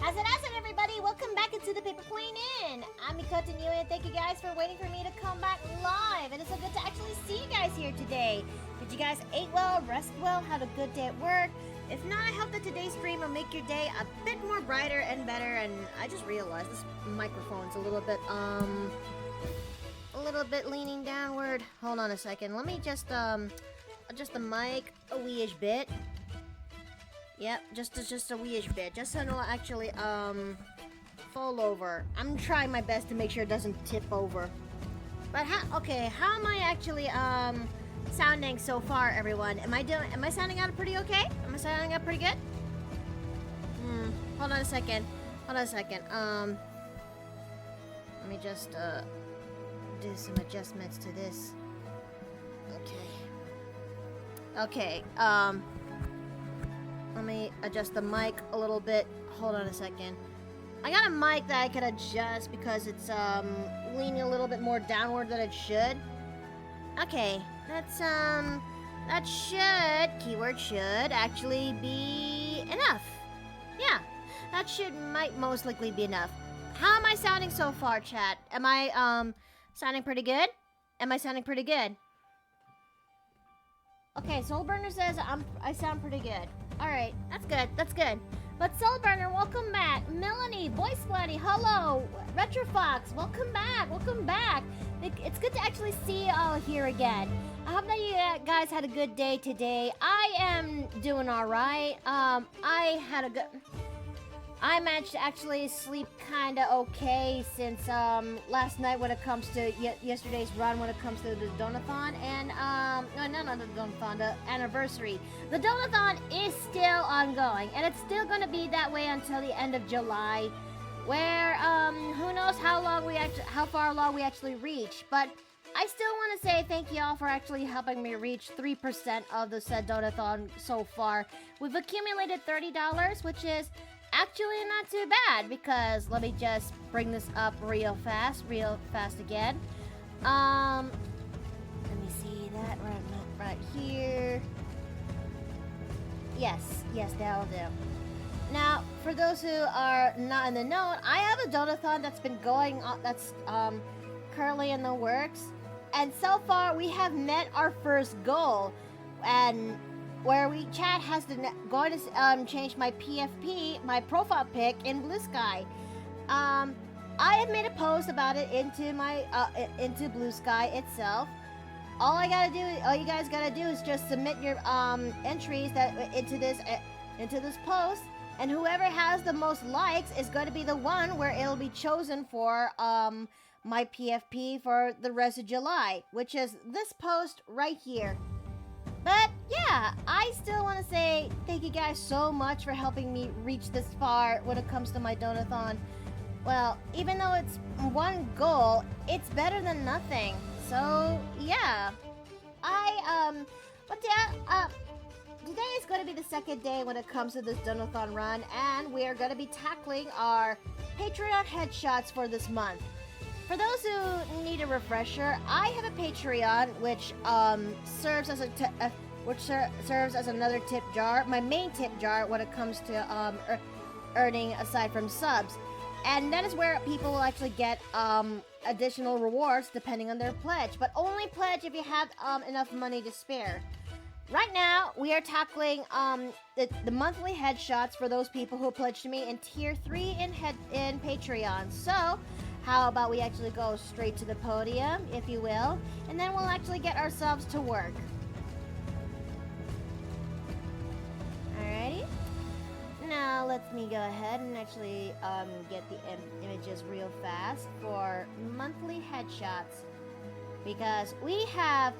Acid, everybody! Welcome back into the Paper Queen Inn! I'm Mikoto Niue, and thank you guys for waiting for me to come back live. It is so good to actually see you guys here today. Did you guys eat well, rest well, had a good day at work? If not, I hope that today's stream will make your day a bit more brighter and better. And I just realized this microphone's a little bit leaning downward. Hold on a second. Let me just adjust the mic a wee-ish bit. Yep, just a wee-ish bit, just so it'll actually, fall over. I'm trying my best to make sure it doesn't tip over. But how am I actually, sounding so far, everyone? Am I sounding out pretty okay? Am I sounding out pretty good? Hold on a second. Let me just, do some adjustments to this. Okay, let me adjust the mic a little bit. Hold on a second. I got a mic that I could adjust because it's leaning a little bit more downward than it should. Okay, that's that should, keyword should, actually be enough. Yeah, that might most likely be enough. How am I sounding so far, chat? Am I sounding pretty good? Okay, Soulburner says I sound pretty good. Alright, that's good. But Soulburner, welcome back. Melanie, Boy Splatty, hello. Retrofox, welcome back. It's good to actually see you all here again. I hope that you guys had a good day today. I am doing alright. I managed to actually sleep kinda okay since last night when it comes to yesterday's run when it comes to the Donathon and not the Donathon, the anniversary. The Donathon is still ongoing and it's still gonna be that way until the end of July, where who knows how far along we actually reach. But I still want to say thank you all for actually helping me reach 3% of the said Donathon so far. We've accumulated $30, which is actually not too bad, because let me just bring this up real fast again. Let me see that right here. Yes, that'll do. Now, for those who are not in the know, I have a Donathon that's been going on, that's currently in the works, and so far we have met our first goal, and where chat has going to change my PFP, my profile pic in Blue Sky. I have made a post about it into my into Blue Sky itself. All you guys gotta do is just submit your entries into this post, and whoever has the most likes is going to be the one where it'll be chosen for my PFP for the rest of July, which is this post right here. But yeah, I still want to say thank you guys so much for helping me reach this far when it comes to my Donathon. Well, even though it's one goal, it's better than nothing. So yeah, today is going to be the second day when it comes to this Donathon run, and we are going to be tackling our Patreon headshots for this month. For those who need a refresher, I have a Patreon which serves as another tip jar, my main tip jar when it comes to earning aside from subs, and that is where people will actually get additional rewards depending on their pledge, but only pledge if you have enough money to spare. Right now, we are tackling the monthly headshots for those people who pledge to me in Tier 3 in Patreon. So, how about we actually go straight to the podium, if you will, and then we'll actually get ourselves to work. Alrighty. Now, let me go ahead and actually get the images real fast for monthly headshots, because we have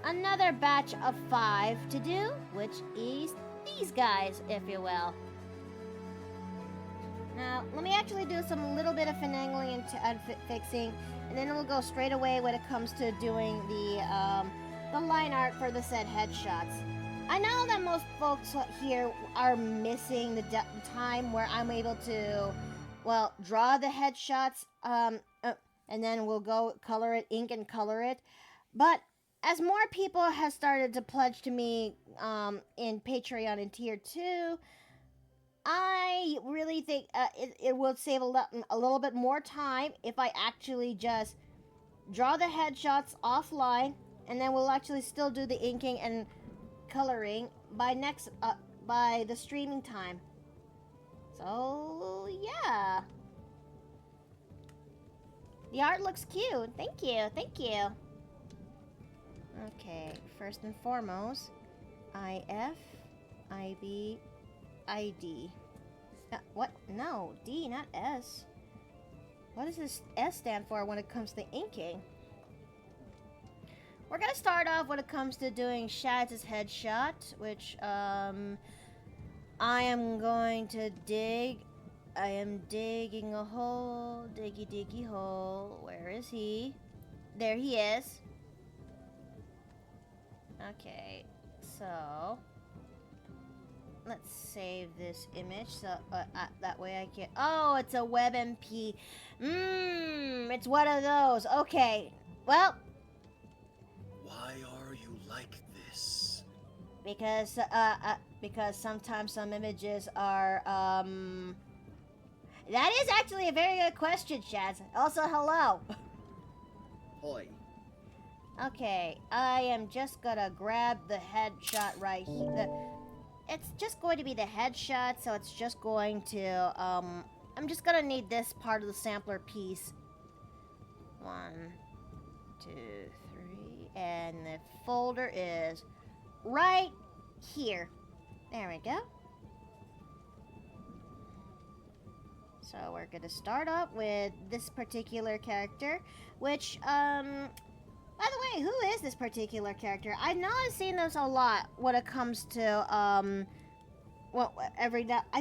another batch of 5 to do, which is these guys, if you will. Now, let me actually do some little bit of finagling and fixing, and then we'll go straight away when it comes to doing the line art for the said headshots. I know that most folks here are missing the time where I'm able to, well, draw the headshots, and then we'll go ink and color it. But as more people have started to pledge to me in Patreon in Tier 2, I really think it will save a little bit more time if I actually just draw the headshots offline, and then we'll actually still do the inking and coloring by the streaming time. So yeah, the art looks cute. Thank you, thank you. Okay, first and foremost, IF, IB, ID. What? No, D, not S. What does this S stand for when it comes to inking? We're gonna start off when it comes to doing Shadz's headshot, which, I am going to dig. I am digging a hole, diggy diggy hole. Where is he? There he is. Okay, so let's save this image so that way I can. Oh, it's a WebMP. It's one of those. Okay, well. Why are you like this? Because sometimes some images are That is actually a very good question, Shaz. Also, hello. Hoi. Okay, I am just gonna grab the headshot right here. It's just going to be the headshot, so it's just going to, I'm just gonna need this part of the sampler piece. 1, 2, 3, and the folder is right here. There we go. So we're gonna start up with this particular character, which, by the way, who is this particular character? I know I've seen this a lot when it comes to, I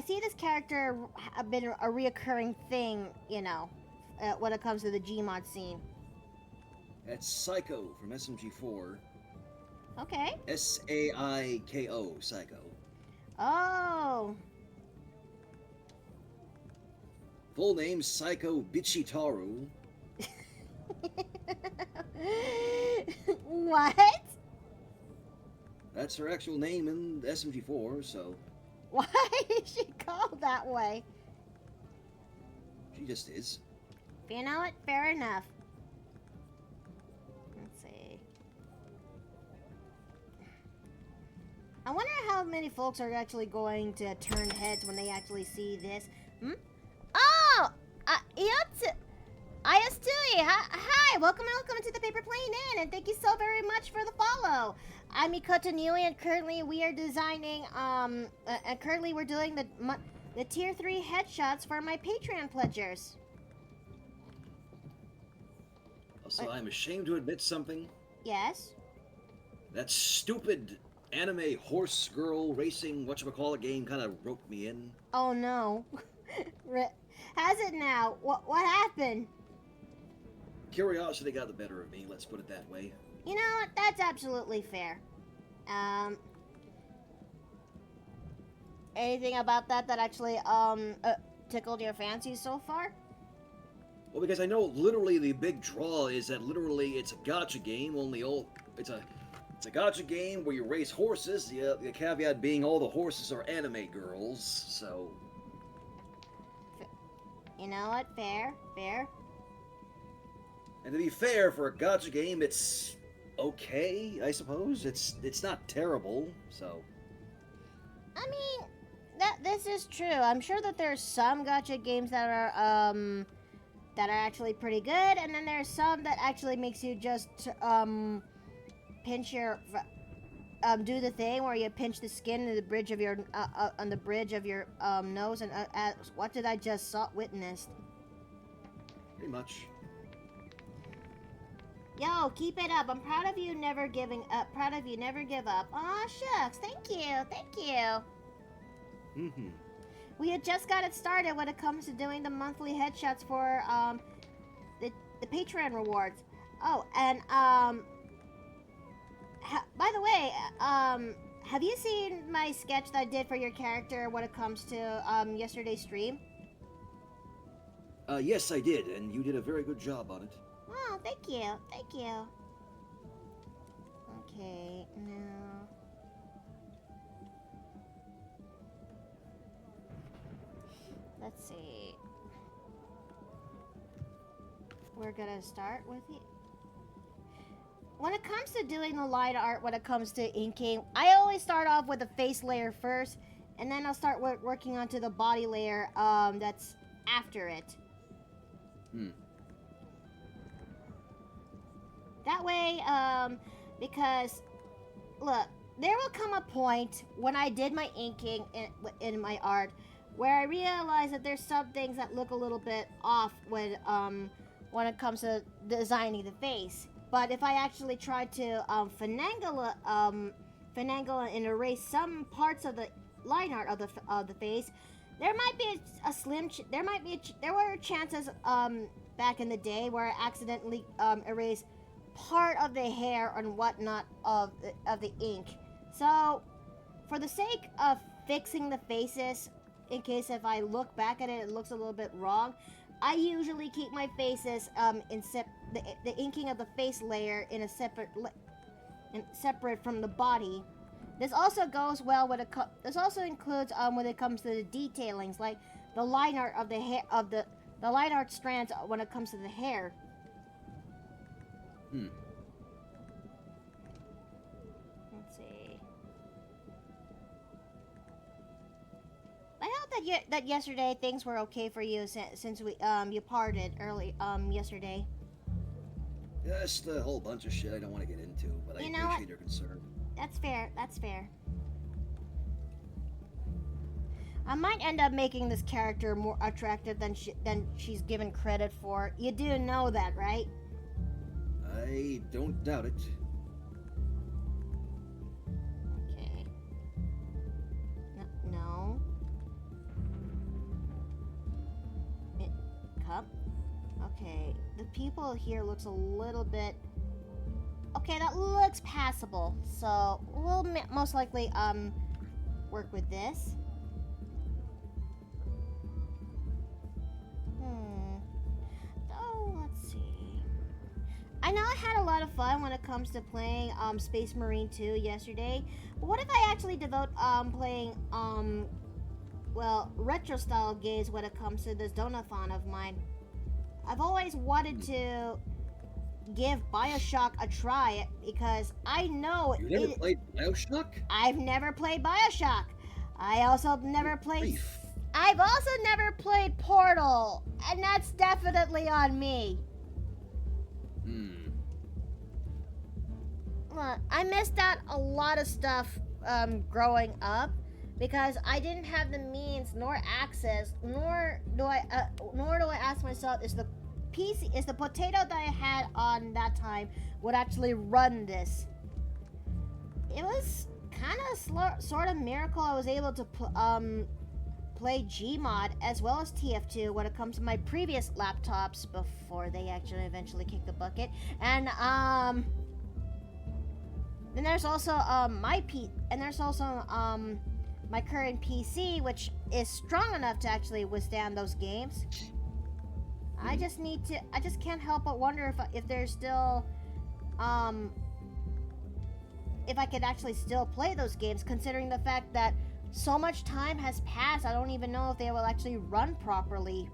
see this character have been a reoccurring thing, you know, when it comes to the Gmod scene. That's Psycho from SMG4. Okay. Saiko, Psycho. Oh. Full name Psycho Bichitaru. What? That's her actual name in SMG4, so... Why is she called that way? She just is. You know what? Fair enough. Let's see. I wonder how many folks are actually going to turn heads when they actually see this. Oh! Ayastui! Hi! Welcome to the Paper Plane Inn, and thank you so very much for the follow. I'm Mikoto Nui, and currently we are designing, and currently we're doing the Tier 3 headshots for my Patreon pledgers. Also, I'm ashamed to admit something. Yes? That stupid anime horse girl racing whatchamacallit game kind of roped me in. Oh no. Has it now? What happened? Curiosity got the better of me, let's put it that way. You know what? That's absolutely fair. Anything about that actually, tickled your fancy so far? Well, because I know literally the big draw is that literally it's a gacha game, only it's a gacha game where you race horses, the caveat being all the horses are anime girls, so... You know what? Fair. And to be fair, for a gacha game, it's okay, I suppose. It's not terrible, so... I mean, this is true. I'm sure that there's some gacha games that are actually pretty good, and then there's some that actually makes you just, pinch your... do the thing where you pinch the skin on the bridge of your, nose, and, what did I just witnessed? Pretty much. Yo, keep it up. I'm proud of you never giving up. Proud of you never give up. Aw, shucks. Thank you. We had just got it started when it comes to doing the monthly headshots for, the Patreon rewards. Oh, and, by the way, have you seen my sketch that I did for your character when it comes to, yesterday's stream? Yes, I did, and you did a very good job on it. Oh, thank you. Okay, now... Let's see. We're gonna start with it. When it comes to doing the line art, when it comes to inking, I always start off with the face layer first, and then I'll start working onto the body layer that's after it. That way, because, look, there will come a point when I did my inking in my art where I realized that there's some things that look a little bit off when it comes to designing the face. But if I actually try to finagle and erase some parts of the line art of the face, there might be there were chances back in the day where I accidentally erased part of the hair and whatnot of the ink. So, for the sake of fixing the faces, in case if I look back at it, it looks a little bit wrong, I usually keep my faces the inking of the face layer in a separate from the body. This also goes well when this also includes when it comes to the detailings, like the line art of the hair the line art strands when it comes to the hair. Let's see. I hope that yesterday things were okay for you since we you parted early yesterday. Just a whole bunch of shit I don't want to get into, but I appreciate your concern. That's fair. That's fair. I might end up making this character more attractive than she's given credit for. You do know that, right? I don't doubt it. Okay. No. Cup. Okay. The people here looks a little bit. Okay, that looks passable. So we'll most likely work with this. Oh, let's see. I know I had a lot of fun when it comes to playing Space Marine 2 yesterday, but what if I actually devote playing retro style games when it comes to this donathon of mine? I've always wanted to give BioShock a try because I know You never played BioShock? I've never played BioShock. I also never played. I've also never played Portal, and that's definitely on me. Look, I missed out a lot of stuff growing up because I didn't have the means nor access, nor do I ask myself, is the potato that I had on that time would actually run this? It was kind of sort of miracle I was able to play Gmod as well as TF2 when it comes to my previous laptops before they actually eventually kicked the bucket. And then there's also my current PC, which is strong enough to actually withstand those games. I just can't help but wonder if there's still if I could actually still play those games, considering the fact that so much time has passed. I don't even know if they will actually run properly.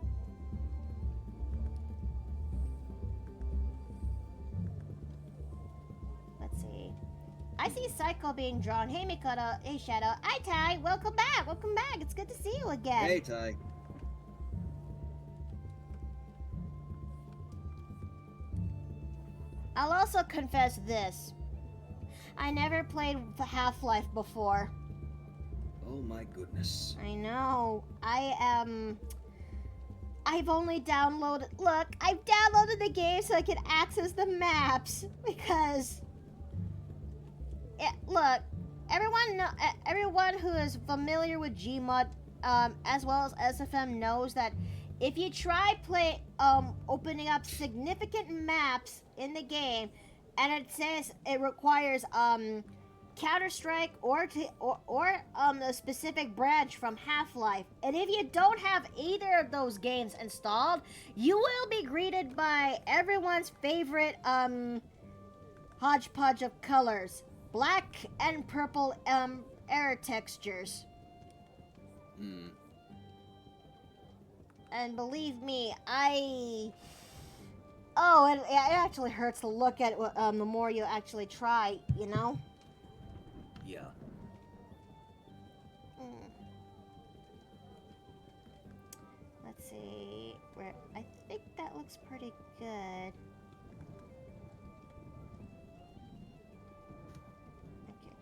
Let's see. I see Psycho being drawn. Hey, Mikoto. Hey, Shadow. Hi, Ty. Welcome back. Welcome back. It's good to see you again. Hey, Ty. I'll also confess this. I never played Half-Life before. Oh my goodness. I know. I've only downloaded... Look, I've downloaded the game so I can access the maps. Because... look, everyone who is familiar with Gmod, as well as SFM, knows that if you try opening up significant maps in the game, and it says it requires Counter-Strike or a specific branch from Half-Life, and if you don't have either of those games installed, you will be greeted by everyone's favorite hodgepodge of colors, black and purple error textures. And believe me, oh, it actually hurts to look at the more you actually try, you know? Yeah. Hmm. Let's see. I think that looks pretty good. Okay.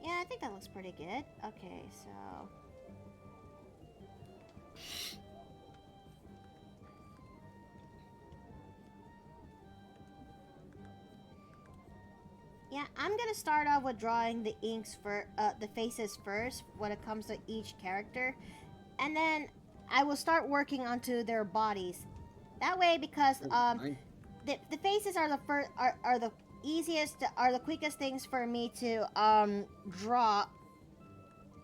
Yeah, I think that looks pretty good. Okay, so... Yeah, I'm gonna start off with drawing the inks for the faces first when it comes to each character, and then I will start working onto their bodies. That way, because Fine. the faces are the first are the easiest are the quickest things for me to draw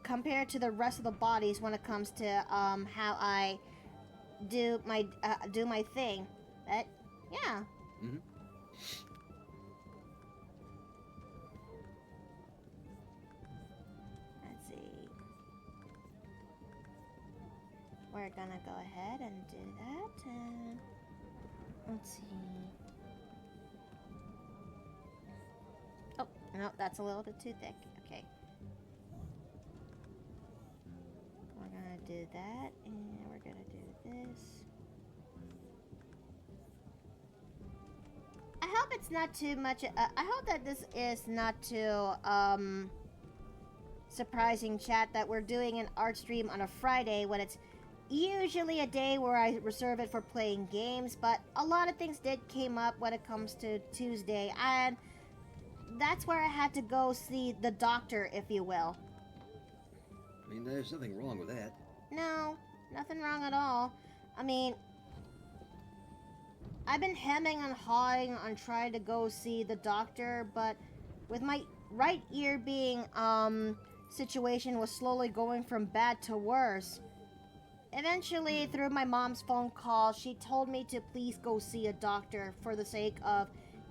compared to the rest of the bodies when it comes to how I do my thing. But yeah. Mm-hmm. Let's see. We're gonna go ahead and do that. Let's see. Oh, no, that's a little bit too thick. Okay. We're gonna do that, and we're gonna do this. I hope it's not too much. I hope that this is not too surprising, chat, that we're doing an art stream on a Friday when it's usually a day where I reserve it for playing games, but a lot of things did came up when it comes to Tuesday, and that's where I had to go see the doctor, if you will. I mean, there's nothing wrong with that. No, nothing wrong at all. I mean, I've been hemming and hawing on trying to go see the doctor, but with my right ear being situation was slowly going from bad to worse. Eventually, through my mom's phone call, she told me to please go see a doctor for the sake of,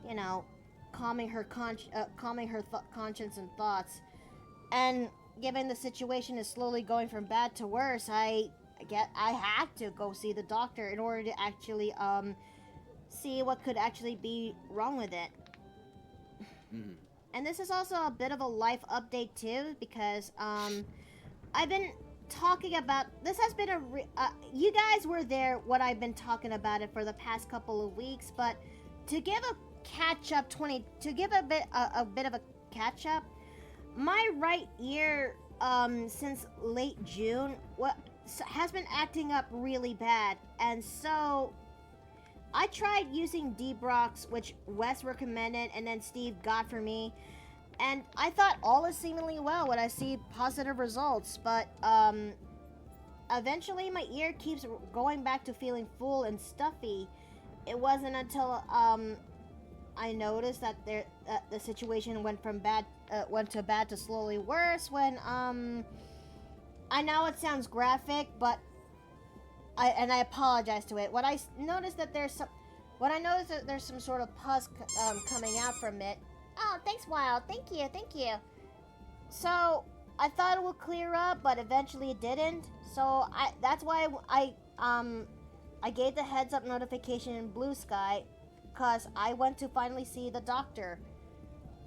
you know, calming her conscience and thoughts. And given the situation is slowly going from bad to worse, I had to go see the doctor in order to actually see what could actually be wrong with it. Mm-hmm. And this is also a bit of a life update too, because I've been talking about this has been you guys were there when I've been talking about it for the past couple of weeks, but to give a catch up a bit of a catch up, my right ear since late June has been acting up really bad, and so I tried using Debrox, which Wes recommended and then Steve got for me, and I thought all is seemingly well when I see positive results, but eventually my ear keeps going back to feeling full and stuffy. It wasn't until I noticed that the situation went from bad to slowly worse when I know it sounds graphic, but I apologize to it. When I noticed that there's some sort of pus coming out from it. Oh, thanks, Wild. Thank you. So I thought it would clear up, but eventually it didn't. So that's why I gave the heads up notification in Blue Sky, cause I went to finally see the doctor,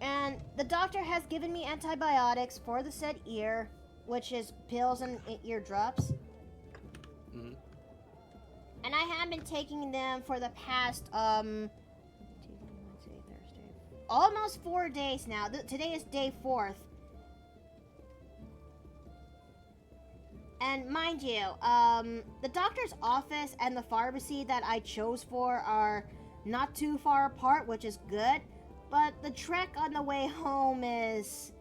and the doctor has given me antibiotics for the said ear, which is pills and ear drops. Mm-hmm. And I have been taking them for the past Tuesday, Wednesday, Thursday, almost 4 days now. Today is day 4th. And mind you, the doctor's office and the pharmacy that I chose for are not too far apart, which is good. But the trek on the way home is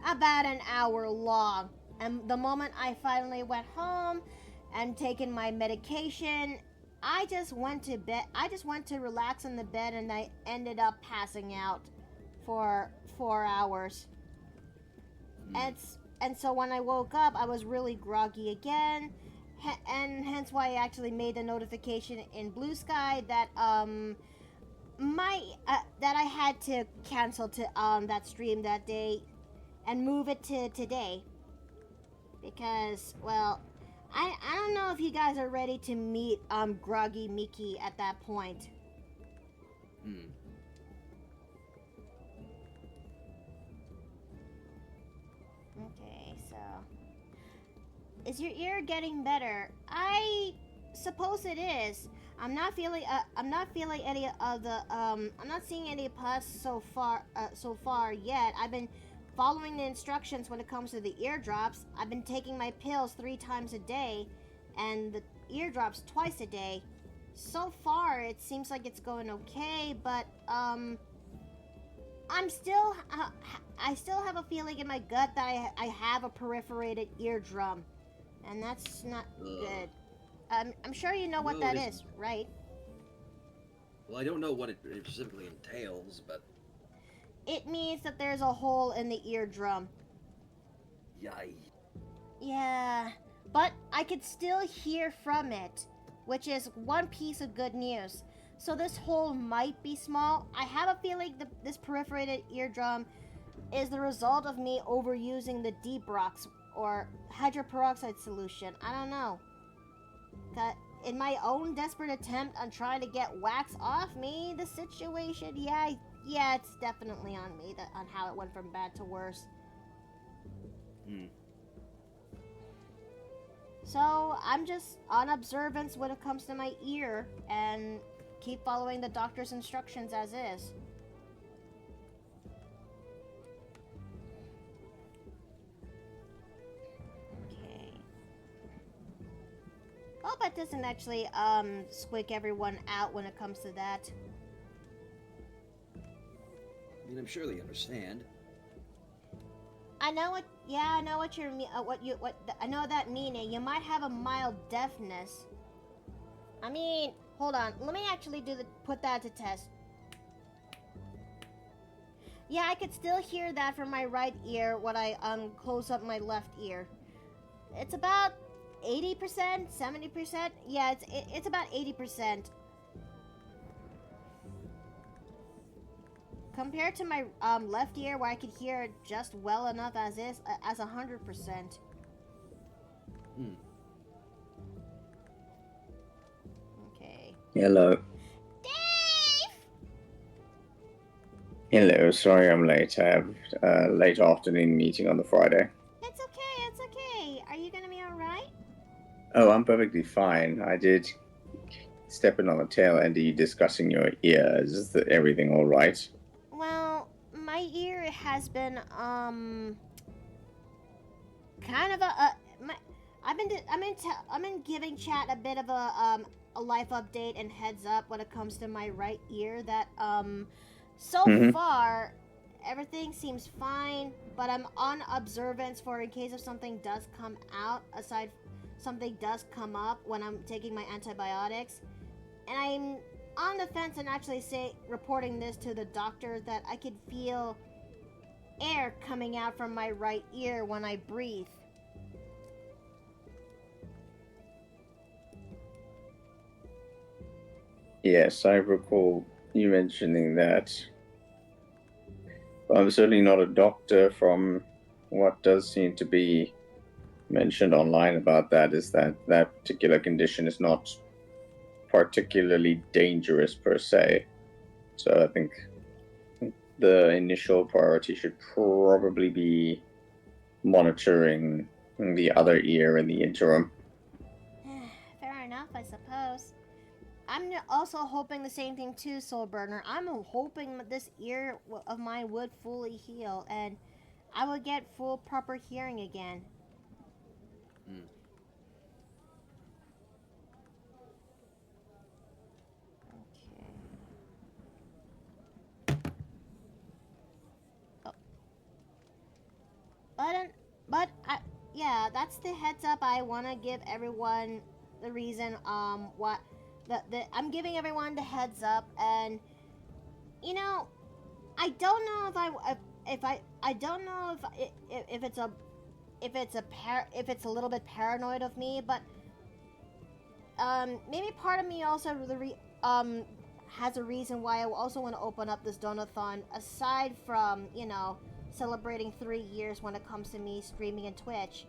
about an hour long. And the moment I finally went home and taken my medication, I just went to bed. I just went to relax in the bed, and I ended up passing out for 4 hours. And so when I woke up, I was really groggy again, and hence why I actually made the notification in Blue Sky that that I had to cancel that stream that day and move it to today, because, well, I don't know if you guys are ready to meet Groggy Mickey at that point. Hmm. Okay, so is your ear getting better? I suppose it is. I'm not feeling any of the I'm not seeing any pus so far yet. I've been following the instructions when it comes to the eardrops. I've been taking my pills 3 times a day and the eardrops twice a day. So far it seems like it's going okay, but I'm still I still have a feeling in my gut that I have a perforated eardrum, and that's not good. I'm sure you know what No, it that isn't. is, right? Well, I don't know what it specifically entails, but It means that there's a hole in the eardrum. yay. Yeah, but I could still hear from it, which is one piece of good news. So this hole might be small. I have a feeling this perforated eardrum is the result of me overusing the Debrox or hydroperoxide solution. I don't know. In my own desperate attempt on trying to get wax off me, the situation, yeah, it's definitely on me on how it went from bad to worse. Hmm. So I'm just on observance when it comes to my ear and keep following the doctor's instructions as is. Okay. Hope that doesn't actually squick everyone out when it comes to that. I mean, I'm sure they understand. I know what. Yeah, I know what you're. I know that meaning. You might have a mild deafness. I mean, hold on. Let me actually put that to test. Yeah, I could still hear that from my right ear when I close up my left ear. It's about 80%, 70%. Yeah, it's about 80%. Compared to my left ear, where I could hear it just well enough as 100%. Hmm. Okay. Hello. Dave! Hello, sorry I'm late. I have a late afternoon meeting on the Friday. It's okay, it's okay. Are you gonna be alright? Oh, I'm perfectly fine. I did step in on the tail end of you discussing your ears. Is everything alright? Well, my ear has been, kind of I've been giving chat a bit of a life update and heads up when it comes to my right ear that, so far, everything seems fine, but I'm on observance for in case if something does come something does come up when I'm taking my antibiotics. And I'm on the fence and actually reporting this to the doctor that I could feel air coming out from my right ear when I breathe. Yes, I recall you mentioning that. I'm certainly not a doctor. From what does seem to be mentioned online about that is that that particular condition is not particularly dangerous per se. So I think the initial priority should probably be monitoring the other ear in the interim. Fair enough, I suppose. I'm also hoping the same thing too, Soul Burner. I'm hoping that this ear of mine would fully heal and I would get full proper hearing again. Hmm. Okay. Oh. Yeah, that's the heads up I want to give everyone. The reason what I'm giving everyone the heads up, and you know, I don't know if I don't know if it's a if it's a little bit paranoid of me, but maybe part of me also has a reason why I also want to open up this donathon aside from celebrating 3 years when it comes to me streaming and Twitch.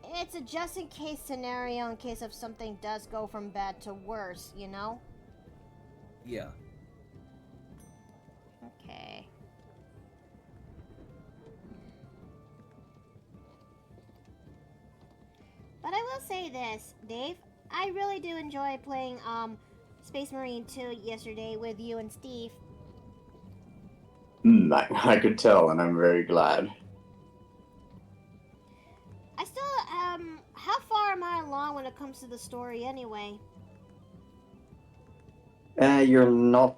It's a just in case scenario in case if something does go from bad to worse, you know? Yeah. Okay. But I will say this, Dave. I really do enjoy playing Space Marine 2 yesterday with you and Steve. I could tell, and I'm very glad. I still how far am I along when it comes to the story anyway? You're not.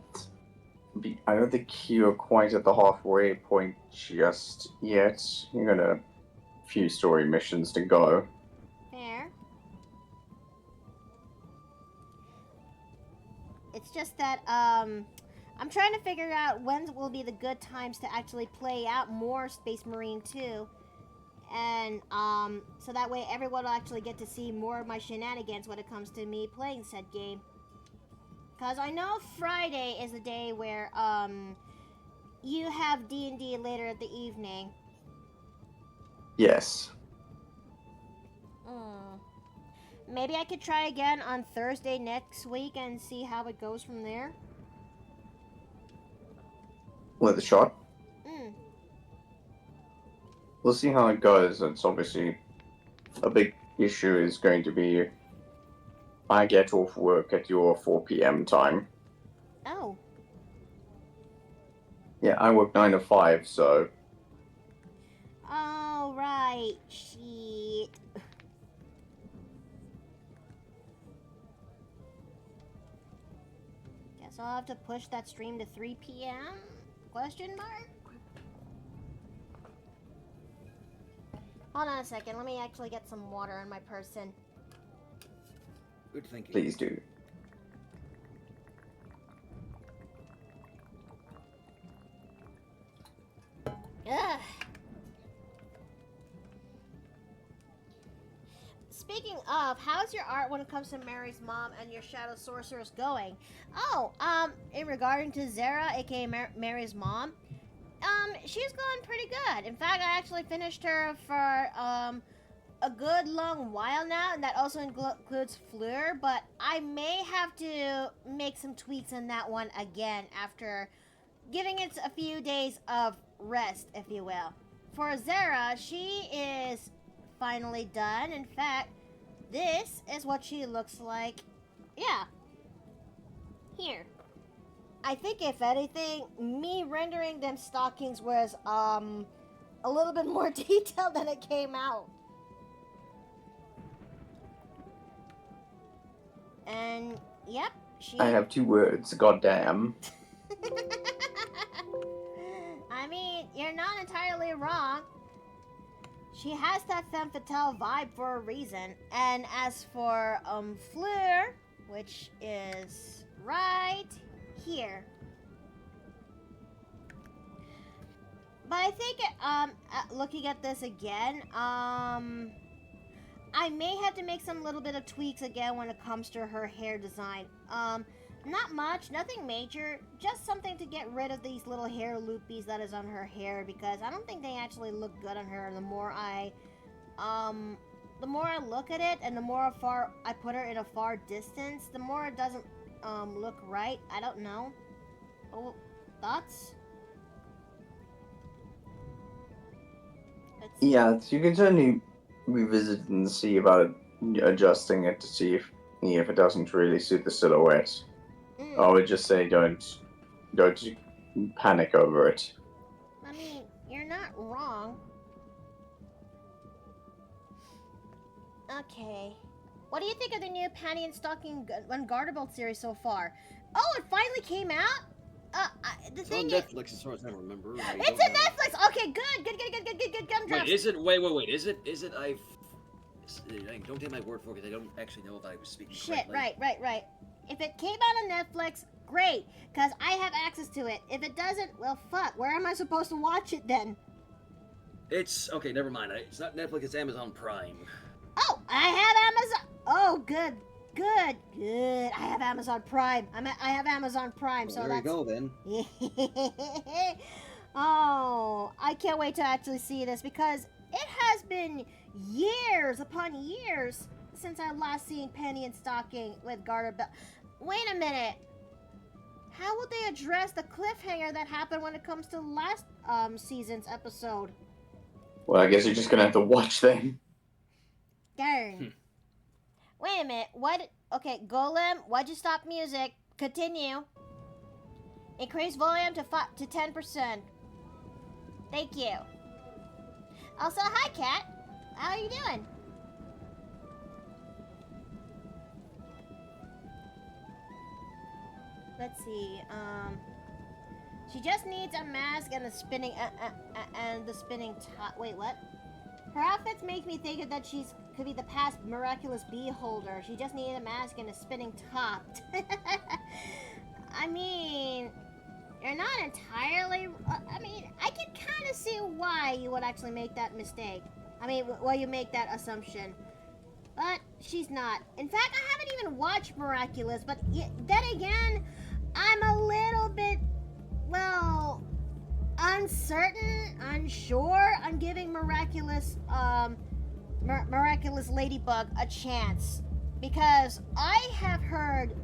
I don't think you're quite at the halfway point just yet. You got a few story missions to go. Fair. It's just that I'm trying to figure out when will be the good times to actually play out more Space Marine 2. And so that way everyone will actually get to see more of my shenanigans when it comes to me playing said game. Cause I know Friday is the day where you have D&D later at the evening. Yes. Maybe I could try again on Thursday next week and see how it goes from there. With a shot. Mm. We'll see how it goes. It's obviously a big issue is going to be I get off work at your 4 p.m. time. Oh. Yeah, I work 9 to 5, so. Oh, right. Shit. Guess I'll have to push that stream to 3 p.m.? Question mark? Hold on a second. Let me actually get some water in my person. Good thinking. Please do. Ugh. Speaking of, how's your art when it comes to Mary's mom and your Shadow Sorceress going? Oh, in regarding to Zara, aka Mary's mom, she's going pretty good. In fact, I actually finished her for, a good long while now, and that also includes Fleur, but I may have to make some tweaks on that one again after giving it a few days of rest, if you will. For Zara, she is finally done. In fact, this is what she looks like. Yeah. Here. I think if anything, me rendering them stockings was a little bit more detailed than it came out. And yep, she I have 2 words. Goddamn. I mean, you're not entirely wrong. She has that femme fatale vibe for a reason. And as for Fleur, which is right here. But I think looking at this again, I may have to make some little bit of tweaks again when it comes to her hair design. Not much, nothing major, just something to get rid of these little hair loopies that is on her hair, because I don't think they actually look good on her. The more I look at it and the more far I put her in a far distance, the more it doesn't look right. I don't know. Oh, thoughts? Yeah, so you can certainly revisit and see about adjusting it to see if it doesn't really suit the silhouette. I would just say don't panic over it. I mean, you're not wrong. Okay. What do you think of the new Panty and Stocking Unguardable series so far? Oh, it finally came out? The It's thing on is... Netflix as far as I remember. It's on Netflix! Okay, good. Wait, is it? Wait, is it? Don't take my word for it, because I don't actually know if I was speaking Shit, correctly. right. If it came out on Netflix, great, because I have access to it. If it doesn't, well, fuck, where am I supposed to watch it then? It's, okay, never mind. It's not Netflix, it's Amazon Prime. Oh, I have Amazon... Oh, good. I have Amazon Prime. I have Amazon Prime, Well, so there that's... you go, then. Oh, I can't wait to actually see this, because It has been years upon years since I last seen Penny in stocking with Garter Bell. Wait a minute. How will they address the cliffhanger that happened when it comes to last season's episode? Well, I guess you're just gonna have to watch them. Darn. Wait a minute. What? Okay, Golem, why'd you stop music? Continue. Increase volume to 10%. Thank you. Also, hi, Cat. How are you doing? Let's see. She just needs a mask and the spinning top. Wait, what? Her outfits make me think that she's could be the past miraculous bee holder. She just needed a mask and a spinning top. I mean, you're not entirely. I mean, I can kind of see why you would actually make that mistake. I mean, why you make that assumption. But she's not. In fact, I haven't even watched Miraculous. But then again, I'm a little bit, well, uncertain, unsure on giving Miraculous Ladybug a chance, because I have heard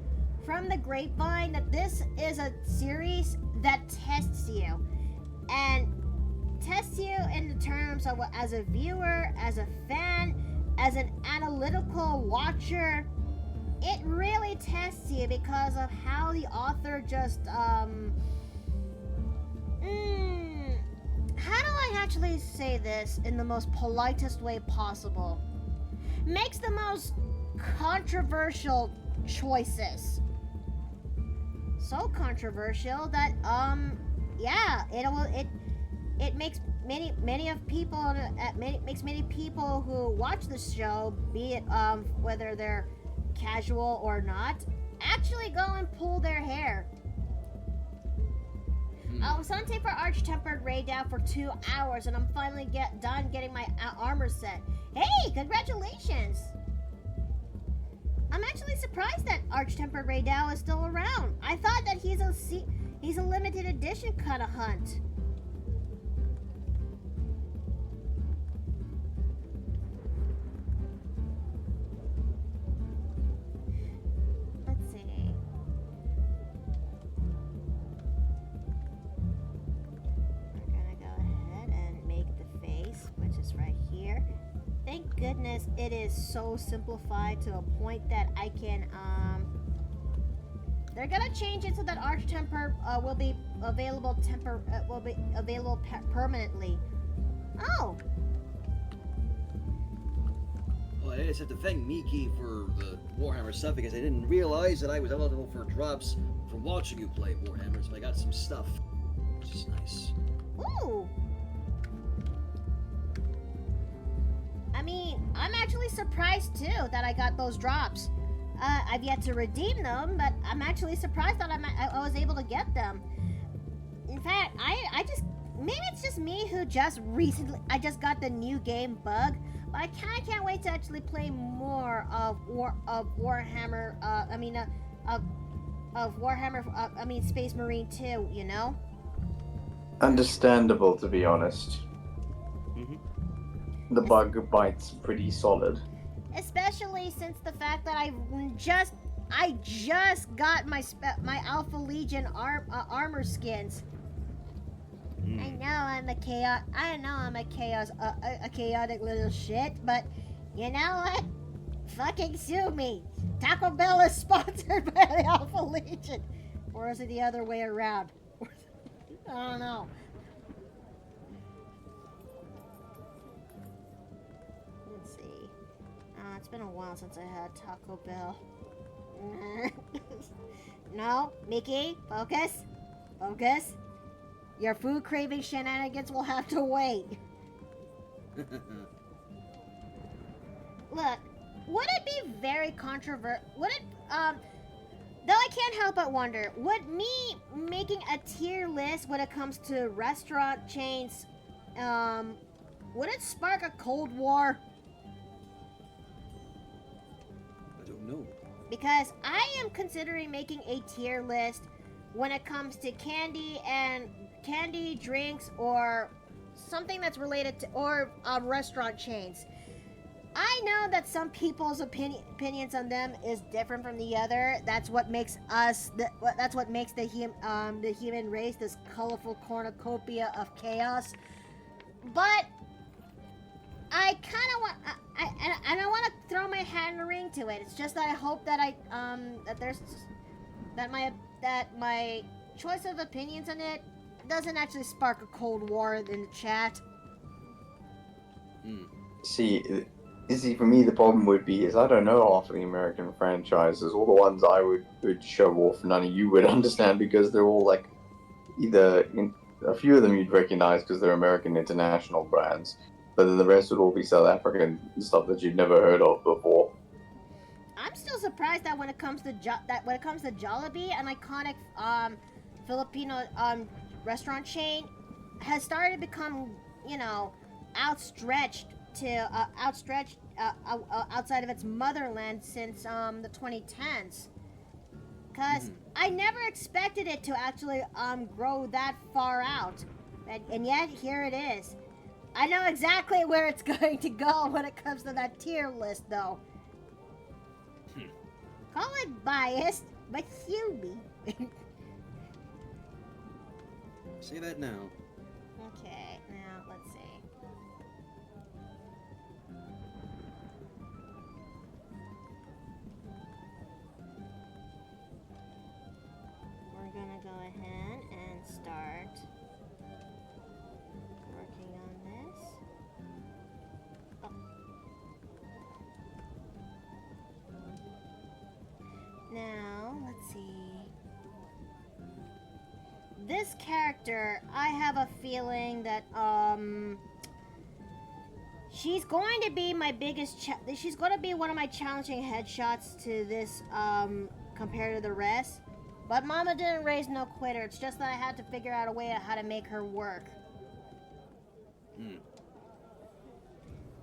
from the grapevine that this is a series that tests you, and tests you in the terms of as a viewer, as a fan, as an analytical watcher. It really tests you because of how the author just how do I actually say this in the most politest way possible? Makes the most controversial choices. So controversial that yeah, it makes many people who watch the show, be it whether they're casual or not, actually go and pull their hair. I was hunting for Arch-Tempered Raydal for 2 hours, and I'm finally done getting my armor set. Hey, congratulations! I'm actually surprised that Arch-Tempered Raydal is still around. I thought that he's a limited edition kind of hunt. Let's see. We're gonna go ahead and make the face, which is right here. Thank goodness it is so simplified to a point that I can, they're gonna change it so that Arch-Temper will be available permanently. Oh! Well, I just have to thank Miki for the Warhammer stuff, because I didn't realize that I was eligible for drops from watching you play Warhammer, so I got some stuff, which is nice. Ooh! I mean, I'm actually surprised too that I got those drops. I've yet to redeem them, but I'm actually surprised that I was able to get them. In fact, I just, maybe it's just me who just recently, I just got the new game bug, but I kind of can't wait to actually play more of Warhammer, Space Marine 2, you know? Understandable, to be honest. Mm-hmm. The bug bites pretty solid. Especially since the fact that I just got my Alpha Legion armor skins. I know I'm a chaotic little shit, but you know what? Fucking sue me. Taco Bell is sponsored by the Alpha Legion, or is it the other way around? I don't know. Let's see. It's been a while since I had Taco Bell. No, Mickey, focus. Focus. Your food craving shenanigans will have to wait. Look, would it be very controversial? Would it, though I can't help but wonder, would me making a tier list when it comes to restaurant chains, would it spark a Cold War? I don't know. Because I am considering making a tier list when it comes to candy, drinks, or something that's related to or restaurant chains. I know that some people's opinions on them is different from the other. That's what makes us. That's what makes the human race this colorful cornucopia of chaos. But I kind of want. I want to throw my hat in the ring to it. It's just that I hope that that my choice of opinions on it doesn't actually spark a cold war in the chat. See, for me, the problem would be is I don't know half of the American franchises. All the ones I would show off, none of you would understand because they're all like a few of them you'd recognize because they're American international brands, but then the rest would all be South African stuff that you'd never heard of before. I'm still surprised that when it comes to Jollibee, an iconic Filipino restaurant chain, has started to become, outstretched outside of its motherland since the 2010s. Because I never expected it to actually grow that far out, and yet here it is. I know exactly where it's going to go when it comes to that tier list, though. Call it biased, but human. Say that now. Okay, now let's see. We're gonna go ahead and start working on this. Oh. Now, let's see. This character, I have a feeling that, she's going to be my biggest, she's going to be one of my challenging headshots to this, compared to the rest. But Mama didn't raise no quitter, it's just that I had to figure out a way of how to make her work.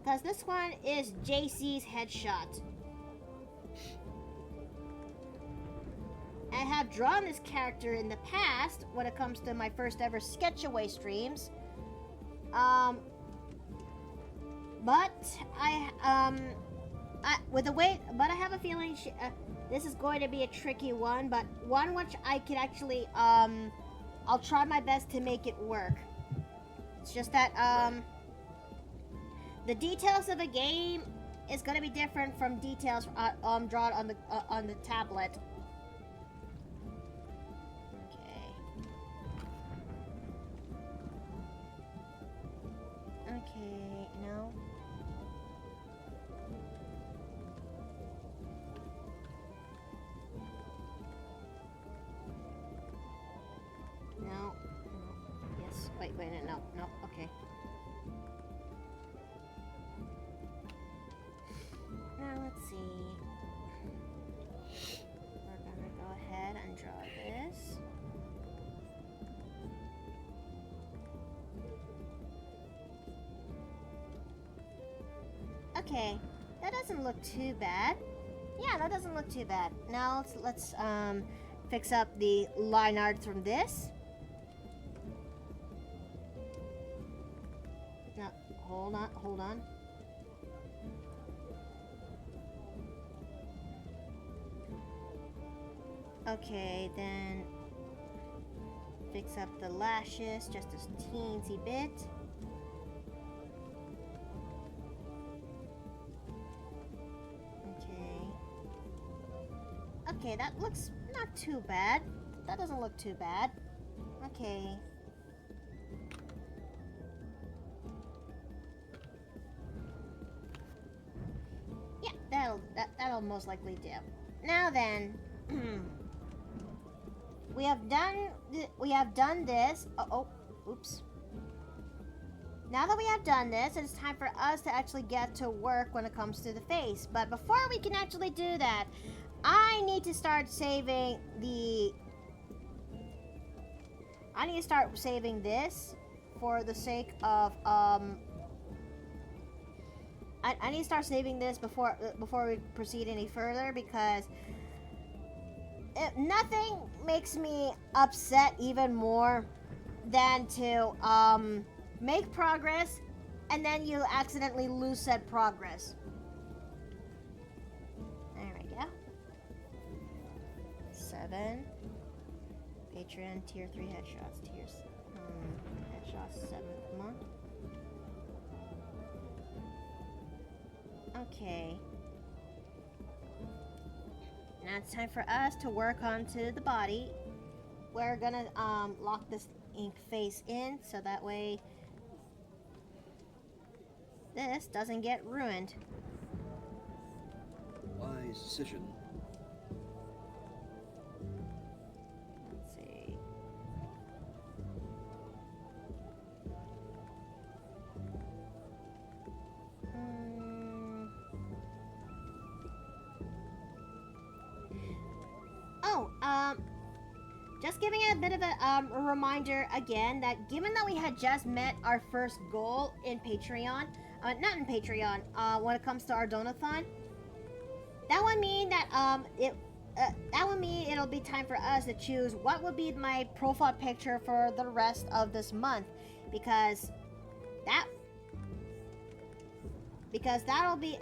Because this one is JC's headshot. I have drawn this character in the past when it comes to my first ever Sketchaway streams. But I have a feeling this is going to be a tricky one, but one which I could actually, I'll try my best to make it work. It's just that, the details of a game is going to be different from details drawn on the tablet. Okay, no. No. Yes. Wait, no, okay. Now let's see. We're gonna go ahead and draw this. Okay, that doesn't look too bad. Yeah, that doesn't look too bad. Now let's fix up the line art from this. No, hold on. Okay, then fix up the lashes just a teensy bit. Okay, that looks not too bad. That doesn't look too bad. Okay. Yeah, that'll most likely do. Now then, we have done this. Oops. Now that we have done this, it's time for us to actually get to work when it comes to the face. But before we can actually do that, I need to start saving this for the sake of I need to start saving this before we proceed any further, because nothing makes me upset even more than to make progress, and then you accidentally lose said progress. There we go. 7. Patreon tier 3 headshots. Headshots 7th month. Okay. Now it's time for us to work onto the body. We're gonna lock this ink face in so that way this doesn't get ruined. Wise decision. Let's see. Oh, just giving a bit of a reminder again that given that we had just met our first goal in Patreon, not in Patreon, when it comes to our Donathon, that would mean that it'll be time for us to choose what would be my profile picture for the rest of this month, because that'll be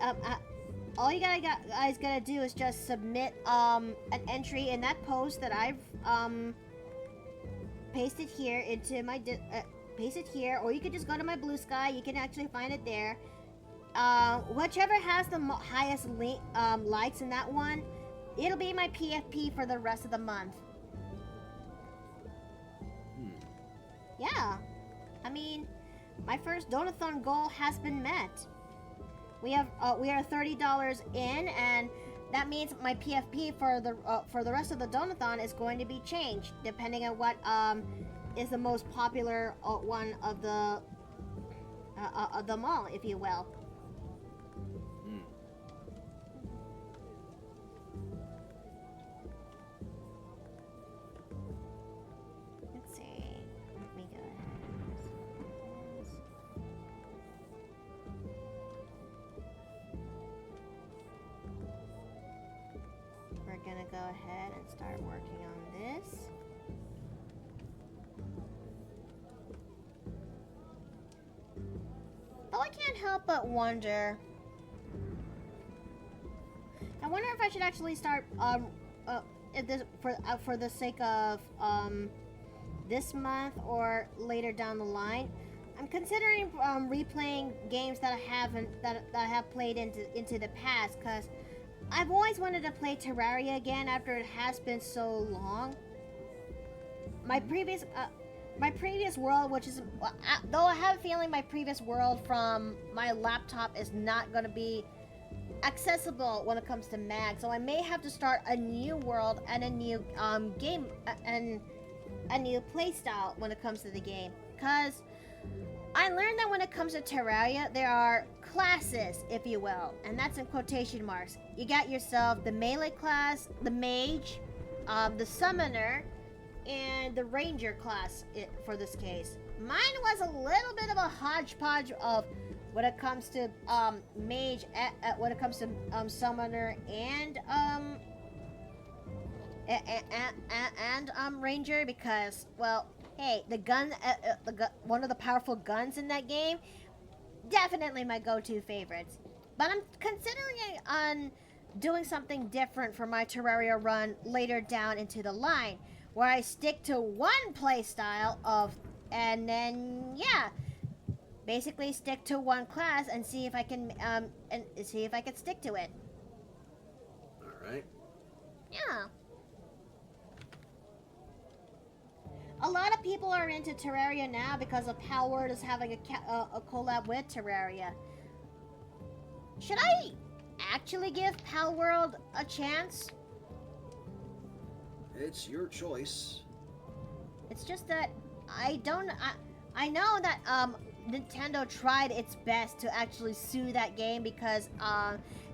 all you guys gotta do is just submit an entry in that post that I've pasted here into my pasted here, or you could just go to my Blue Sky. You can actually find it there. Whichever has the highest likes in that one, it'll be my PFP for the rest of the month. Yeah, I mean, my first Donathon goal has been met. We are $30 in, and that means my PFP for the rest of the Donathon is going to be changed depending on what is the most popular one of them all, if you will. Let's see. Let me go ahead. We're gonna go ahead and start working on this. Though I can't help but wonder. I wonder if I should actually start if this for the sake of this month or later down the line. I'm considering replaying games that I have played into the past, because I've always wanted to play Terraria again after it has been so long. My previous world, which is, though I have a feeling my previous world from my laptop is not going to be accessible when it comes to mag, so I may have to start a new world and a new game and a new playstyle when it comes to the game. Because I learned that when it comes to Terraria, there are classes, if you will, and that's in quotation marks. You got yourself the melee class, the mage, the summoner, and the ranger class for this case. Mine was a little bit of a hodgepodge of when it comes to mage, when it comes to summoner and ranger, because, well, hey, the gun, one of the powerful guns in that game, definitely my go-to favorites. But I'm considering on doing something different for my Terraria run later down into the line, where I stick to one playstyle and then, yeah, basically stick to one class and see if I can stick to it. All right. Yeah. A lot of people are into Terraria now because of Palworld is having a collab with Terraria. Should I actually give Palworld a chance? It's your choice. It's just that I know that Nintendo tried its best to actually sue that game because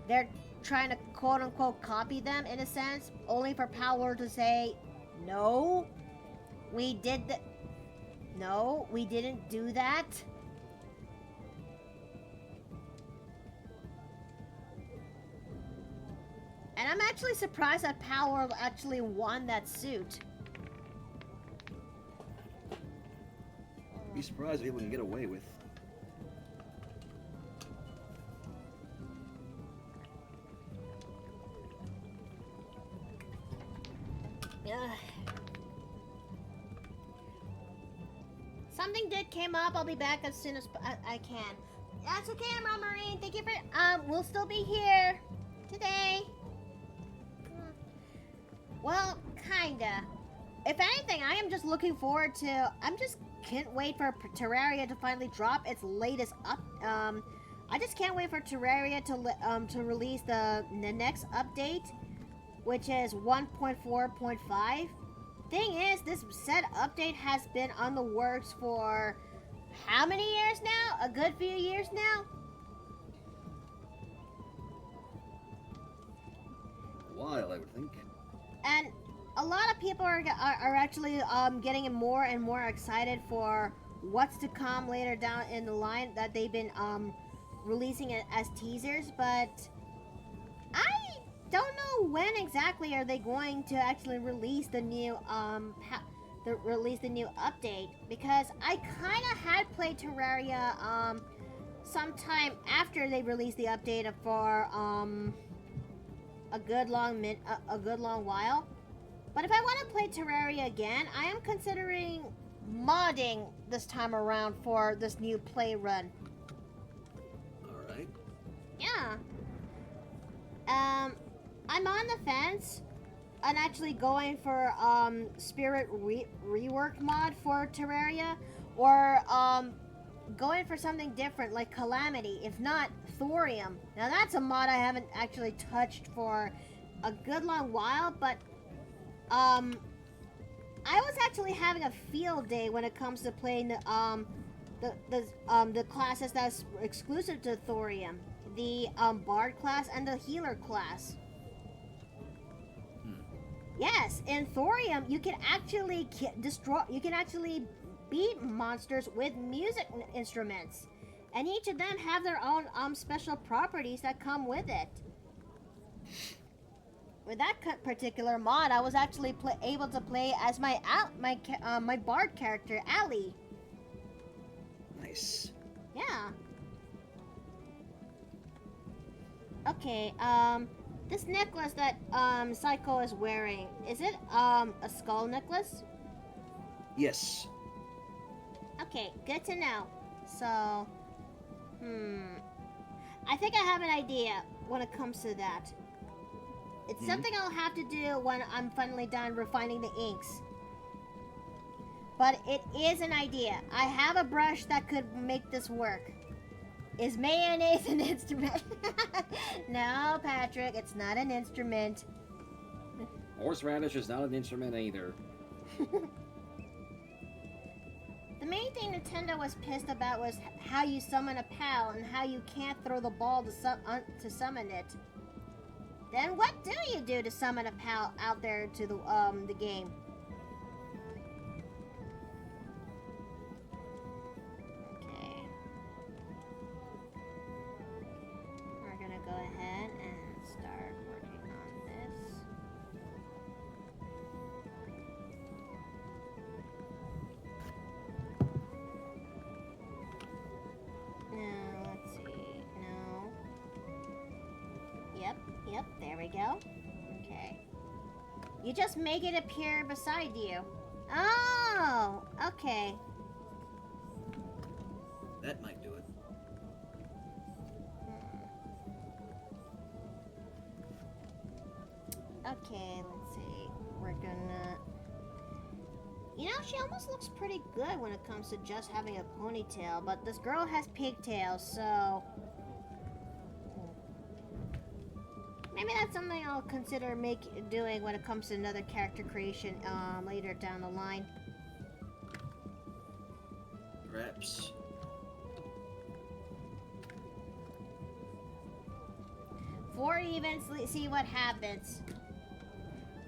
they're trying to quote unquote copy them in a sense, only for Palworld to say no. No, we didn't do that. And I'm actually surprised that Palworld actually won that suit. Be surprised if people can get away with. Ugh. Something did came up. I'll be back as soon as I can. That's okay, Emerald Marine. Thank you for. We'll still be here today. Well, kinda. If anything, I am just looking forward to. Can't wait for Terraria to finally drop its latest up. I just can't wait for Terraria to release the next update, which is 1.4.5. Thing is, this said update has been on the works for how many years now? A good few years now? A while, I would think. And a lot of people are actually getting more and more excited for what's to come later down in the line that they've been releasing it as teasers, but I don't know when exactly are they going to actually release the new the new update, because I kind of had played Terraria sometime after they released the update for a good long while. But if I want to play Terraria again, I am considering modding this time around for this new play run. All right. Yeah. I'm on the fence on actually going for Spirit rework mod for Terraria, or going for something different like Calamity, if not Thorium. Now that's a mod I haven't actually touched for a good long while, but I was actually having a field day when it comes to playing the classes that's exclusive to Thorium, the Bard class and the Healer class. Yes, in Thorium, you can actually you can actually beat monsters with music instruments, and each of them have their own special properties that come with it. With that particular mod, I was actually able to play as my Bard character, Ali. Nice. Yeah. Okay, this necklace that Psycho is wearing, is it a skull necklace? Yes. Okay, good to know. So, I think I have an idea when it comes to that. It's something I'll have to do when I'm finally done refining the inks. But it is an idea. I have a brush that could make this work. Is mayonnaise an instrument? No, Patrick, it's not an instrument. Horseradish is not an instrument either. The main thing Nintendo was pissed about was how you summon a PAL and how you can't throw the ball to summon it. Then what do you do to summon a PAL out there to the game? Okay. We're gonna go ahead and start working on this. Now, let's see. No. Yep, there we go. Okay. You just make it appear beside you. Oh, okay. That might do it. Okay, let's see. We're gonna... You know, she almost looks pretty good when it comes to just having a ponytail, but this girl has pigtails, so... Maybe that's something I'll consider doing when it comes to another character creation later down the line. Perhaps. Four evens, see what happens.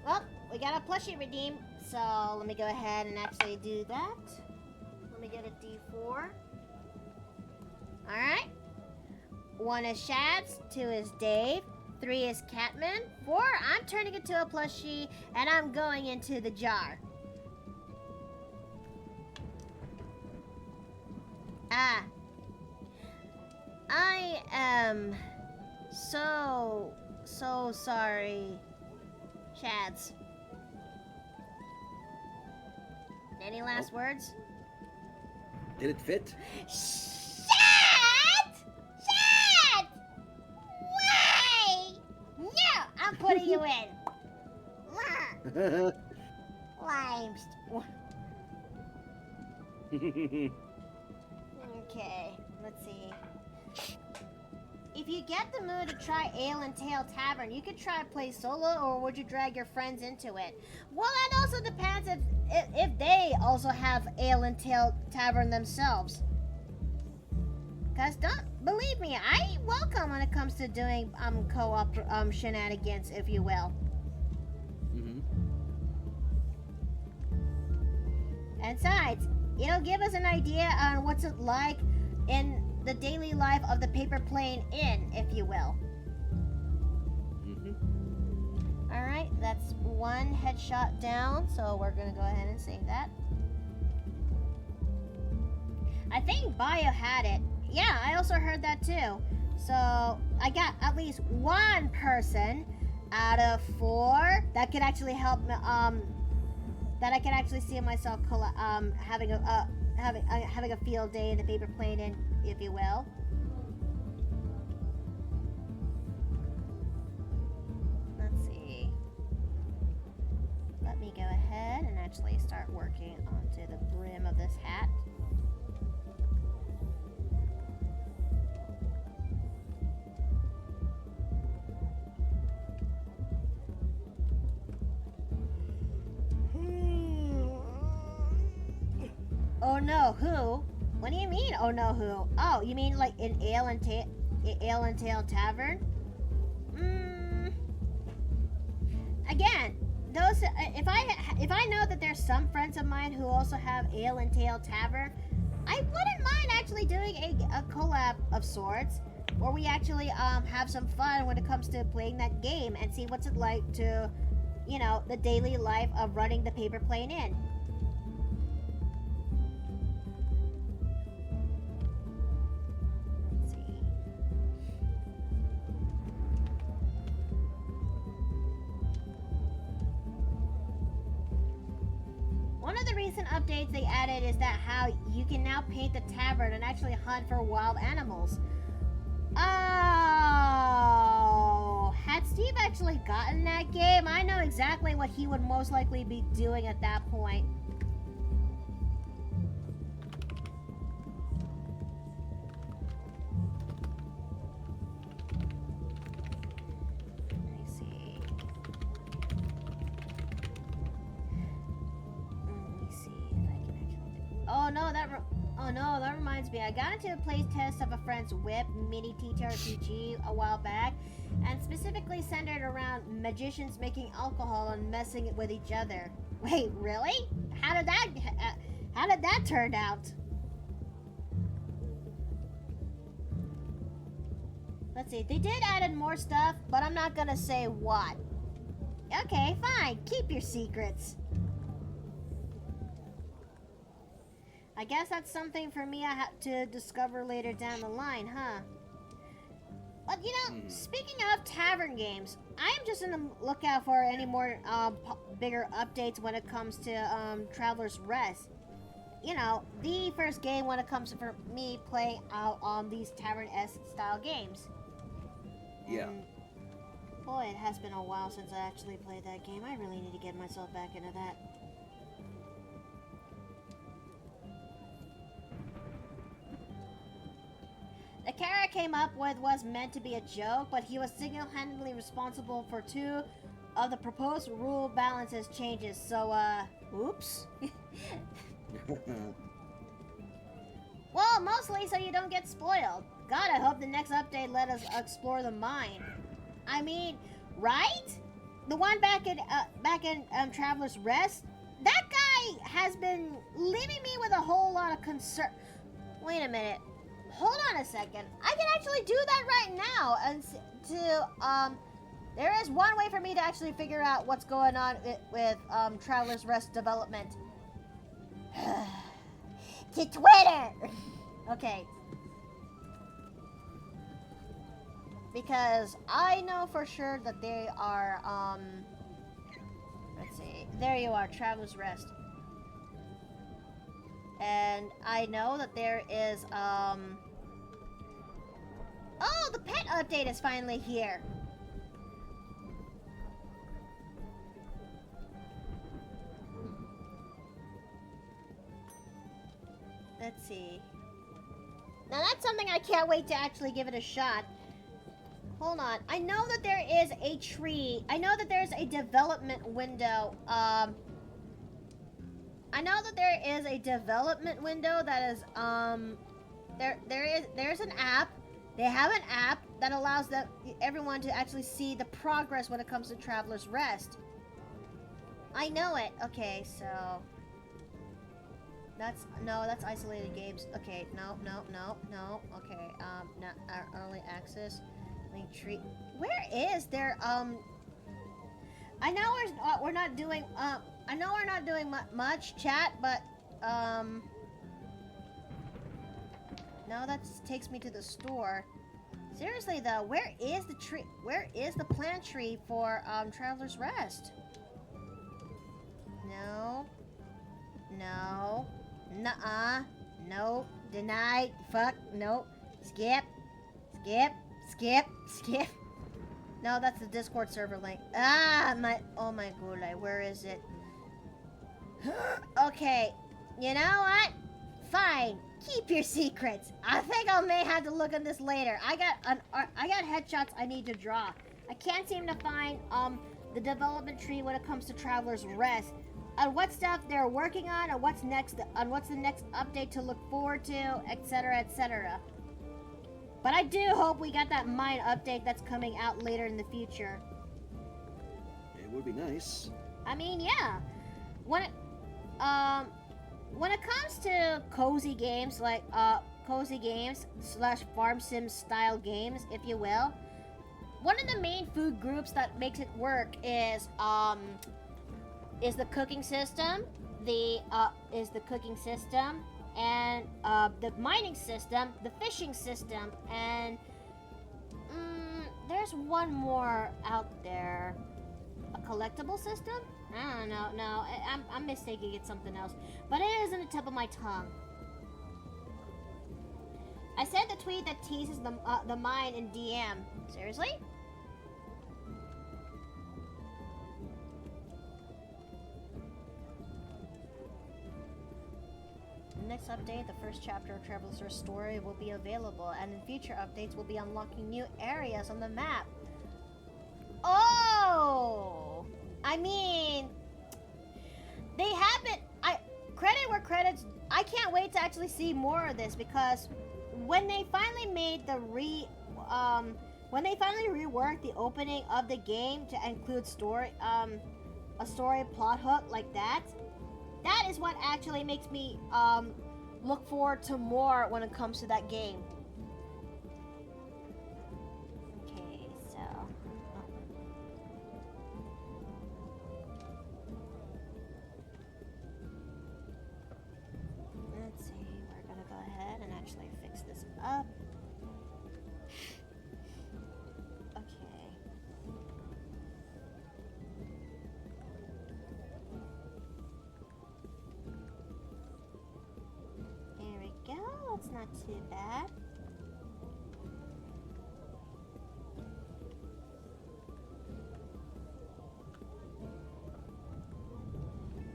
Well, we got a plushie redeemed, so let me go ahead and actually do that. Let me get a D4. Alright. 1 is Shads, 2 is Dave, 3 is Catman, 4, I'm turning into a plushie, and I'm going into the jar. Ah. I am so sorry, Shads. Any last words? Did it fit? Shad! Shad! Why? No, I'm putting you in. Limes. Okay, let's see. If you get the mood to try Ale and Tail Tavern, you could try play solo, or would you drag your friends into it? Well, that also depends if they also have Ale and Tail Tavern themselves. Cause don't believe me, I welcome when it comes to doing co-op shenanigans, if you will. And besides, it'll give us an idea on what's it like in the daily life of the Paper Plane Inn, if you will. Alright, that's one headshot down, so we're gonna go ahead and save that. I think Bio had it. Yeah, I also heard that too. So, I got at least one person out of 4 that could actually help me, that I could actually see myself having a field day in the Paper Plane Inn, if you will. Let's see. Let me go ahead and actually start working onto the brim of this hat. Oh no, who? What do you mean, oh no, who? Oh, you mean like in Ale and Tail Tavern? Again, those if I know that there's some friends of mine who also have Ale and Tail Tavern, I wouldn't mind actually doing a collab of sorts, where we actually have some fun when it comes to playing that game and see what's it like to, you know, the daily life of running the Paper Plane Inn. One of the recent updates they added is that how you can now paint the tavern and actually hunt for wild animals. Oh, had Steve actually gotten that game, I know exactly what he would most likely be doing at that point. Oh no, that reminds me. I got into a play test of a friend's whip mini TTRPG a while back, and specifically centered around magicians making alcohol and messing with each other. Wait, really? How did that turn out? Let's see. They did add in more stuff, but I'm not gonna say what. Okay, fine. Keep your secrets. I guess that's something for me I have to discover later down the line, huh? But you know, speaking of tavern games, I am just in the lookout for any more bigger updates when it comes to Traveler's Rest. You know, the first game when it comes to for me playing out on these tavern-esque style games. Yeah. Boy, it has been a while since I actually played that game. I really need to get myself back into that. The character I came up with was meant to be a joke, but he was single-handedly responsible for 2 of the proposed rule balances changes, so, oops. Well, mostly so you don't get spoiled. God, I hope the next update let us explore the mine. I mean, right? The one back in Traveler's Rest? That guy has been leaving me with a whole lot of concern. Wait a minute. Hold on a second. I can actually do that right now, and there is one way for me to actually figure out what's going on with Traveler's Rest development. To Twitter. Okay. Because I know for sure that they are, let's see. There you are, Traveler's Rest. And I know that there is, oh, the pet update is finally here. Let's see. Now that's something I can't wait to actually give it a shot. Hold on. I know that there is a tree. I know that there's a development window. I know that there is a development window that is there's an app. They have an app that allows everyone to actually see the progress when it comes to Traveler's Rest. I know it. Okay, so that's isolated games. Okay, no. Okay, not early access. Link tree. Where is there? I know we're not doing. I know we're not doing much chat, but now that takes me to the store. Seriously though, where is the tree? Where is the plant tree for Traveler's Rest? No. Nuh-uh. No. Denied. Fuck. Nope. Skip. No, that's the Discord server link. Oh my god, where is it? Okay, you know what? Fine, keep your secrets. I think I may have to look at this later. I got headshots I need to draw. I can't seem to find the development tree when it comes to Traveler's Rest. On what stuff they're working on, and what's the next update to look forward to, etc., etc. But I do hope we got that mine update that's coming out later in the future. It would be nice. I mean, yeah. When it comes to cozy games like / farm sim style games, if you will, one of the main food groups that makes it work is the cooking system, and the mining system, the fishing system, and there's one more out there. A collectible system? I don't know. No, I'm mistaking it something else. But it is on the tip of my tongue. I said the tweet that teases the mine in DM. Seriously? Next update, the first chapter of Traveler's Rest story will be available, and in future updates we'll be unlocking new areas on the map. Oh! I mean, they haven't. Credit where credit's. I can't wait to actually see more of this, because when they finally made when they finally reworked the opening of the game to include a story plot hook like that. That is what actually makes me look forward to more when it comes to that game. Okay, so let's see. We're gonna go ahead and actually fix this up. That's not too bad.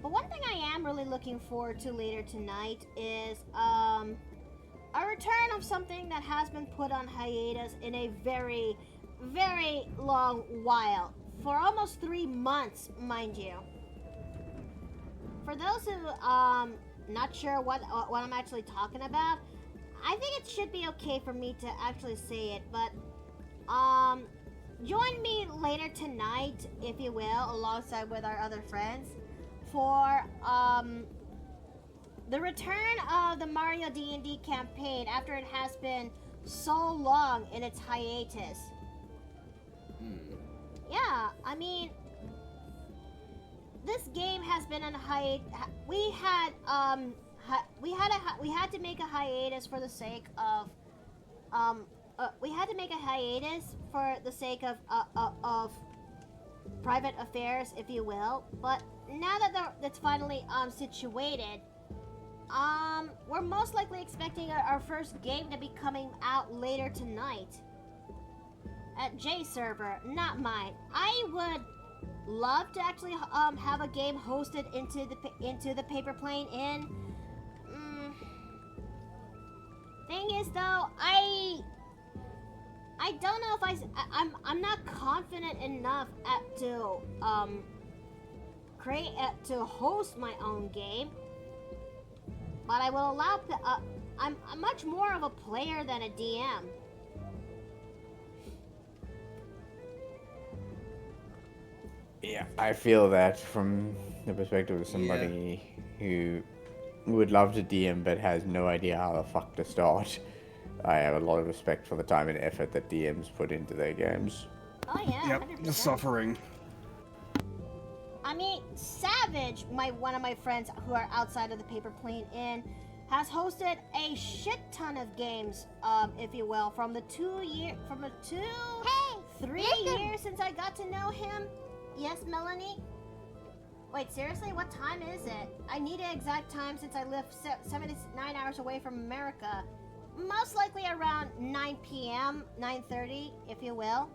But one thing I am really looking forward to later tonight is a return of something that has been put on hiatus in a very, very long while. For almost 3 months, mind you. For those who not sure what I'm actually talking about, I think it should be okay for me to actually say it, but join me later tonight, if you will, alongside with our other friends, for the return of the Mario D&D campaign after it has been so long in its hiatus. Yeah, I mean, this game has been on hiatus. We had we had to make a hiatus for the sake of we had to make a hiatus for the sake of private affairs, if you will. But now that that's finally situated, we're most likely expecting our first game to be coming out later tonight at Jay's server, not mine. I would love to actually have a game hosted into the Paper Plane Inn. Thing is though, I don't know if I'm not confident enough to to host my own game. But I will allow I'm much more of a player than a DM. Yeah, I feel that from the perspective of somebody who would love to DM but has no idea how the fuck to start. I have a lot of respect for the time and effort that DMs put into their games. Oh yeah, Yep, 100%. the suffering. I mean, Savage, one of my friends who are outside of the Paper Plane Inn, has hosted a shit ton of games, if you will, from the 3 years since I got to know him. Yes, Melanie? Wait, seriously? What time is it? I need an exact time since I live 7 to 9 hours away from America. Most likely around 9 p.m., 9:30, if you will.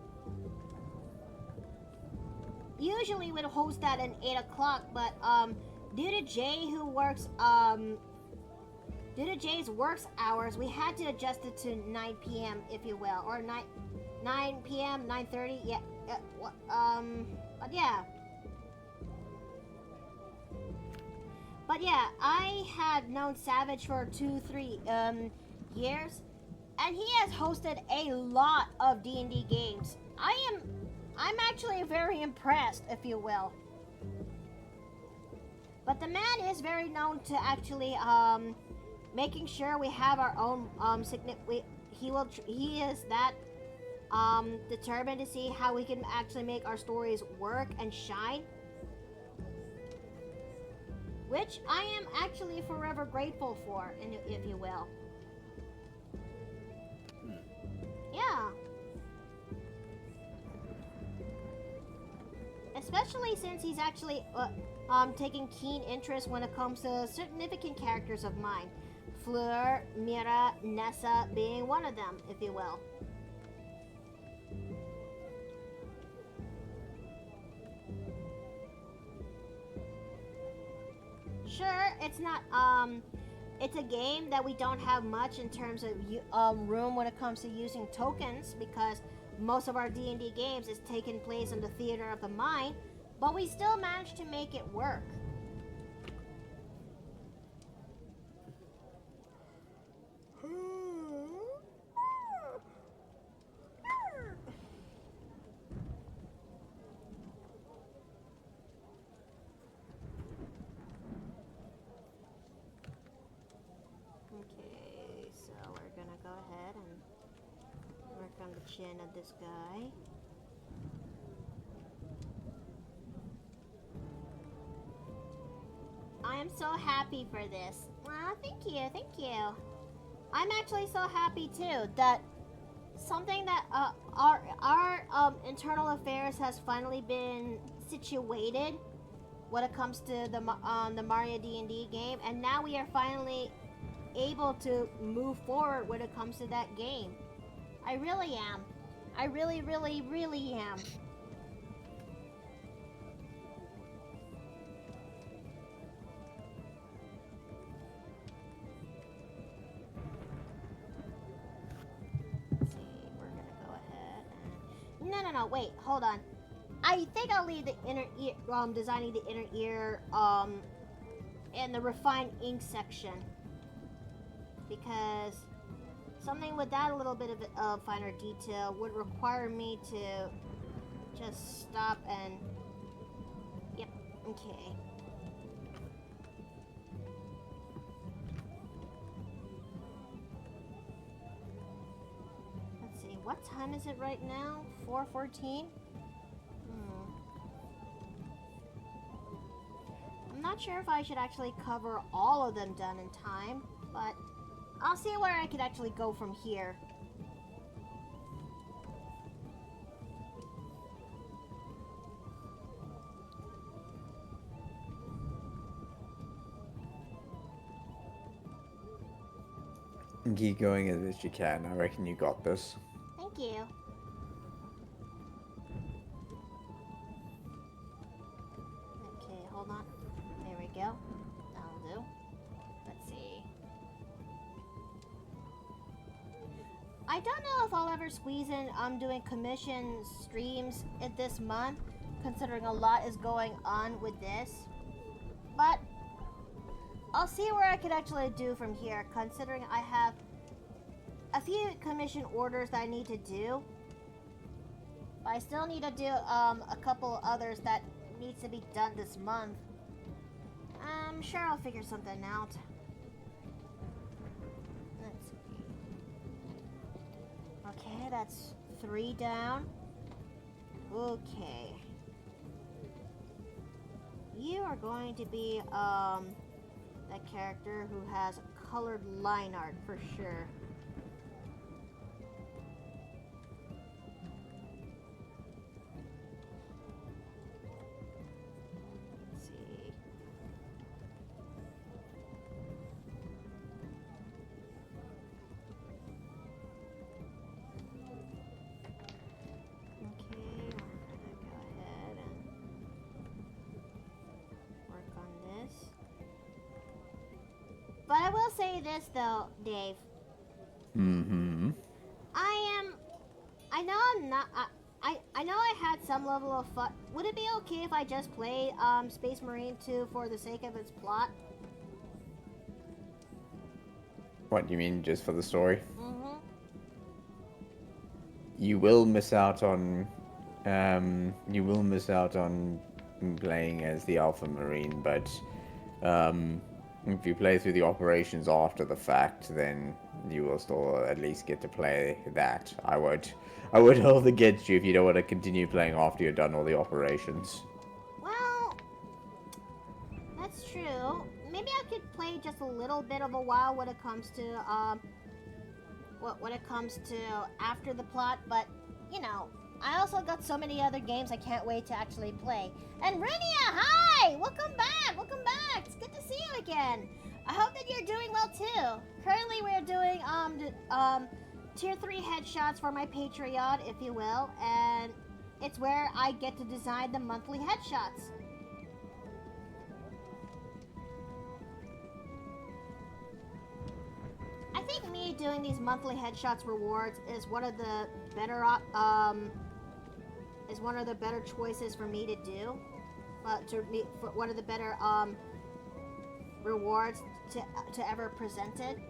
Usually would host that at 8 o'clock, but due to Jay who works due to Jay's works hours, we had to adjust it to 9 p.m. if you will, or 9 p.m., 9:30. Yeah, but yeah. But yeah, I had known Savage for 2-3 years, and he has hosted a lot of D&D games. I'm actually very impressed, if you will. But the man is very known to actually making sure we have our own he is that determined to see how we can actually make our stories work and shine, which I am actually forever grateful for, if you will. Yeah. Especially since he's actually taking keen interest when it comes to significant characters of mine. Fleur, Mira, Nessa being one of them, if you will. Sure, it's not, it's a game that we don't have much in terms of room when it comes to using tokens, because most of our D&D games is taking place in the Theater of the Mind, but we still managed to make it work. Okay, so we're gonna go ahead and work on the chin of this guy. I am so happy for this. Aw, thank you. I'm actually so happy too that something that our internal affairs has finally been situated when it comes to the Mario D&D game, and now we are finally able to move forward when it comes to that game. I really am. I really, really, really am. Let's see, we're gonna go ahead and... No, wait, hold on. I think I'll leave the inner ear, designing the inner ear, in the refined ink section. Because something with that a little bit of finer detail would require me to just stop and... Yep, okay. Let's see, what time is it right now? 4:14? I'm not sure if I should actually cover all of them done in time, but I'll see where I could actually go from here. Keep going as best you can. I reckon you got this. Thank you. Okay, hold on. There we go. That'll do. Let's see. I don't know if I'll ever squeeze in doing commission streams in this month, considering a lot is going on with this. But I'll see where I could actually do from here, considering I have a few commission orders that I need to do. But I still need to do a couple others that needs to be done this month. I'm sure I'll figure something out. Let's see. Okay, that's 3 down. Okay. You are going to be that character who has colored line art for sure. Let's see. Okay, we're gonna go ahead and work on this. But I will say this though, Dave. Mm-hmm. I know I'm not. I know I had some level of fun. Would it be okay if I just play Space Marine 2 for the sake of its plot? What do you mean, just for the story? Mm-hmm. You will miss out on. You will miss out on playing as the Alpha Marine, but if you play through the operations after the fact, then you will still at least get to play that. I would hold against you if you don't want to continue playing after you've done all the operations. Well, that's true. Maybe I could play just a little bit of a while when it comes to when it comes to after the plot, but you know, I also got so many other games I can't wait to actually play. And Renia, hi! Welcome back! Welcome back! It's good to see you again. I hope that you're doing well too. Currently we're doing tier 3 headshots for my Patreon, if you will, and it's where I get to design the monthly headshots. I think me doing these monthly headshots rewards is one of the better choices for me to do. For one of the better rewards to ever presented.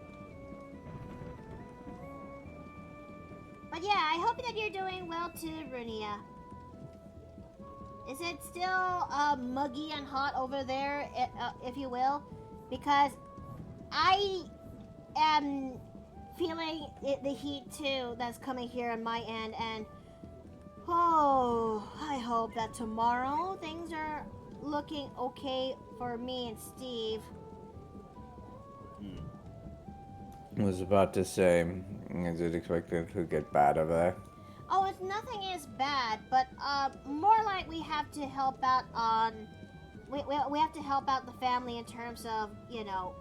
But yeah, I hope that you're doing well too, Runia. Is it still muggy and hot over there, if you will? Because I am feeling the heat too that's coming here on my end, and oh, I hope that tomorrow things are looking okay for me and Steve. I was about to say, is it expected to get bad over there? Oh, it's nothing is bad, but more like we have to help out on we have to help out the family in terms of, you know,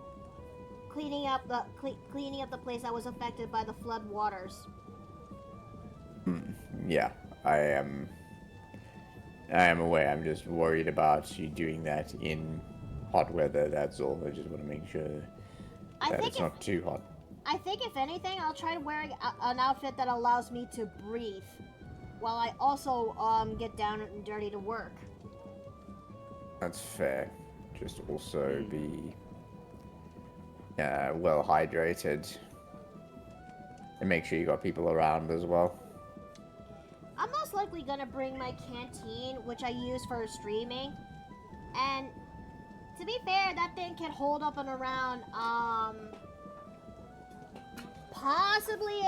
cleaning up the place that was affected by the flood waters. Yeah, I am aware. I'm just worried about you doing that in hot weather, that's all. I just want to make sure that it's not too hot. I think if anything, I'll try wearing an outfit that allows me to breathe while I also get down and dirty to work. That's fair. Just also be well hydrated. And make sure you got people around as well. I'm most likely gonna bring my canteen, which I use for streaming. And to be fair, that thing can hold up and around possibly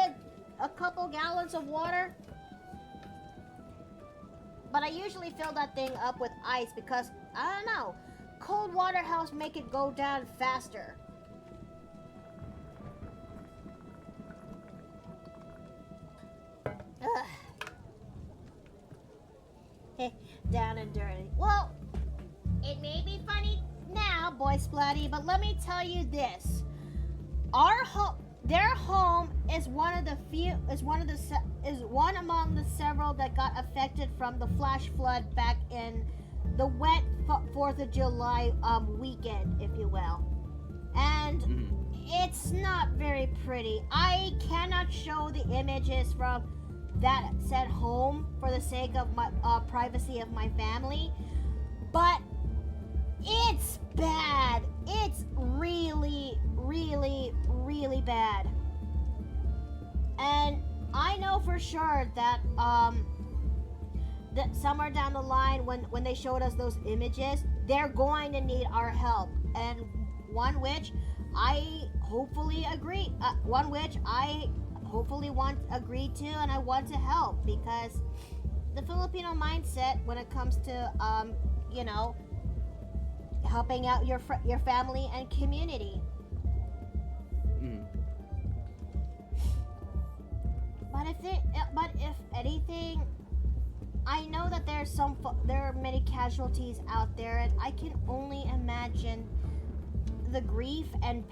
a couple gallons of water. But I usually fill that thing up with ice because, I don't know, cold water helps make it go down faster. Ugh. Down and dirty. Well, it may be funny now, Boy Splatty, but let me tell you this: their home is one among the several that got affected from the flash flood back in the wet 4th of July weekend, if you will. And it's not very pretty. I cannot show the images from that said home for the sake of my privacy of my family, but it's bad. It's really, really, really bad. And I know for sure that that somewhere down the line, when they showed us those images, they're going to need our help, and one which I hopefully agree to, and I want to help, because the Filipino mindset when it comes to helping out your family and community. But if anything, I know that there are many casualties out there, and I can only imagine the grief and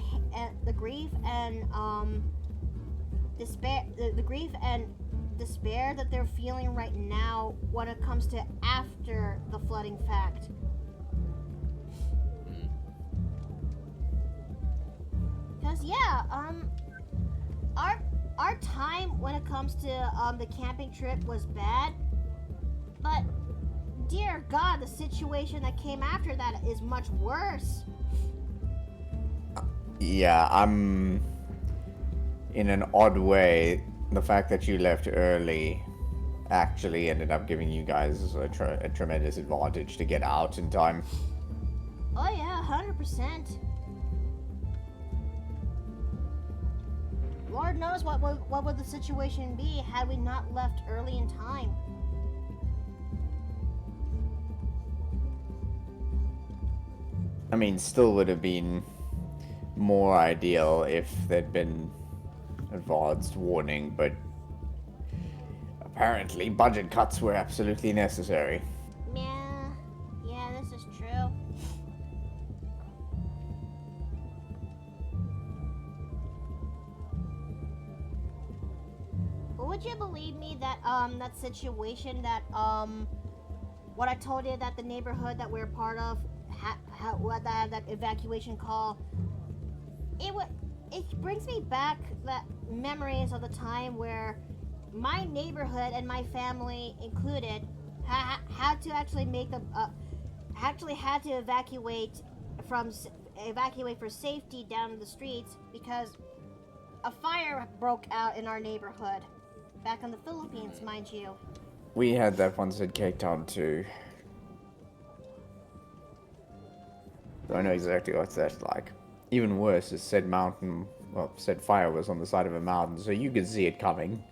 despair that they're feeling right now when it comes to after the flooding fact. Because our time when it comes to the camping trip was bad, but dear God, the situation that came after that is much worse. Yeah, in an odd way, the fact that you left early actually ended up giving you guys a tremendous advantage to get out in time. Oh yeah, 100%. Lord knows what would the situation be had we not left early in time. I mean, still would have been more ideal if there'd been advanced warning, but apparently budget cuts were absolutely necessary. Yeah, this is true. But would you believe me that that situation that what I told you, that the neighborhood that we're part of had that evacuation call, it brings me back that memories of the time where my neighborhood and my family included had to actually had to evacuate for safety down the streets because a fire broke out in our neighborhood back in the Philippines, mind you. We had that once at Cape Town too. So I know exactly what that's like. Even worse is said fire was on the side of a mountain, so you could see it coming.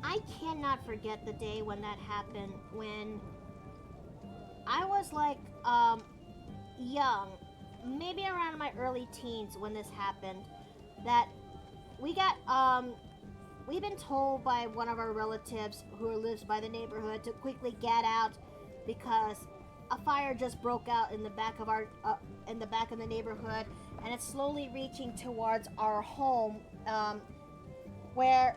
I cannot forget the day when that happened, when I was like young, maybe around my early teens when this happened, that we've been told by one of our relatives who lives by the neighborhood to quickly get out because a fire just broke out in the back of the neighborhood, and it's slowly reaching towards our home, where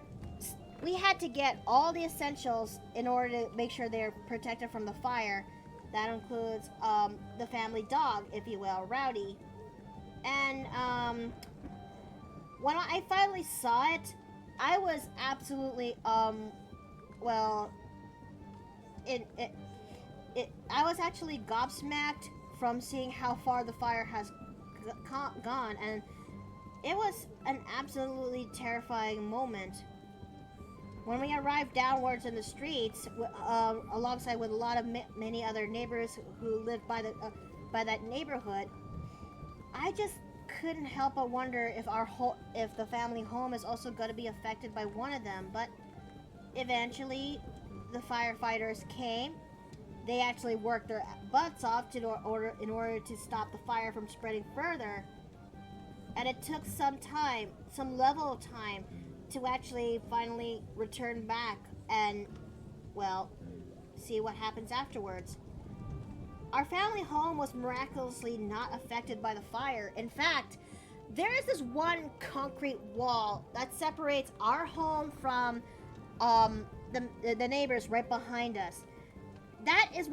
we had to get all the essentials in order to make sure they're protected from the fire. That includes the family dog, if you will, Rowdy. And when I finally saw it, I was absolutely I was actually gobsmacked from seeing how far the fire has gone, and it was an absolutely terrifying moment. When we arrived downwards in the streets, alongside with a lot of many other neighbors who lived by that neighborhood, I just couldn't help but wonder if the family home is also going to be affected by one of them. But eventually, the firefighters came, they actually worked their butts off in order to stop the fire from spreading further. And it took some time, some level of time, to actually finally return back and, well, see what happens afterwards. Our family home was miraculously not affected by the fire. In fact, there is this one concrete wall that separates our home from the neighbors right behind us. That is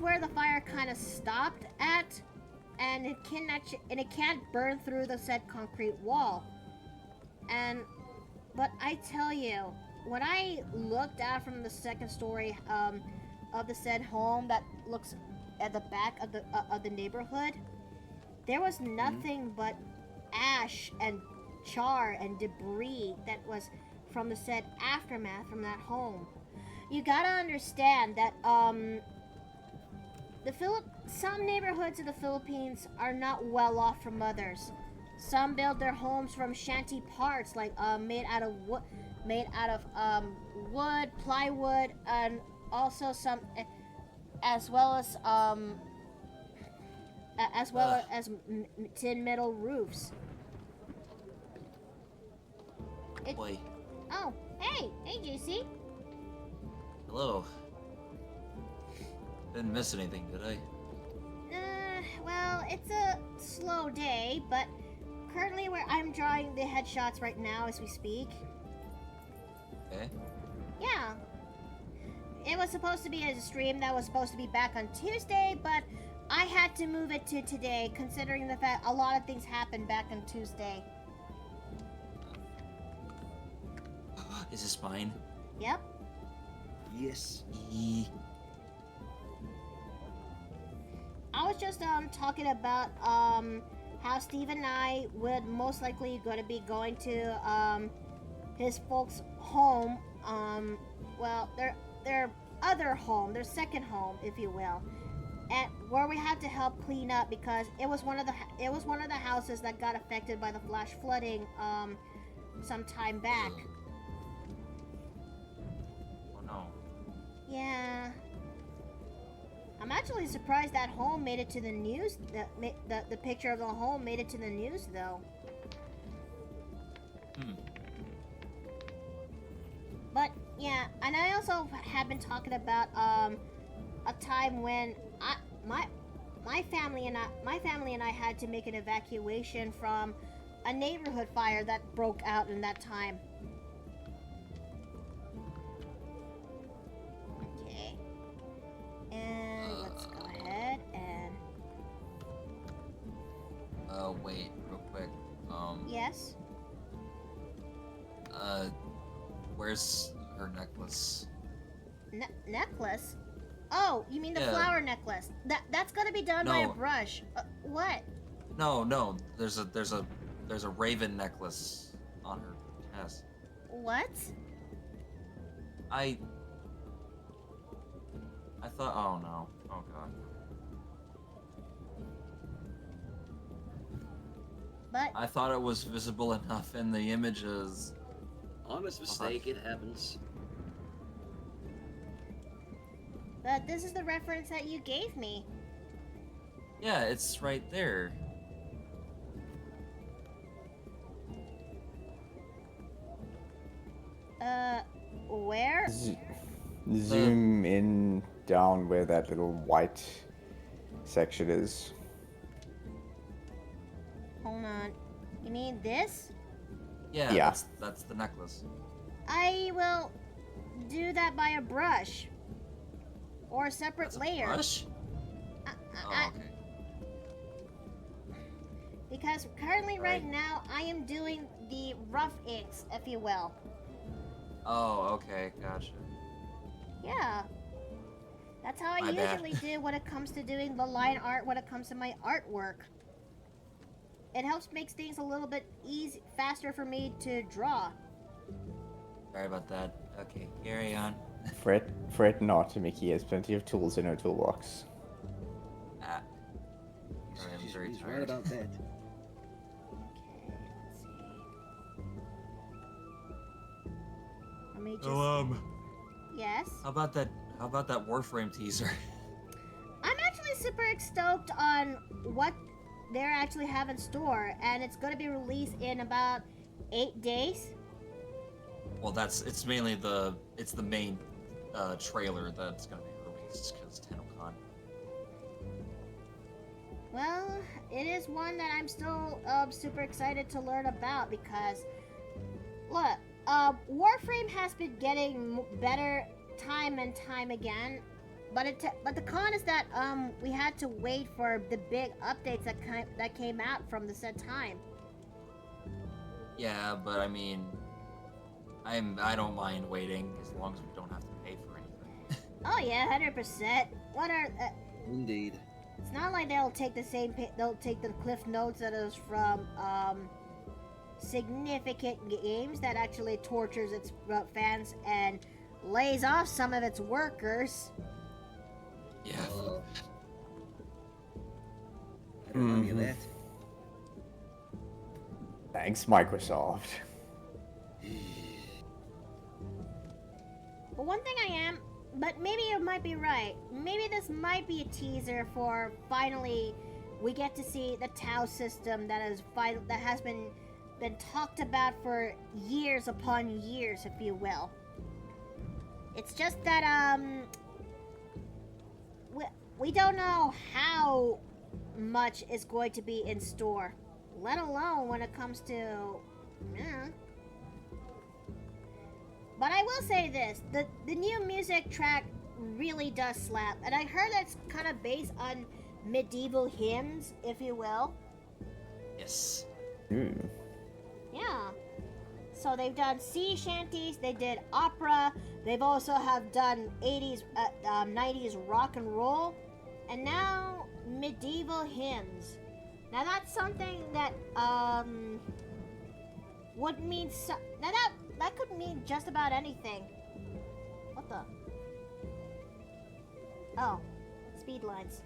where the fire kind of stopped at, and it can't burn through the said concrete wall. But I tell you, when I looked out from the second story of the said home that looks at the back of the neighborhood, there was nothing but ash and char and debris that was from the said aftermath from that home. You gotta understand that some neighborhoods in the Philippines are not well off from others. Some build their homes from shanty parts, like made out of wood, plywood, and also some, as well as tin metal roofs. Boy, Oh, hey, JC. hello. Didn't miss anything, did I? Well, it's a slow day, but currently I'm drawing the headshots right now as we speak. Okay. Yeah. It was supposed to be a stream that was supposed to be back on Tuesday, but I had to move it to today, considering the fact a lot of things happened back on Tuesday. Is this mine? Yep. Yes. I was just talking about how Steve and I would most likely going to be going to his folks' home. Well, their other home, their second home, if you will, and where we had to help clean up because it was one of the houses that got affected by the flash flooding some time back. Oh no. Yeah. I'm actually surprised that home made it to the news. The picture of the home made it to the news, though. But yeah, and I also have been talking about a time when my family and I had to make an evacuation from a neighborhood fire that broke out in that time. Okay. And let's go ahead and... Wait, real quick. Yes? Where's her necklace? Necklace? Oh, you mean the Yeah. flower necklace? That's gonna be done by a No. brush. What? No, there's a raven necklace on her chest. What? I thought, oh no, oh god. But I thought it was visible enough in the images. Honest mistake, it happens. this is the reference that you gave me. Yeah, it's right there. Where? Zoom in down where that little white section is. Hold on. You mean this? Yeah, Yeah. That's the necklace. I will do that by a brush. Or a separate That's a layer. brush? I- Oh, okay. Because currently right Right. now I am doing the rough inks, if you will. Oh, okay, gotcha. Yeah. That's how I My bad. usually do when it comes to doing the line art, when it comes to my artwork. It helps makes things a little bit faster for me to draw. Sorry about that. Okay, carry on. Fret not, Mickey has plenty of tools in her toolbox. Ah. Sorry, I'm very He's right tired. about that. Okay, let's see. Let me just... Oh, Yes? How about that Warframe teaser? super stoked on what they're actually have in store, and it's going to be released in about 8 days. Well, it's mainly the main trailer that's gonna be released because TennoCon. Well, it is one that I'm still super excited to learn about because, look, Warframe has been getting better time and time again, but the con is that we had to wait for the big updates that came out from the said time. Yeah, but I mean, I don't mind waiting as long as we don't have to pay for anything. Oh yeah, 100%. What are Indeed. It's not like they'll take they'll take the cliff notes that is from significant games that actually tortures its fans and lays off some of its workers. Yeah. I don't know any of that. Thanks, Microsoft. But one thing but maybe you might be right. Maybe this might be a teaser for finally we get to see the Tau system that has been talked about for years upon years, if you will. It's just that we don't know how much is going to be in store, let alone when it comes to But I will say this, the new music track really does slap, and I heard that's kind of based on medieval hymns, if you will. Yes. Yeah. So they've done sea shanties, they did opera, they've also have done 80s, 90s rock and roll, and now medieval hymns. Now that's something that would mean now that could mean just about anything. What the? Oh, speed lines.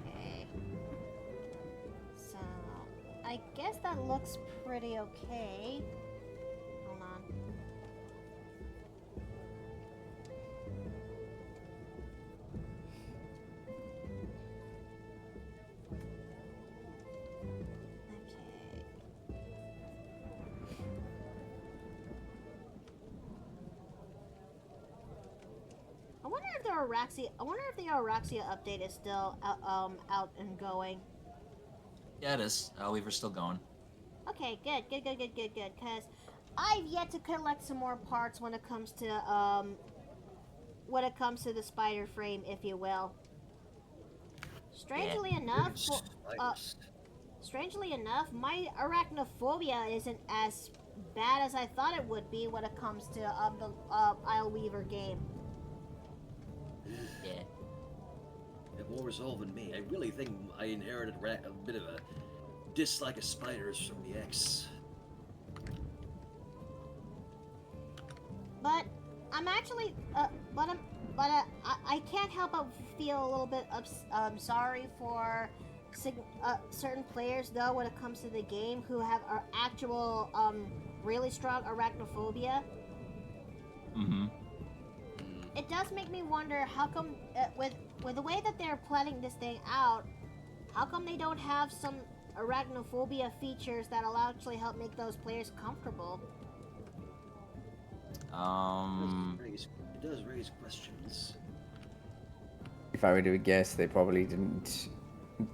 Okay. So, I guess that looks pretty okay. Hold on. I wonder if the Araxia update is still out and going. Yeah, it is. Weaver's still going. Okay, good. Because I've yet to collect some more parts when it comes to the spider frame, if you will. Strangely enough, my arachnophobia isn't as bad as I thought it would be when it comes to the Isle Weaver game. Yeah. Have more resolve than me. I really think I inherited a bit of a dislike of spiders from the ex. But I'm actually, I can't help but feel a little bit sorry for certain players though when it comes to the game who have actual really strong arachnophobia. Mm-hmm. It does make me wonder how come with the way that they're planning this thing out, how come they don't have some arachnophobia features that'll actually help make those players comfortable? It does raise questions. If I were to guess, they probably didn't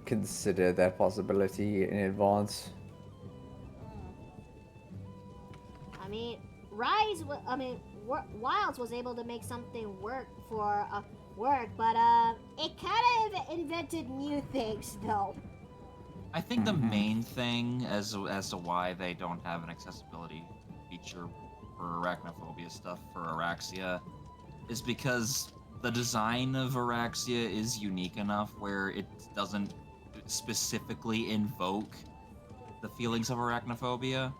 consider that possibility in advance. I mean, Wilds was able to make something work, but it kind of invented new things, though. I think the main thing as to why they don't have an accessibility feature for arachnophobia stuff for Araxia is because the design of Araxia is unique enough where it doesn't specifically invoke the feelings of arachnophobia.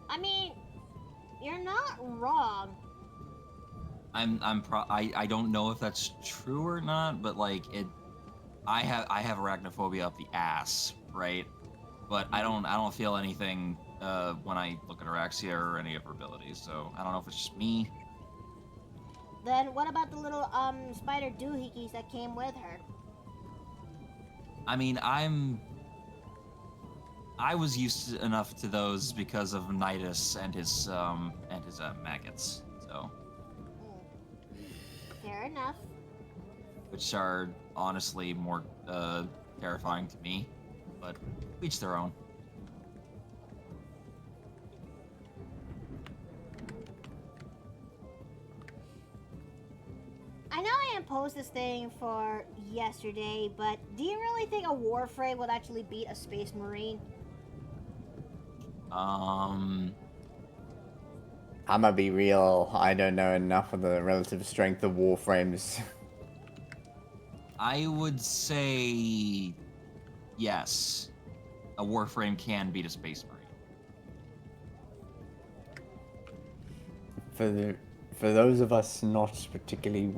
I mean, you're not wrong. I don't know if that's true or not, but like I have arachnophobia up the ass, right? But I don't feel anything when I look at Araxia or any of her abilities. So I don't know if it's just me. Then what about the little spider doohickeys that came with her? I mean, I was used enough to those because of Nidus and his maggots. So, Fair enough. which are honestly more terrifying to me, but each their own. I know I imposed this thing for yesterday, but do you really think a Warframe would actually beat a Space Marine? Um, I'ma be real, I don't know enough of the relative strength of Warframes. I would say yes. A Warframe can beat a Space Marine. For those of us not particularly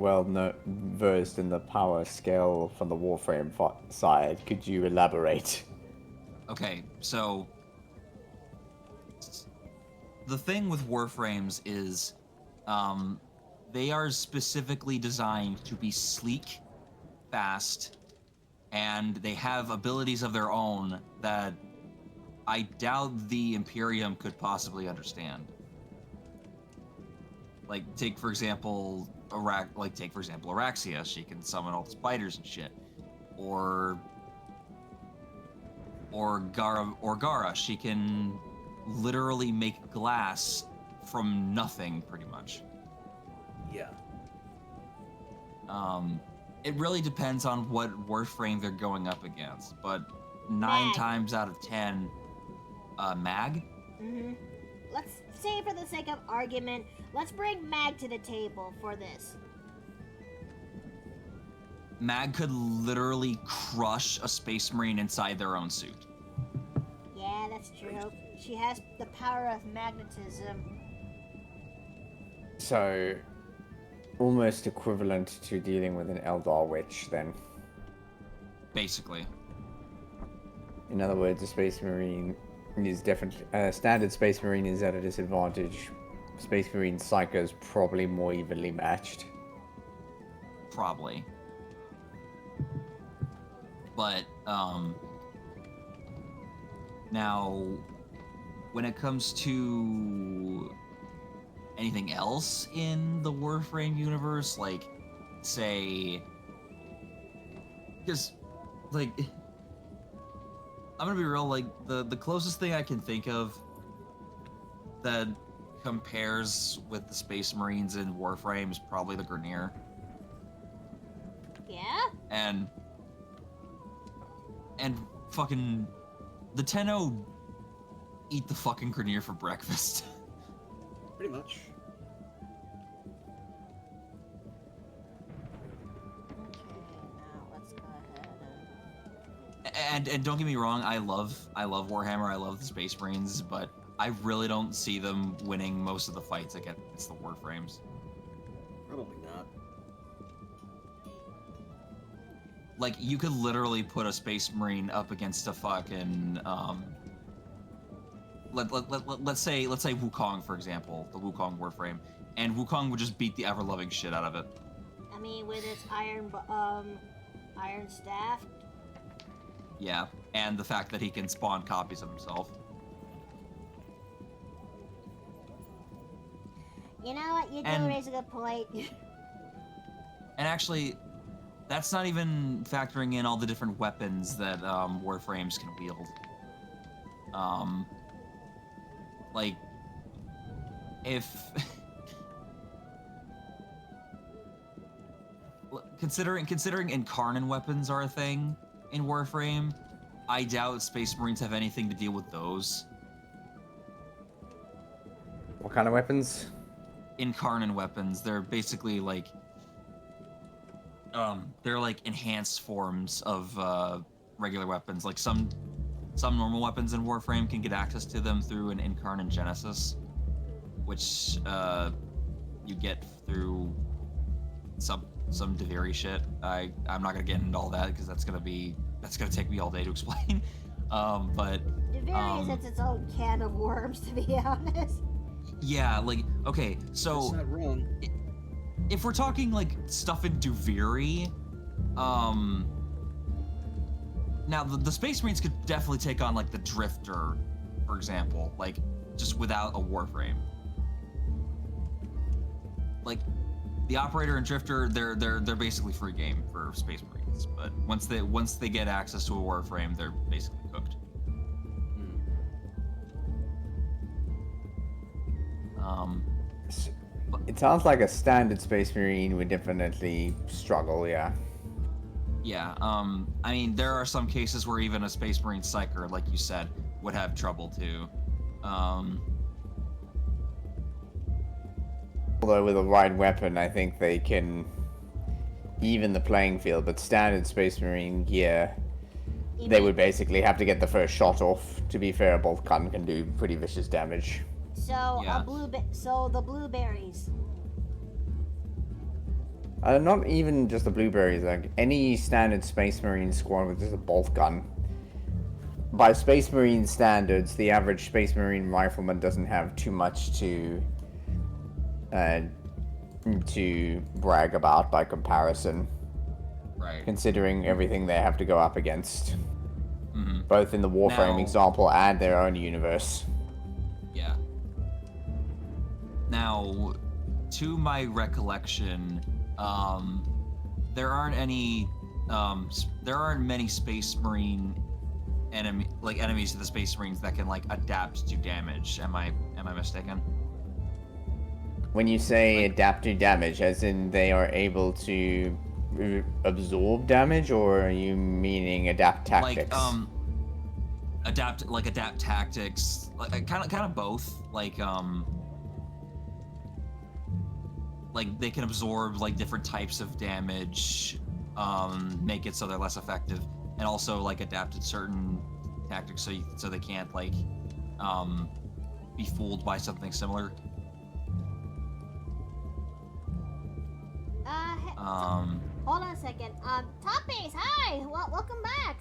versed in the power scale from the Warframe side, could you elaborate? Okay, so the thing with Warframes is they are specifically designed to be sleek, fast, and they have abilities of their own that I doubt the Imperium could possibly understand. Like, take for example Araxia. She can summon all the spiders and shit. Or Gara. She can literally make glass from nothing, pretty much. Yeah. It really depends on what Warframe they're going up against, but 9 Mag. times out of 10, Mag. Mm-hmm. Let's say, for the sake of argument, let's bring Mag to the table for this. Mag could literally crush a Space Marine inside their own suit. Yeah, that's true. She has the power of magnetism. So, almost equivalent to dealing with an Eldar Witch, then. Basically. In other words, a Space Marine is definitely... standard Space Marine is at a disadvantage. Space Marine Psycho is probably more evenly matched. Probably. But, now, when it comes to anything else in the Warframe universe, like, say, because, like, I'm gonna be real, like, the closest thing I can think of that compares with the Space Marines in Warframe is probably the Grineer. Yeah? And fucking the Tenno eat the fucking Grineer for breakfast. Pretty much. Okay, now let's go ahead And don't get me wrong, I love Warhammer, I love the Space Marines, but I really don't see them winning most of the fights against the Warframes. Probably not. Like, you could literally put a Space Marine up against a fucking let's say Wukong, for example, the Wukong Warframe, and Wukong would just beat the ever-loving shit out of it. I mean, with its iron staff. Yeah, and the fact that he can spawn copies of himself. You know what? You do And- raise a good point. And actually, that's not even factoring in all the different weapons that Warframes can wield. Like, if considering Incarnon weapons are a thing in Warframe, I doubt Space Marines have anything to deal with those. What kind of weapons? Incarnon weapons, they're basically like they're like enhanced forms of regular weapons. Like some normal weapons in Warframe can get access to them through an Incarnon Genesis, which you get through some Deviri shit. I'm not gonna get into all that because that's gonna take me all day to explain. But Various, it's its own can of worms, to be honest. yeah, like okay, That's so not wrong. if we're talking like stuff in Duviri, now the Space Marines could definitely take on like the Drifter, for example, like just without a Warframe. Like the Operator and Drifter, they're basically free game for Space Marines, but once they get access to a Warframe, they're basically cooked. It sounds like a standard Space Marine would definitely struggle, yeah. Yeah, I mean, there are some cases where even a Space Marine Psyker, like you said, would have trouble too. Although with a right weapon, I think they can even the playing field, but standard Space Marine gear, they would basically have to get the first shot off. To be fair, both gun can do pretty vicious damage. So Yeah. so the blueberries. Not even just the blueberries, like any standard Space Marine squad with just a bolt gun. By Space Marine standards, the average Space Marine rifleman doesn't have too much to brag about by comparison, Right. considering everything they have to go up against, Mm-hmm. both in the Warframe Now- example and their own universe. Yeah. Now, to my recollection, there aren't many Space Marine enemies to the Space Marines that can like adapt to damage. Am I mistaken? When you say adapt to damage, as in they are able to absorb damage, or are you meaning adapt tactics? Adapt tactics, like kind of both. Like they can absorb like different types of damage, make it so they're less effective, and also like adapt to certain tactics so they can't like be fooled by something similar. Hold on a second. Top Base, hi! Welcome back.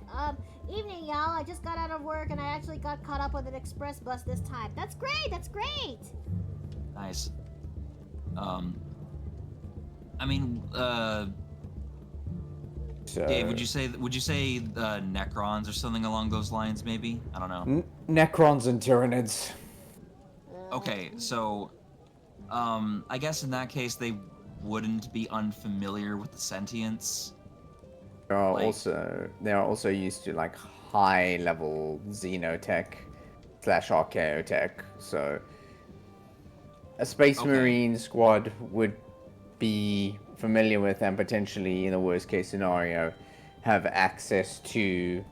Evening, y'all. I just got out of work and I actually got caught up with an express bus this time. That's great. That's great. Nice. I mean, So, Dave, would you say Necrons or something along those lines? Maybe, I don't know. Necrons and Tyranids. Okay, so, I guess in that case they wouldn't be unfamiliar with the sentience. They are Like- also used to like high level xenotech / archaeotech. So a Space Okay. Marine squad would be familiar with and potentially, in the worst case scenario, have access to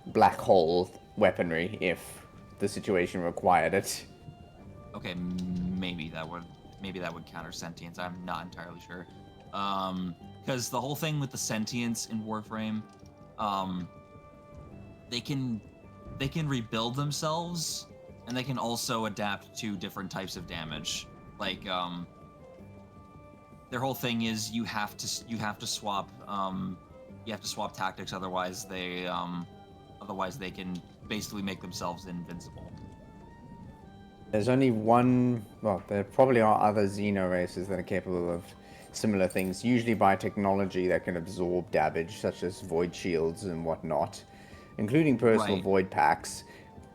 black hole weaponry if the situation required it. Okay, maybe that would counter sentience. I'm not entirely sure. Because the whole thing with the sentience in Warframe, they can rebuild themselves, and they can also adapt to different types of damage. Like, their whole thing is you have to swap tactics, otherwise they can basically make themselves invincible. There's only one. Well, there probably are other Xeno races that are capable of similar things, usually biotechnology that can absorb damage, such as void shields and whatnot, including personal Right. void packs,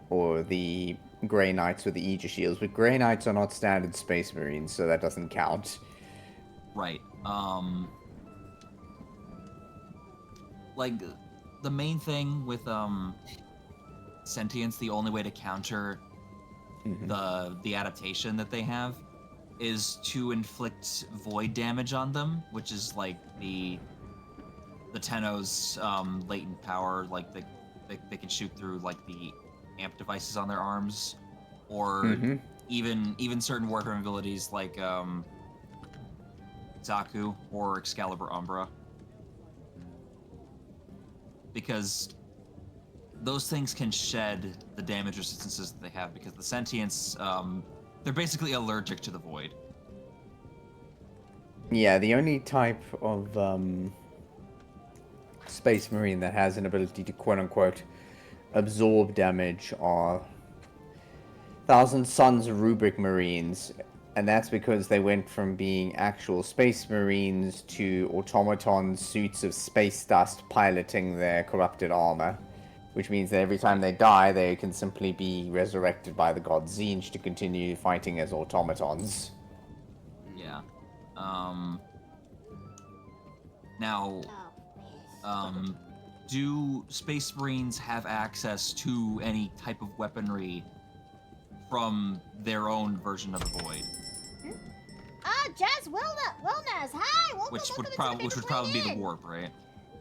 or the Grey Knights with the Aegis shields. But Grey Knights are not standard Space Marines, so that doesn't count. Right. Like the main thing with sentience, the only way to counter the adaptation that they have is to inflict void damage on them, which is like the Tenno's latent power. Like they can shoot through like the amp devices on their arms, or even certain Warframe abilities like Zaku or Excalibur Umbra, because those things can shed the damage resistances that they have, because the sentience, they're basically allergic to the void. Yeah, the only type of Space Marine that has an ability to quote-unquote absorb damage are Thousand Suns Rubric Marines, and that's because they went from being actual Space Marines to automaton suits of space dust piloting their corrupted armor, which means that every time they die, they can simply be resurrected by the god Zinj to continue fighting as automatons. Yeah. Now, do Space Marines have access to any type of weaponry from their own version of the Void? Jazz Wilness, hi! Welcome to Which would probably be the warp, right?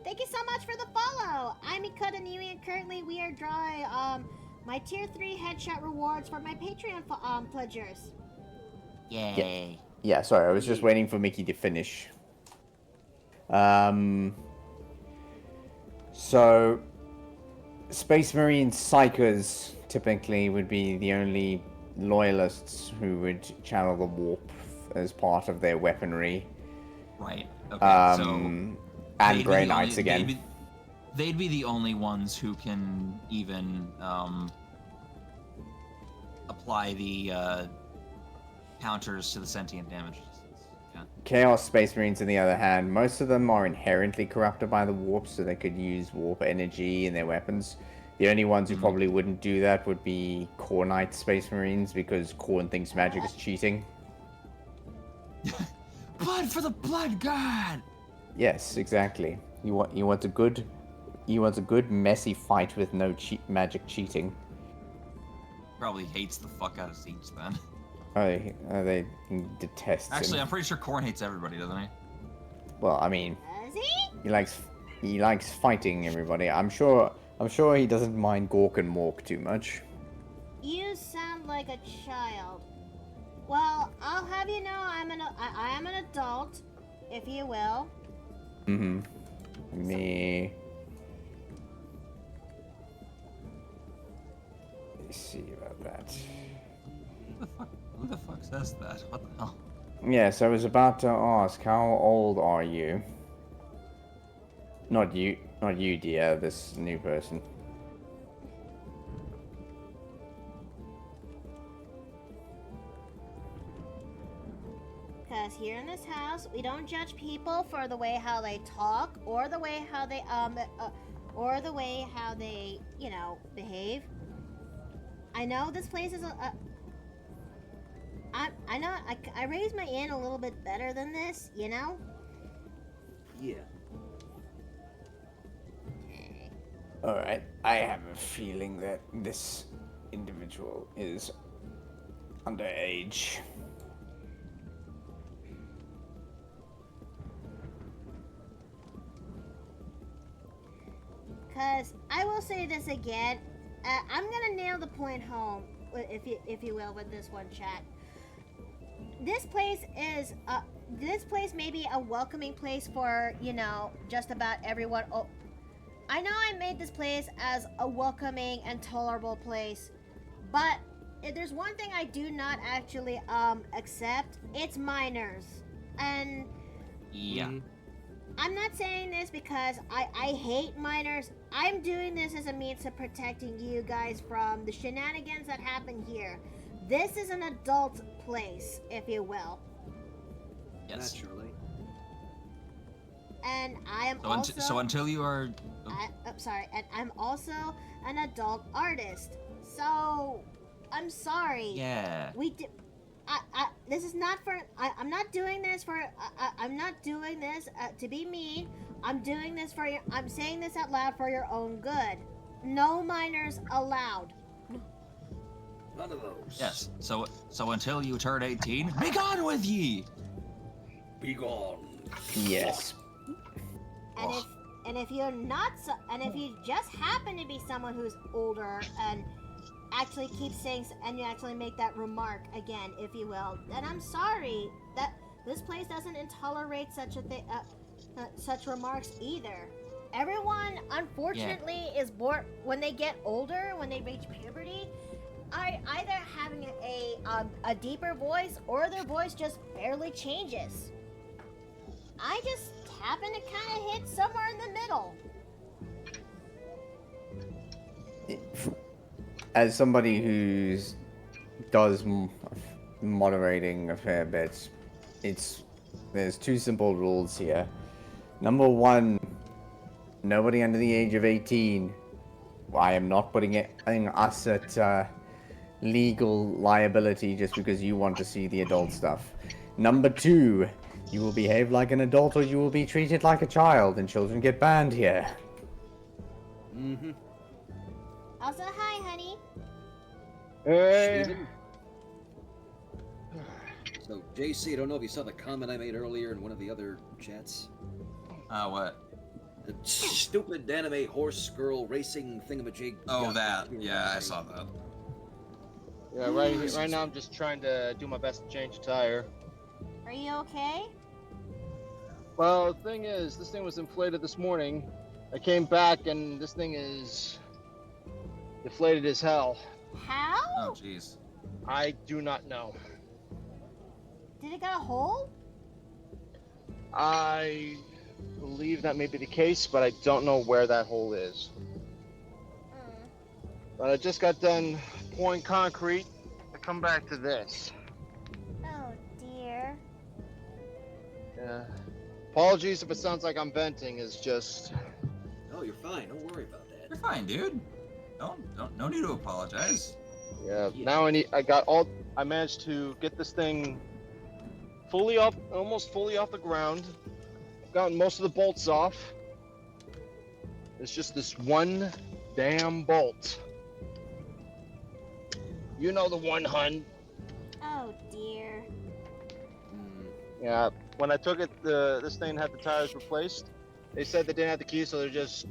Thank you so much for the follow. I'm Ikuta Nui, and currently we are drawing my tier 3 headshot rewards for my Patreon pledgers. Yay. Yeah, sorry, I was just waiting for Mickey to finish. So, Space Marine Psychers typically would be the only loyalists who would channel the warp as part of their weaponry. Right. Okay. And Grey Knights again. They'd be the only ones who can even apply the counters to the sentient damage. Yeah. Chaos Space Marines, on the other hand, most of them are inherently corrupted by the warp, so they could use warp energy in their weapons. The only ones who probably wouldn't do that would be Core Knight Space Marines, because Khorne thinks magic is cheating. Blood for the Blood God! Yes, exactly. You want a good messy fight with no magic cheating. Probably hates the fuck out of Siege then. They detest Actually, him. I'm pretty sure Khorne hates everybody, doesn't he? Well, I mean, Does he? he likes fighting everybody. I'm sure he doesn't mind Gork and Mork too much. You sound like a child. Well, I'll have you know I am an adult, if you will. Mm-hmm. Let's see about that. Who the fuck says that? What the hell? Yes, I was about to ask, how old are you? Not you, dear, this new person. Because here in this house, we don't judge people for the way how they talk, or the way how they behave. I know this place is I raised my inn a little bit better than this, you know? Yeah. Alright, I have a feeling that this individual is underage. Because I will say this again, I'm gonna nail the point home, if you will, with this one, chat. This place may be a welcoming place for, just about everyone. Oh, I know I made this place as a welcoming and tolerable place, but if there's one thing I do not actually accept, it's minors. And Yeah. I'm not saying this because I hate minors. I'm doing this as a means of protecting you guys from the shenanigans that happen here. This is an adult place, if you will. Yes. Naturally. And I am So until you are... I'm sorry, and I'm also an adult artist. So, I'm sorry. Yeah. This is not for. I'm not doing this for. I'm not doing this to be mean. I'm doing this for your. I'm saying this out loud for your own good. No minors allowed. None of those. Yes. So until you turn 18, be gone with ye. Be gone. Yes. And if you're not and if you just happen to be someone who's older and actually keep saying, and you actually make that remark again, if you will, then I'm sorry that this place doesn't tolerate such a thing, such remarks either. Everyone, unfortunately, is born when they get older, when they reach puberty, are either having a deeper voice or their voice just barely changes. I just happen to kind of hit somewhere in the middle. as somebody who's does moderating a fair bit, there's two simple rules here. Number one, nobody under the age of 18. I am not putting us at legal liability just because you want to see the adult stuff. Number two, you will behave like an adult or you will be treated like a child, and children get banned here. Mm-hmm. Also, hi, honey. Steven? So, JC, I don't know if you saw the comment I made earlier in one of the other chats. What? The stupid anime horse girl racing thingamajig. Oh, that. Yeah, I saw that. Yeah, right now I'm just trying to do my best to change a tire. Are you okay? Well, the thing is, this thing was inflated this morning. I came back and this thing is deflated as hell. How? Oh, jeez. I do not know. Did it got a hole? I believe that may be the case, but I don't know where that hole is. But I just got done pouring concrete. I come back to this. Oh, dear. Yeah. Apologies if it sounds like I'm venting. It's just. Oh, you're fine. Don't worry about that. You're fine, dude. No need to apologize. Yeah. Yeah. Now I managed to get this thing almost fully off the ground. I've gotten most of the bolts off. It's just this one damn bolt. You know the one, hun. Oh, dear. Mm. Yeah. When I took it, this thing had the tires replaced. They said they didn't have the key, so they're just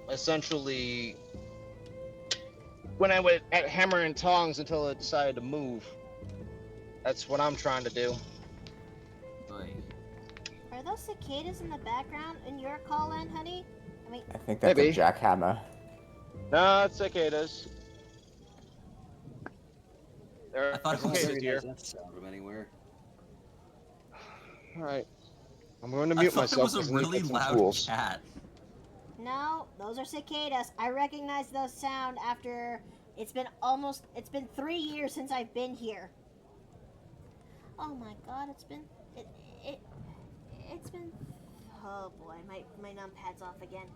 essentially. When I went at hammer and tongs until it decided to move. That's what I'm trying to do. Oy. Are those cicadas in the background in your call-in, honey? I mean, I think that's Maybe. a jackhammer. No, it's cicadas. They're I thought it was cicadas Where here. does that sound from anywhere? All right. I'm going to I mute thought myself. it was 'cause a I need to really get some loud tools. chat. no, those are cicadas. I recognize those sound after it's been 3 years since I've been here. Oh my god, it's been oh boy, my numpad's off again.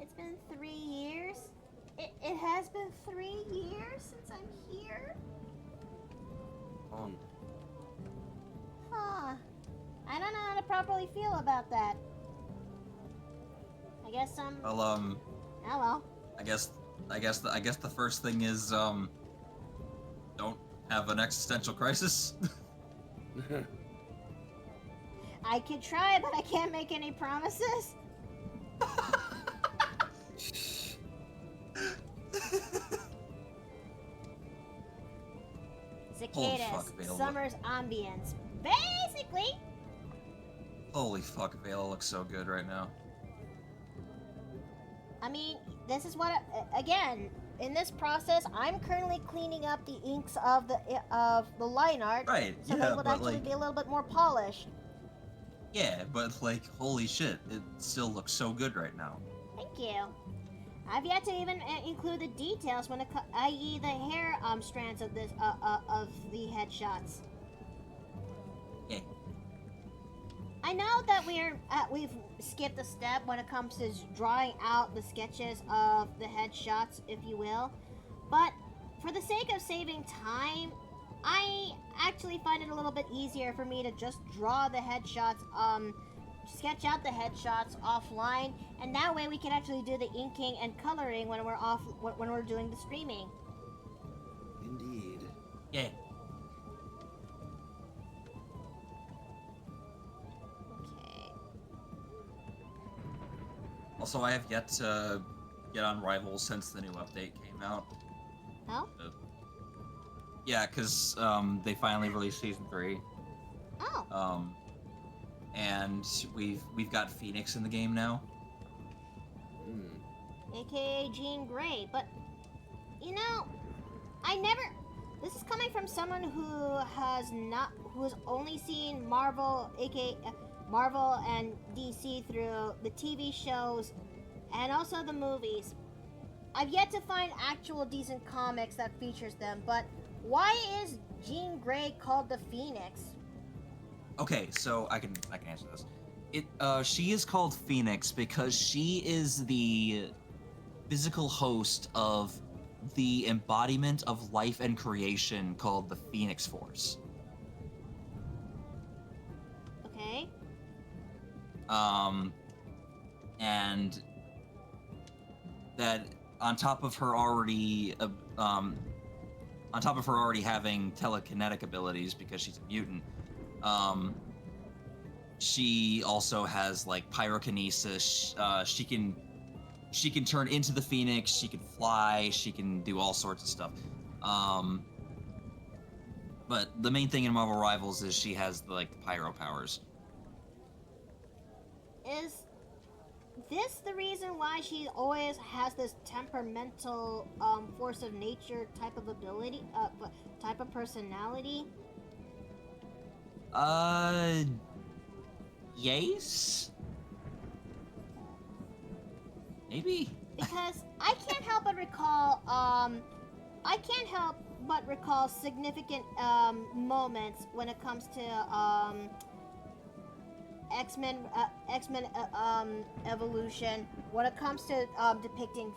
It's been 3 years. It has been 3 years since I'm here. Huh. I don't know how to properly feel about that. I guess Well, hello. I guess the first thing is don't have an existential crisis. I could try, but I can't make any promises. Holy Cicadas, fuck, Vale. summer's ambience. Basically, Holy fuck, Vela looks so good right now. I mean, this is what again, in this process, I'm currently cleaning up the inks of the line art, Right, so yeah, they would but actually like, be a little bit more polished. yeah, but like, holy shit, it still looks so good right now. Thank you. I've yet to even include the details when i.e. the hair strands of this of the headshots. Yeah. I know that we've skipped a step when it comes to drawing out the sketches of the headshots, if you will, but for the sake of saving time, I actually find it a little bit easier for me to just draw the headshots, sketch out the headshots offline, and that way we can actually do the inking and coloring when we're doing the streaming. Indeed. Yeah. Okay. Also, I have yet to get on Rivals since the new update came out. Oh? Yeah, because they finally released Season 3. Oh. And we've got Phoenix in the game now. Hmm. AKA Jean Grey, but this is coming from someone who has only seen Marvel, aka Marvel and DC through the TV shows and also the movies. I've yet to find actual decent comics that features them, but why is Jean Grey called the Phoenix? Okay, so I can answer this. She is called Phoenix because she is the physical host of the embodiment of life and creation called the Phoenix Force. Okay. And that on top of her already having telekinetic abilities because she's a mutant, she also has like pyrokinesis. She can turn into the Phoenix. She can fly. She can do all sorts of stuff. But the main thing in Marvel Rivals is she has the pyro powers. Is this the reason why she always has this temperamental, force of nature type of ability, type of personality? Yes? Maybe? Because I can't help but recall, significant, moments when it comes to, X-Men evolution, when it comes to depicting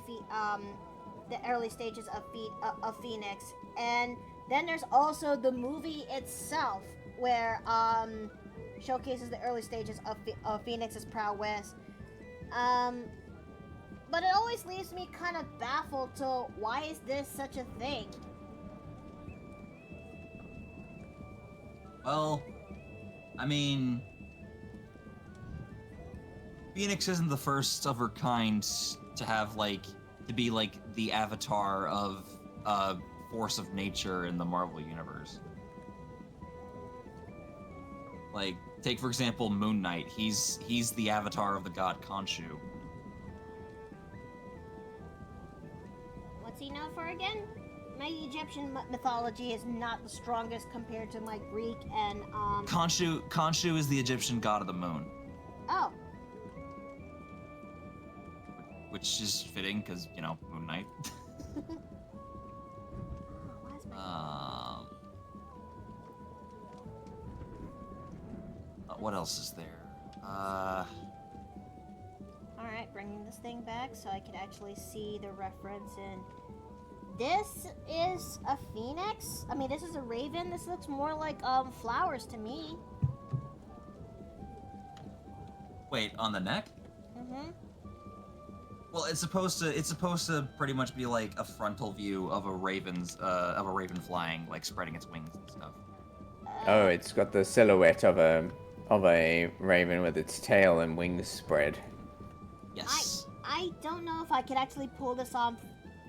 the early stages of Phoenix, and then there's also the movie itself where showcases the early stages of Phoenix's prowess. But it always leaves me kind of baffled to why is this such a thing? Well, I mean, Phoenix isn't the first of her kind to have to be the avatar of force of nature in the Marvel universe. Take for example Moon Knight. He's the avatar of the god Khonshu. What's he known for again? My Egyptian mythology is not the strongest compared to my Greek and Khonshu is the Egyptian god of the moon. Oh. Which is fitting because, Moon Knight. Why is my... What else is there? Alright, bringing this thing back so I can actually see the reference in... This is a phoenix? I mean, this is a raven? This looks more like, flowers to me. Wait, on the neck? Mm-hmm. Well, it's supposed to pretty much be like a frontal view of a raven flying, spreading its wings and stuff. Oh, it's got the silhouette of a raven with its tail and wings spread. Yes. I don't know if I could actually pull this off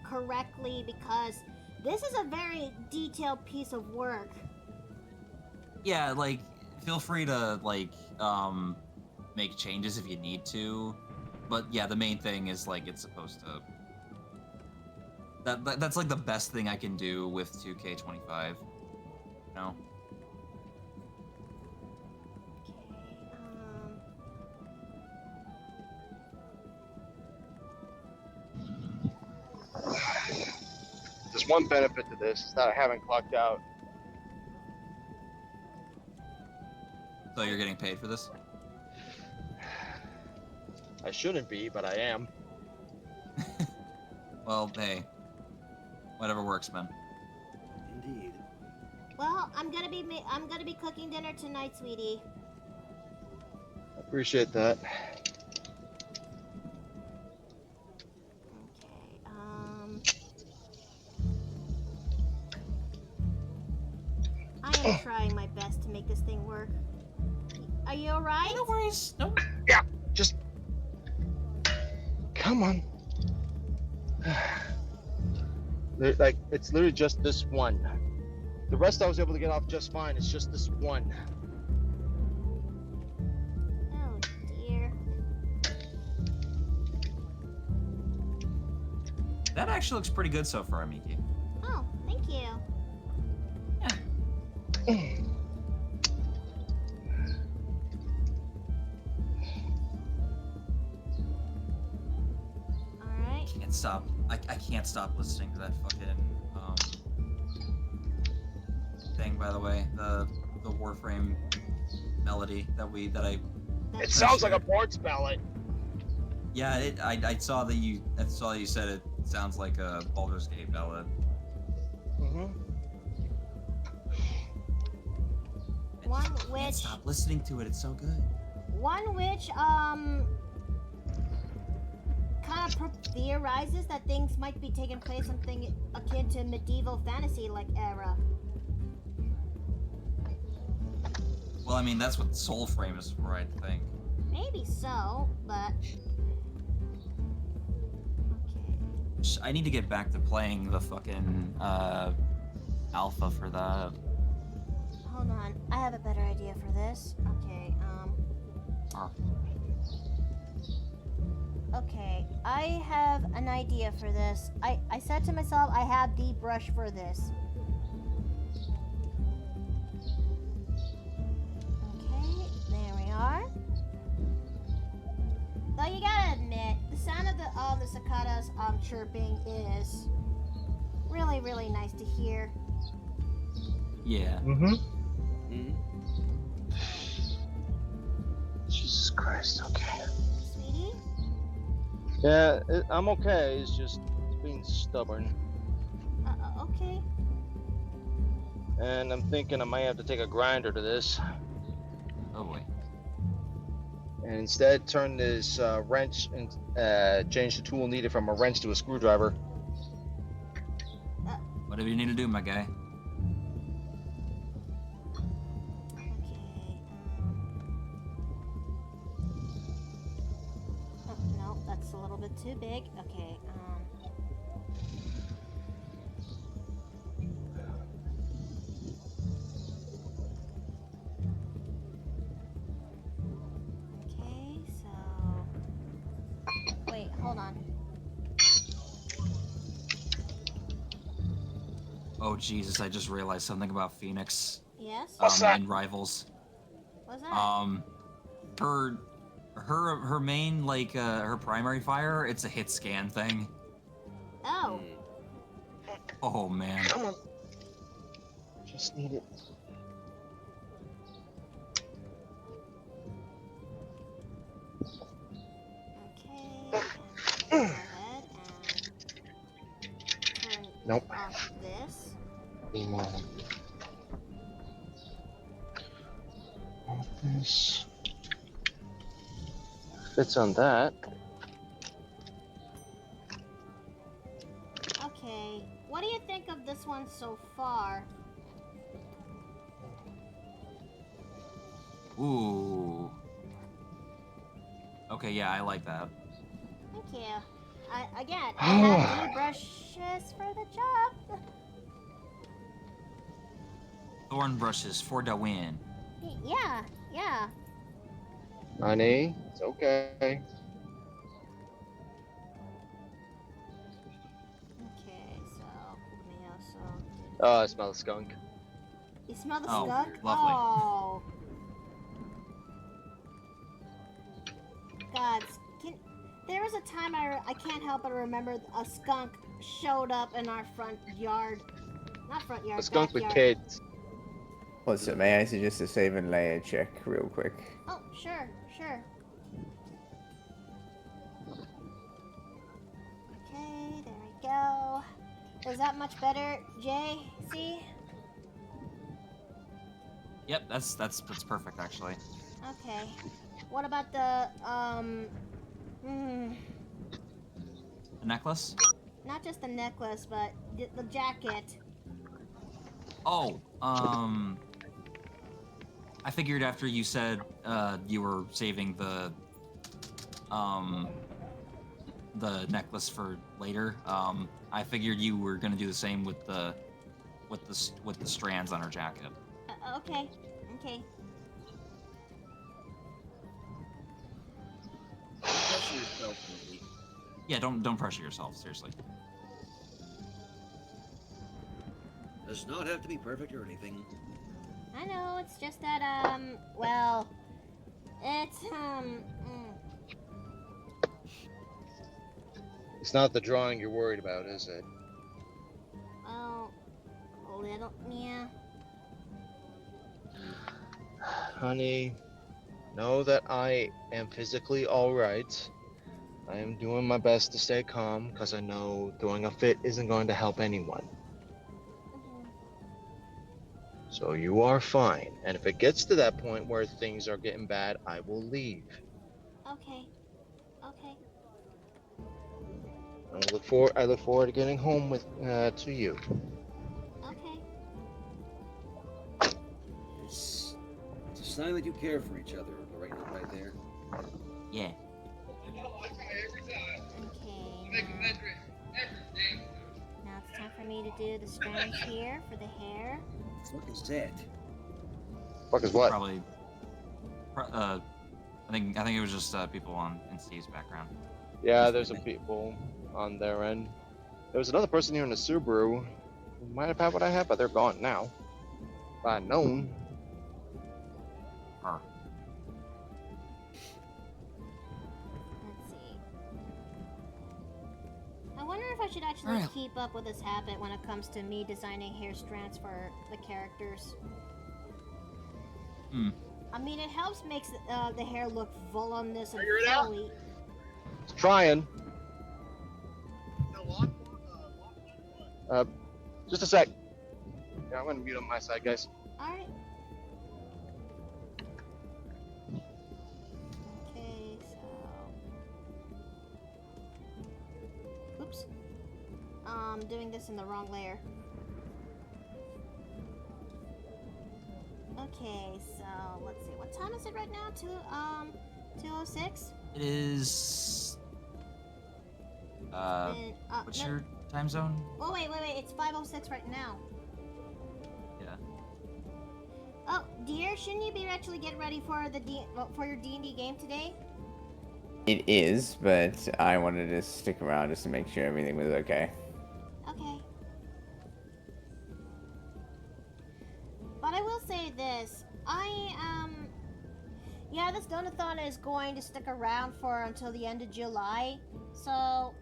correctly because this is a very detailed piece of work. Yeah, feel free to make changes if you need to. But yeah, the main thing is it's supposed to. That's the best thing I can do with 2K25. No. There's one benefit to this, is that I haven't clocked out. So you're getting paid for this? I shouldn't be, but I am. Well, hey. Whatever works, man. Indeed. Well, I'm gonna be cooking dinner tonight, sweetie. I appreciate that. I am trying my best to make this thing work. Are you alright? No worries. No. Yeah, just... Come on. It's literally just this one. The rest I was able to get off just fine. It's just this one. Oh dear. That actually looks pretty good so far, Miki. Oh, thank you. Can't stop I can't stop listening to that fucking thing. By the way, the Warframe melody that I. It sounds like a board's ballad. Yeah, I saw that you said it sounds like a Baldur's Gate ballad. Mm-hmm. One I can't which stop listening to it. It's so good. kind of theorizes that things might be taking place something akin to medieval fantasy like era. Well, I mean that's what Soulframe is for, I think. Maybe so, but okay. I need to get back to playing the fucking alpha for that. Hold on, I have a better idea for this. Okay, Okay, I have an idea for this. I said to myself, I have the brush for this. Okay, there we are. Though you gotta admit, the sound of the cicadas chirping is really, really nice to hear. Yeah. Mm-hmm. Hmm? Jesus Christ, okay. Sweetie? Yeah, I'm okay. It's just being stubborn. Okay. And I'm thinking I might have to take a grinder to this. Oh boy. And instead turn this wrench and change the tool needed from a wrench to a screwdriver. Whatever you need to do, my guy. Okay. Oh, no, that's a little bit too big. Okay, Okay, so... Wait, hold on. Oh Jesus, I just realized something about Phoenix. Yes? What's that? In Rivals. What's that? Her main her primary fire, it's a hit scan thing. Oh. Oh man. Come on. Just need it. Okay. And go ahead and turn Nope. off this. This fits on that. Okay. What do you think of this one so far? Ooh. Okay, yeah, I like that. Thank you. Again, I have the brushes for the job. Thorn brushes for the win. Yeah, yeah. Honey, it's okay. Okay, so let me also. Oh, I smell the skunk. You smell the Oh, skunk? lovely. Oh. God, there was a time I can't help but remember a skunk showed up in our front yard. Not front yard, A skunk with backyard. kids. Also, may I suggest a save and layer check real quick? Oh, sure, sure. Okay, there we go. Is that much better, Jay? See? Yep, that's perfect actually. Okay. What about the The necklace? not just the necklace, but the jacket. Oh, I figured after you said you were saving the necklace for later, I figured you were gonna do the same with the strands on her jacket. Okay. Okay. Pressure yourself, Nikki. Yeah, don't pressure yourself, seriously. Does not have to be perfect or anything. I know, it's just that, well, it's, It's not the drawing you're worried about, is it? Oh, a little, yeah. Honey, know that I am physically alright. I am doing my best to stay calm because I know throwing a fit isn't going to help anyone. Mhm. So you are fine. And if it gets to that point where things are getting bad, I will leave. Okay. Okay. I look forward to getting home with to you. Okay. It's a sign that you care for each other, right there. Yeah. Okay. Now it's time for me to do the strands here for the hair. What is that? Fuck is what? Probably. I think it was just people in Steve's background. Yeah, there's some people on their end. There was another person here in the Subaru who might have had what I had, but they're gone now. If I'd known. Or Let's see. I wonder if I should actually Alright. keep up with this habit when it comes to me designing hair strands for the characters. Hmm. I mean, it helps makes the hair look voluminous and Figure it out. flowy. Trying. Just a sec. Yeah, I'm gonna mute on my side, guys. Alright. Okay, so... Oops. Doing this in the wrong layer. Okay, so let's see. What time is it right now? 2:06? it is. What's your time zone? Oh wait. It's 5:06 right now. Yeah. Oh, dear, shouldn't you be actually getting ready for for your D&D game today? It is, but I wanted to stick around just to make sure everything was okay. Okay. But I will say this. Yeah, this donathon is going to stick around for until the end of July. So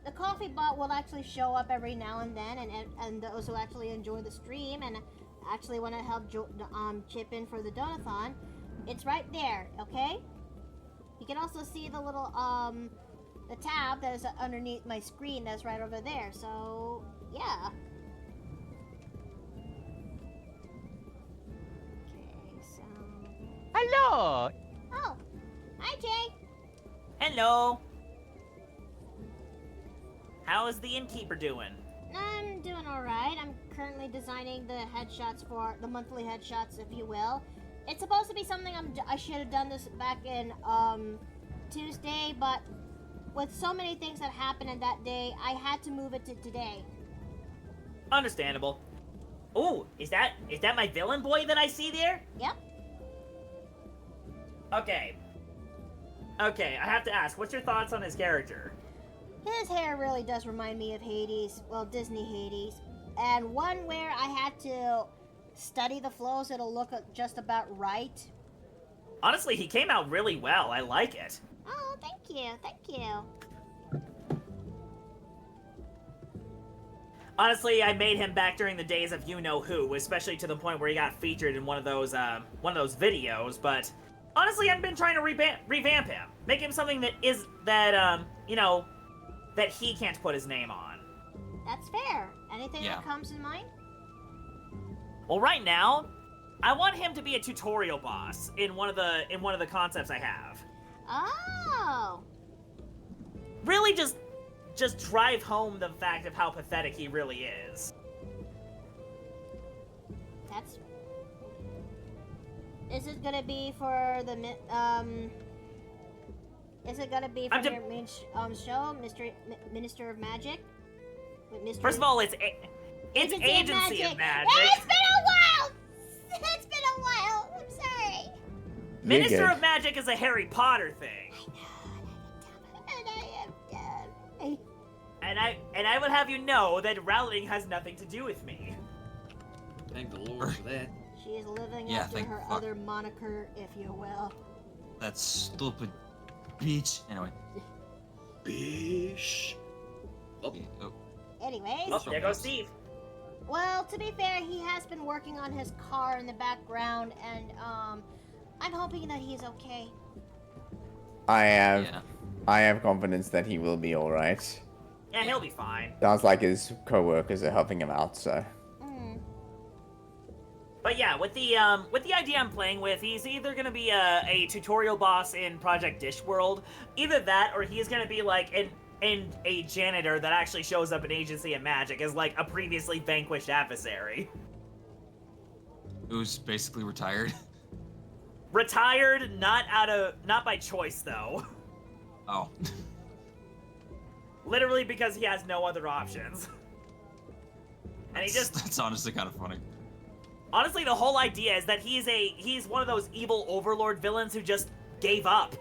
the coffee bot will actually show up every now and then, and those who actually enjoy the stream and actually want to help chip in for the donathon, it's right there, okay? You can also see the little the tab that is underneath my screen that's right over there. So yeah. Okay, so Hello. oh, hi Jay. Hello. How is the innkeeper doing? I'm doing all right. I'm currently designing the headshots for the monthly headshots, if you will. It's supposed to be something I should have done this back in Tuesday, but with so many things that happened in that day, I had to move it to today. Understandable. Ooh, is that my villain boy that I see there? Yep. Okay, I have to ask, what's your thoughts on his character? His hair really does remind me of Hades, well, Disney Hades, and one where I had to study the flows, it'll look just about right. Honestly, he came out really well. I like it. Oh, thank you. Honestly, I made him back during the days of You Know Who, especially to the point where he got featured in one of those videos. But honestly, I've been trying to revamp him, make him something that that he can't put his name on. That's fair. Anything Yeah. that comes in mind? Well, right now, I want him to be a tutorial boss in one of the concepts I have. Oh. Really, just drive home the fact of how pathetic he really is. That's. Is it gonna be for the Is it gonna be for your main show, Minister of Magic? With First of all, it's Agency of Magic. It's been a while. It's been a while. I'm sorry. Minister good. of Magic is a Harry Potter thing. And I am dead. And I would have you know that Rowling has nothing to do with me. Thank the Lord for that. She is living Yeah, up to thank her fuck. other moniker, if you will. That stupid bitch. Anyway. Bish. Oh, Yeah, oh, Anyways, Awesome. There goes Steve. well, to be fair, he has been working on his car in the background, and I'm hoping that he's okay. I yeah. have confidence that he will be all right. Yeah, he'll be fine. Sounds like his co-workers are helping him out, so. Mm. But yeah, with the idea I'm playing with, he's either gonna be a tutorial boss in Project Dishworld, either that, or he's gonna be like a janitor that actually shows up in Agency of Magic as like a previously vanquished adversary. Who's basically retired. Retired, not by choice though. Oh. Literally because he has no other options. And he just That's honestly kind of funny. honestly, the whole idea is that he's one of those evil overlord villains who just gave up.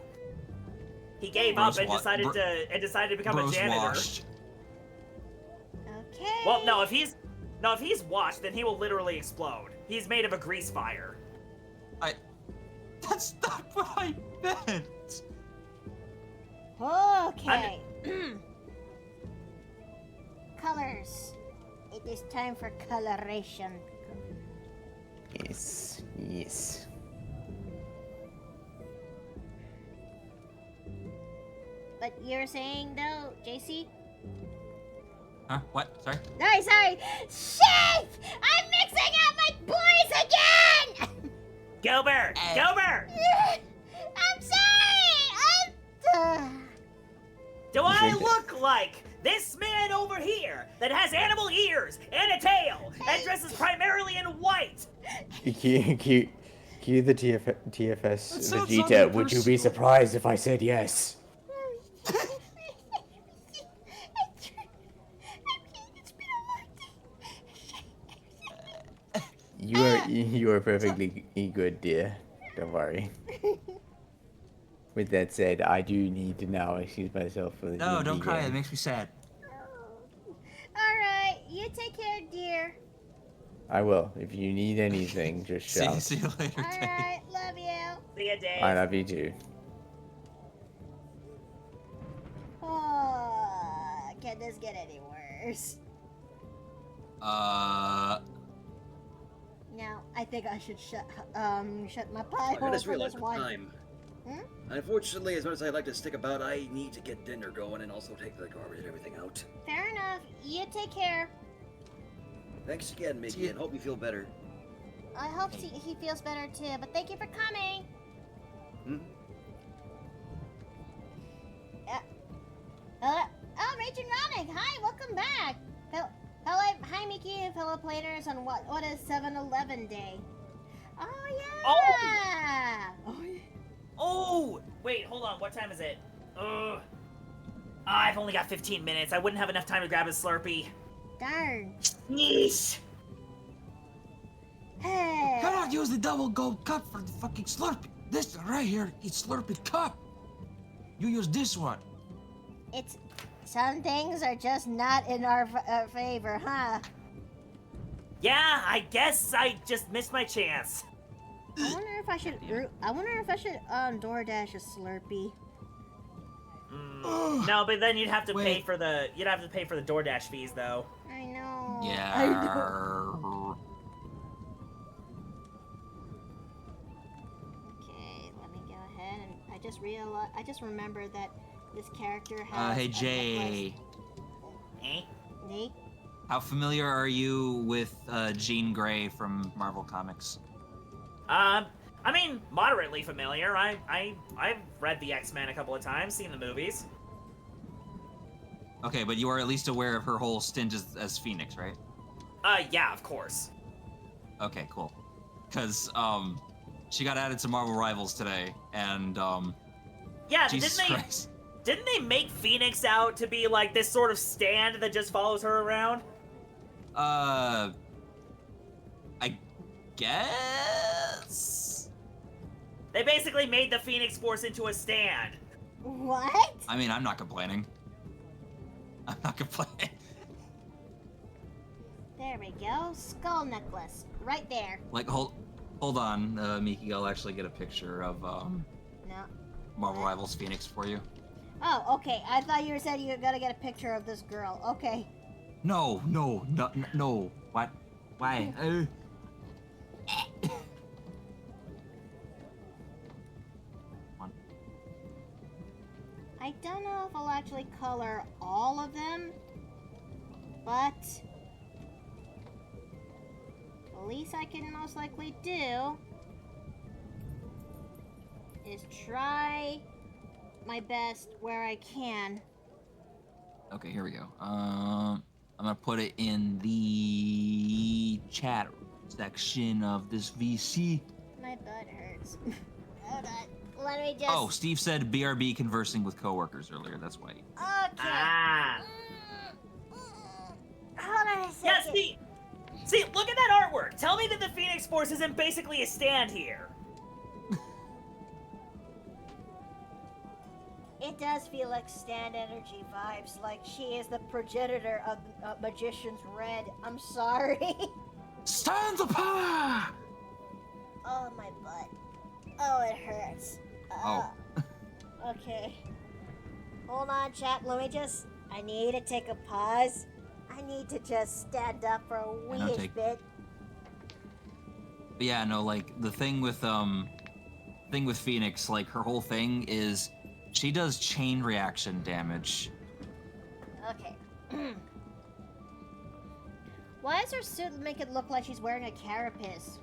He gave up and decided to become a Bro's janitor. washed. Okay. Well, no, if he's washed, then he will literally explode. He's made of a grease fire. That's not what I meant. Okay. Colors. It is time for coloration. Yes, yes. But you're saying though, JC? Huh? What? Sorry? Sorry. Shit! I'm mixing up my boys again! Gilbert! Gilbert! I'm sorry! Do I look like this man over here that has animal ears and a tail and dresses primarily in white? Cue the TFS sounds Vegeta. so Would you be personal. surprised if I said yes? You are perfectly good, dear. Don't worry. With that said, I do need to now excuse myself for the No, D&D don't cry. It game. makes me sad. Alright, you take care, dear. I will. If you need anything, just shout. See you later, Dave. Alright, love you. See ya, Dave. I love you too. Oh, can this get any worse? No, I think I should shut my pie I hole just for realized this the one. time. Hmm? Unfortunately, as much as I'd like to stick about, I need to get dinner going and also take the garbage and everything out. Fair enough. You take care. Thanks again, Mickey, and hope you feel better. I hope he feels better too, but thank you for coming. Hmm? Hello? Oh, Rach and Ronick, hi, welcome back. Hello, hi, Mickey and fellow players on what is 7-Eleven Day? Oh, yeah! Oh, yeah. Oh, wait, hold on. What time is it? Ugh. I've only got 15 minutes. I wouldn't have enough time to grab a Slurpee. Darn. Yeesh. Hey. Cannot use the double gold cup for the fucking Slurpee. This right here, it's Slurpee cup. You use this one. It's some things are just not in our favor, huh? Yeah, I guess I just missed my chance. I wonder if I should. DoorDash a Slurpee. No, but then you'd have to pay Wait. for the DoorDash fees though. I know. Yeah. I know. Okay, let me go ahead and I just remembered that this character has. Hey a Jay, Eh? necklace. Nate? how familiar are you with Jean Grey from Marvel Comics? I mean, moderately familiar. I've read the X-Men a couple of times, seen the movies. Okay, but you are at least aware of her whole stint as Phoenix, right? Yeah, of course. Okay, cool. Because she got added to Marvel Rivals today, and Yeah, Jesus Christ. didn't they make Phoenix out to be like this sort of stand that just follows her around? I guess. They basically made the Phoenix Force into a stand. What? I mean, I'm not complaining. I'm not complaining. There we go. Skull necklace. Right there. Like, hold on, Miki. I'll actually get a picture of No. Marvel What? Rivals Phoenix for you. Oh, okay. I thought you said you were gonna get a picture of this girl. Okay. No. What? Why? I don't know if I'll actually color all of them, but the least I can most likely do is try my best where I can. Okay, here we go. I'm gonna put it in the chat section of this VC. My butt hurts. Hold on. Let me just. Oh, Steve said BRB conversing with coworkers earlier. That's why. Okay. Ah. Hold on a Yeah, second. see, look at that artwork. Tell me that the Phoenix Force isn't basically a stand here. It does feel like stand energy vibes, like she is the progenitor of Magician's Red. I'm sorry. Stand the power! Oh, my butt. Oh, it hurts. Oh. Okay. Hold on, chat. I need to take a pause. I need to just stand up for a wee bit. But yeah, no, like the thing with Phoenix, like her whole thing is she does chain reaction damage. Okay. Why does her suit make it look like she's wearing a carapace?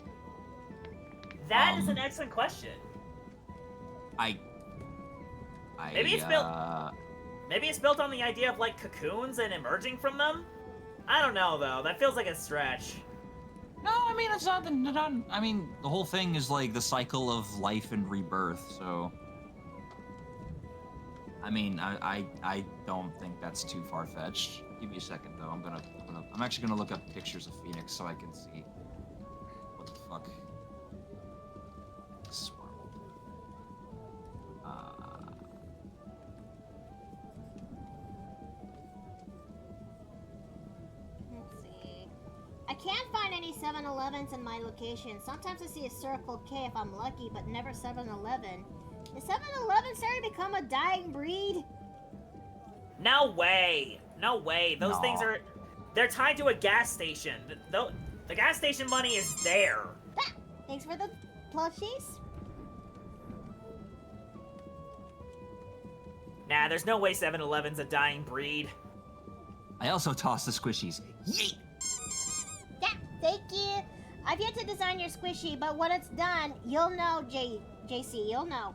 That is an excellent question. Maybe it's built on the idea of like cocoons and emerging from them. I don't know though. That feels like a stretch. No, I mean it's not. I mean the whole thing is like the cycle of life and rebirth. So, I mean, I don't think that's too far fetched. Give me a second though. I'm actually gonna look up pictures of Phoenix so I can see what the fuck. Swirl. Let's see. I can't find any 7-Elevens in my location. Sometimes I see a Circle K if I'm lucky, but never 7-Eleven. Is 7-Eleven starting to become a dying breed? No way. No way. Those No. things are. They're tied to a gas station. The gas station money is there. Ah, thanks for the plushies. Nah, there's no way 7-Eleven's a dying breed. I also tossed the squishies. Yeet! Yeah, thank you. I've yet to design your squishy, but when it's done, you'll know, JC, you'll know.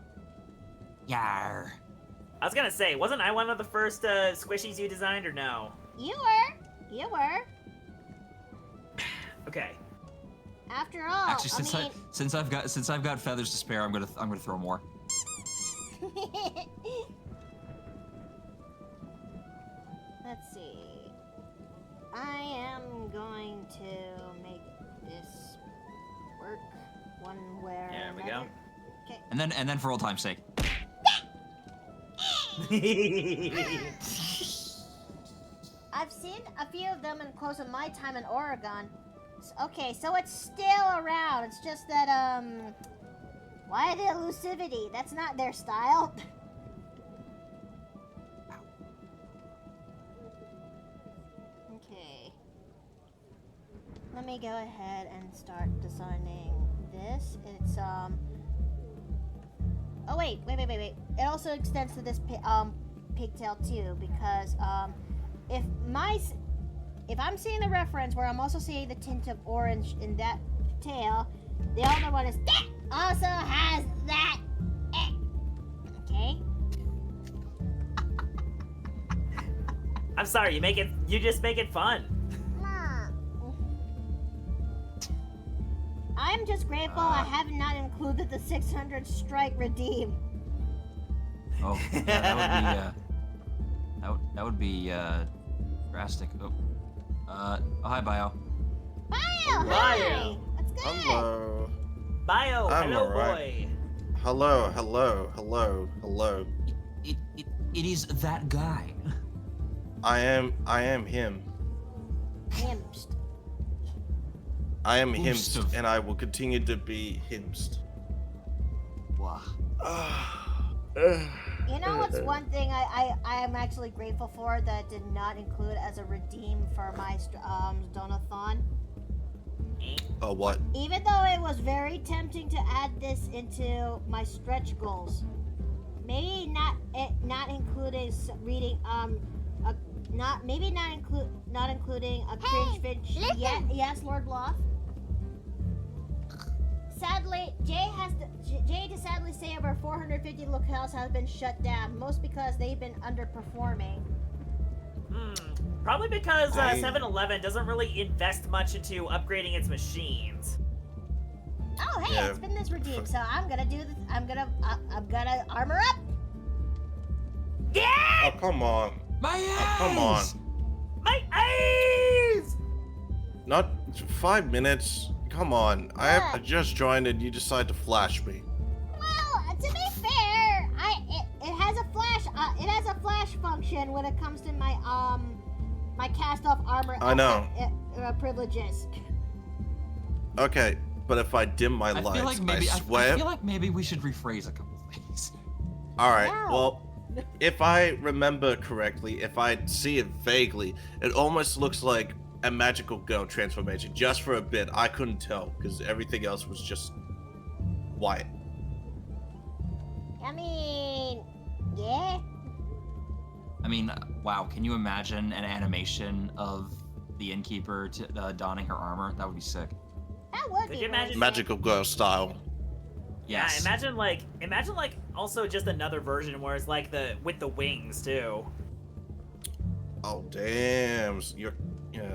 Yar. I was gonna say, wasn't I one of the first squishies you designed, or no? You were. You were. Okay. After all, Actually, since I've got feathers to spare, I'm gonna throw more. Let's see. I am going to make this work one way or There we another. go. Okay. And then for old time's sake. I've seen a few of them in close of my time in Oregon. Okay, so it's still around. It's just that, why the elusivity? That's not their style. Okay. Let me go ahead and start designing this. It's, oh, wait. It also extends to this, pigtail, too, because, if I'm seeing the reference where I'm also seeing the tint of orange in that tail, the other one is that also has that. Okay. I'm sorry, you just make it fun. I'm just grateful I have not included the 600 strike redeem. Oh, yeah, that would be drastic. Oh, hi, Bio. Bio, Bio. hi. What's good? Hello. Bio, I'm hello alright. boy. Hello. It is that guy. I am him. Himst. I am Who's himst, the- and I will continue to be himst. Wow. You know what's one thing I am actually grateful for that did not include as a redeem for my Donathon? What? Even though it was very tempting to add this into my stretch goals, maybe not including reading not including a cringe finch. Yes, Lord Bloth. Sadly, Jay to sadly say over 450 locales have been shut down, most because they've been underperforming. Probably because 7-Eleven doesn't really invest much into upgrading its machines. Oh, hey, Yeah. it's been this redeem, so I'm gonna do this. I'm gonna armor up. Yeah! Oh, come on. My Oh, come on. eyes! My eyes! Not 5 minutes. Come on. I What? just joined and you decide to flash me. Well, to be fair, it has a flash. It has a flash function when it comes to my my cast off armor. I know. Privileges. Okay, but if I dim my I lights, feel like maybe I swear. I feel like maybe we should rephrase a couple things. All right. No. Well, if I remember correctly, if I see it vaguely, it almost looks like a magical girl transformation. Just for a bit, I couldn't tell because everything else was just white. I mean, yeah. I mean, wow, can you imagine an animation of the innkeeper donning her armor? That would be sick. That would Could be you imagine- really Magical girl style. Yes. Yeah, imagine like also just another version where it's like with the wings too. Oh damn!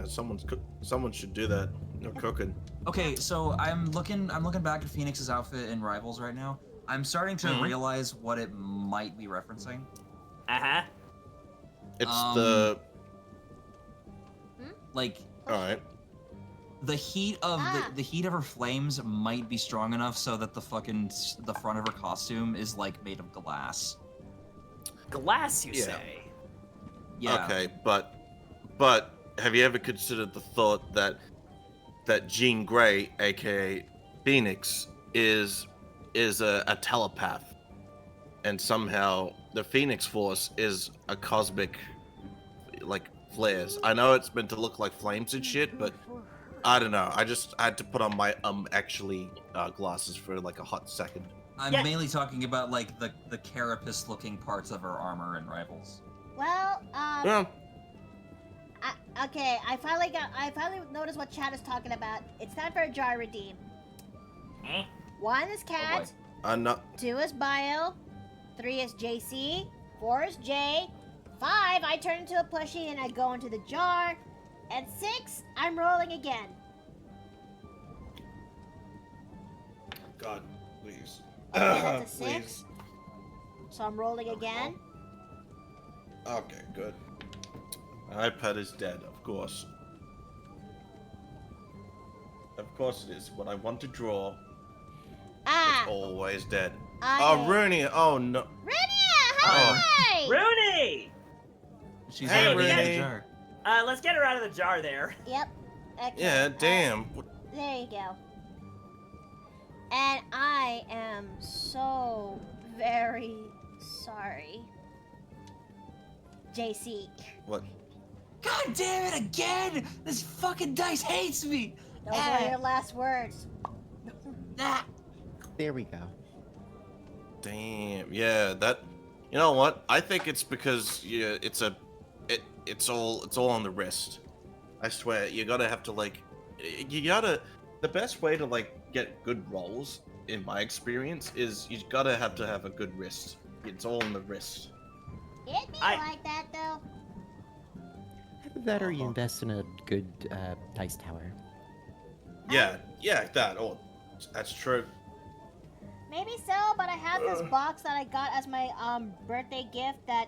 Someone should do that. No cooking. Okay, so I'm looking back at Phoenix's outfit in Rivals right now. I'm starting to realize what it might be referencing. Uh-huh. It's Um, Like all right. the heat of the heat of her flames might be strong enough so that the front of her costume is like made of glass. Glass, you Yeah. say? Yeah. Okay, but have you ever considered the thought that Jean Grey, aka Phoenix, is a telepath, and somehow the Phoenix Force is a cosmic, like, flares. I know it's meant to look like flames and shit, but I don't know. I had to put on my actually glasses for like a hot second. I'm Yeah. mainly talking about like the carapace looking parts of her armor in Rivals. Well, Well, okay. I finally noticed what Chad is talking about. It's time for a jar redeem. Eh? 1 is Cat. I'm not. 2 is Bio. 3 is JC. 4 is Jay. 5, I turn into a plushie and I go into the jar. And 6, I'm rolling again. God, please. Okay, that's a 6. Please. So I'm rolling again. Okay, good. My iPad is dead, of course. Of course it is. What I want to draw, it's always dead. Oh, Rooney! Oh no! Rania, hi! Rooney! She's Hey, already in the Renee. jar. Let's get her out of the jar there. Yep. Okay, Yeah, damn. there you go. And I am so very sorry. JC. What? God damn it again! This fucking dice hates me! Those were your last words. Ah. There we go. Damn. Yeah, that. You know what? I think it's because it's all on the wrist. I swear, you gotta have to like, the best way to like get good rolls, in my experience, is you gotta have a good wrist. It's all on the wrist. It'd be I- like that though. Either that or you invest in a good dice tower. Yeah, that. Oh, that's true. Maybe so, but I have this box that I got as my birthday gift that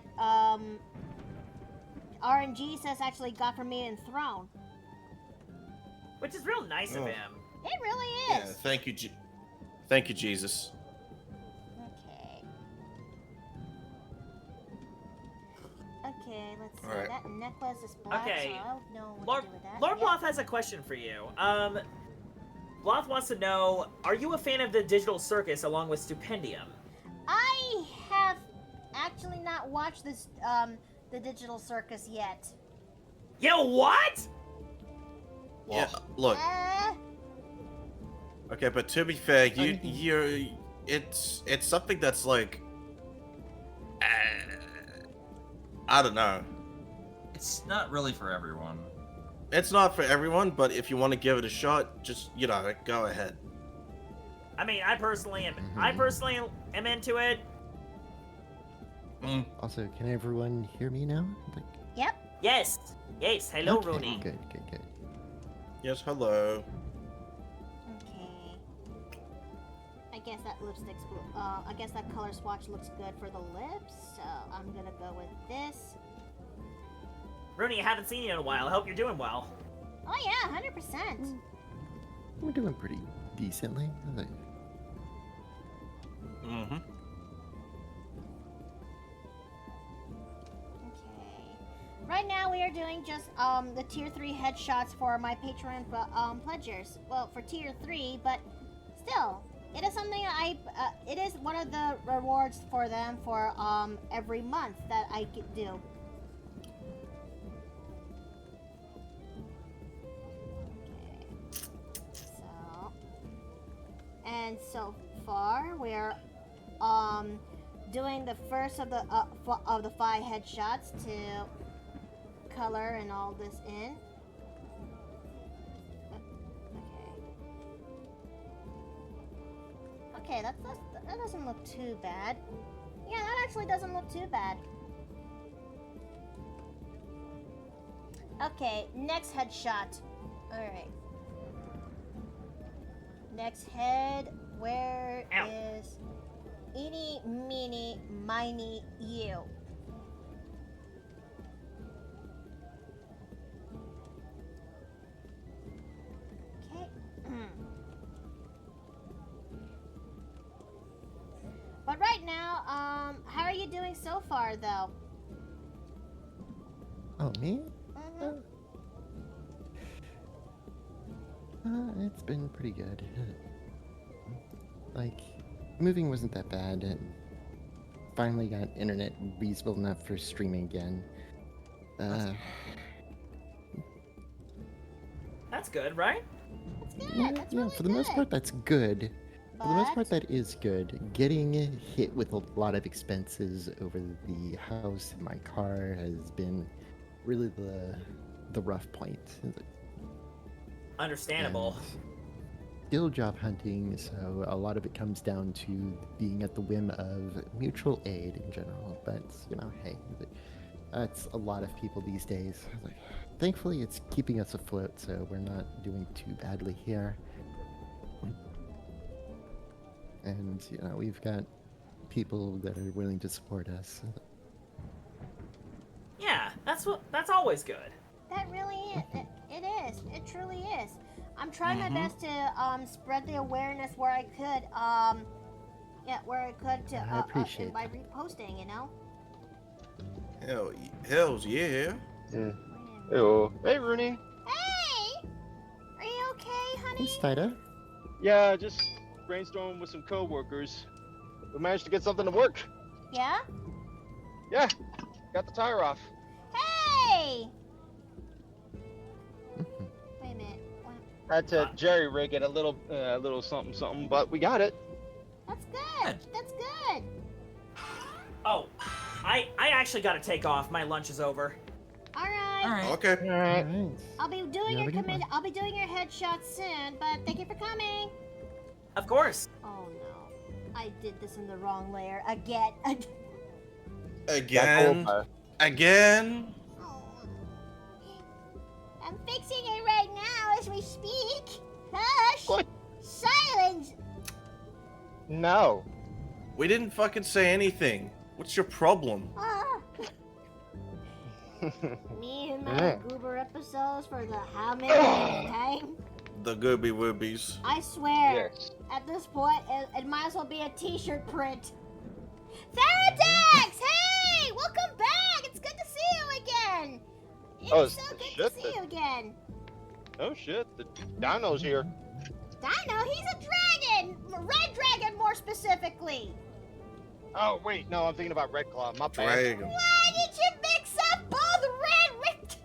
RNG says actually got for me in Throne. Which is real nice of Oh. him. It really Yeah, is. thank you, thank you, Jesus. Okay. Okay, let's see. Alright. That necklace is black, Okay. so I don't know what Lord, to do with that. Lord Yep. Bloth has a question for you. Bloth wants to know, are you a fan of the Digital Circus along with Stupendium? I have actually not watched this the Digital Circus yet. Yo, what? Yeah, look. Okay, but to be fair, it's something that's like, I don't know. It's not really for everyone. It's not for everyone, but if you want to give it a shot, just go ahead. I mean, I personally am into it. Also, can everyone hear me now? Like, Yes. Hello, okay, Rooney. Good. Yes, hello. Okay. I guess that lipstick's I guess that color swatch looks good for the lips, so I'm gonna go with this. Rooney, I haven't seen you in a while. I hope you're doing well. Oh yeah, 100%. We're doing pretty decently. Like, Mm-hmm. Okay. Right now we are doing just the tier 3 headshots for my Patreon pledgers. Well, for tier 3, but still, it is something it is one of the rewards for them for every month that I could do. And so far, we're doing the first of the 5 headshots to color and all this in. Okay, that doesn't look too bad. Yeah, that actually doesn't look too bad. Okay, next headshot. All right. Next head, where is eeny, meeny, miny, you? Okay. But right now, how are you doing so far, though? oh, me? Mm-hmm. It's been pretty good. Like, moving wasn't that bad. And finally got internet reasonable enough for streaming again. That's good, right? That's good. Yeah, That's yeah, really for the most good. part, that's good. For the most part, But- that is good. Getting hit with a lot of expenses over the house and my car has been really the rough point. Understandable. And still job hunting, so a lot of it comes down to being at the whim of mutual aid in general. But hey, that's a lot of people these days. Thankfully, it's keeping us afloat, so we're not doing too badly here. And we've got people that are willing to support us. Yeah, that's always good. That really is. It is. It truly is. I'm trying my best to spread the awareness where I could. To I appreciate by reposting. Hells yeah. Ew. Hey, Rooney. Hey, are you okay, Hey, honey? Stida. Yeah, just brainstorming with some coworkers. We managed to get something to work. Yeah. Yeah, got the tire off. Hey. Wait a minute. What? Had to jerry rig it a little something, but we got it. That's good. That's good. Oh, I actually gotta take off. My lunch is over. All right. All right. Okay. All right. Alright. I'll be doing You have your a good one. I'll be doing your headshots soon, but thank you for coming. Of course. Oh no, I did this in the wrong layer again. Again. Again. Oh. I'm fixing it right now as we speak. Hush. What? Silence. No. We didn't fucking say anything. What's your problem? Ah. Me and my Yeah. goober episodes for the how many time? The Gooby Woobies. I swear, Yes. at this point, it might as well be a t-shirt print. Theradex! Hey! Welcome back! It's good to see you again! It's Oh, so good shit, to see you again. Oh shit, the dino's here. Dino, he's a dragon! Red dragon, more specifically! Oh wait, no, I'm thinking about Red Claw. My bad. Dragon. Why did you mix up both red?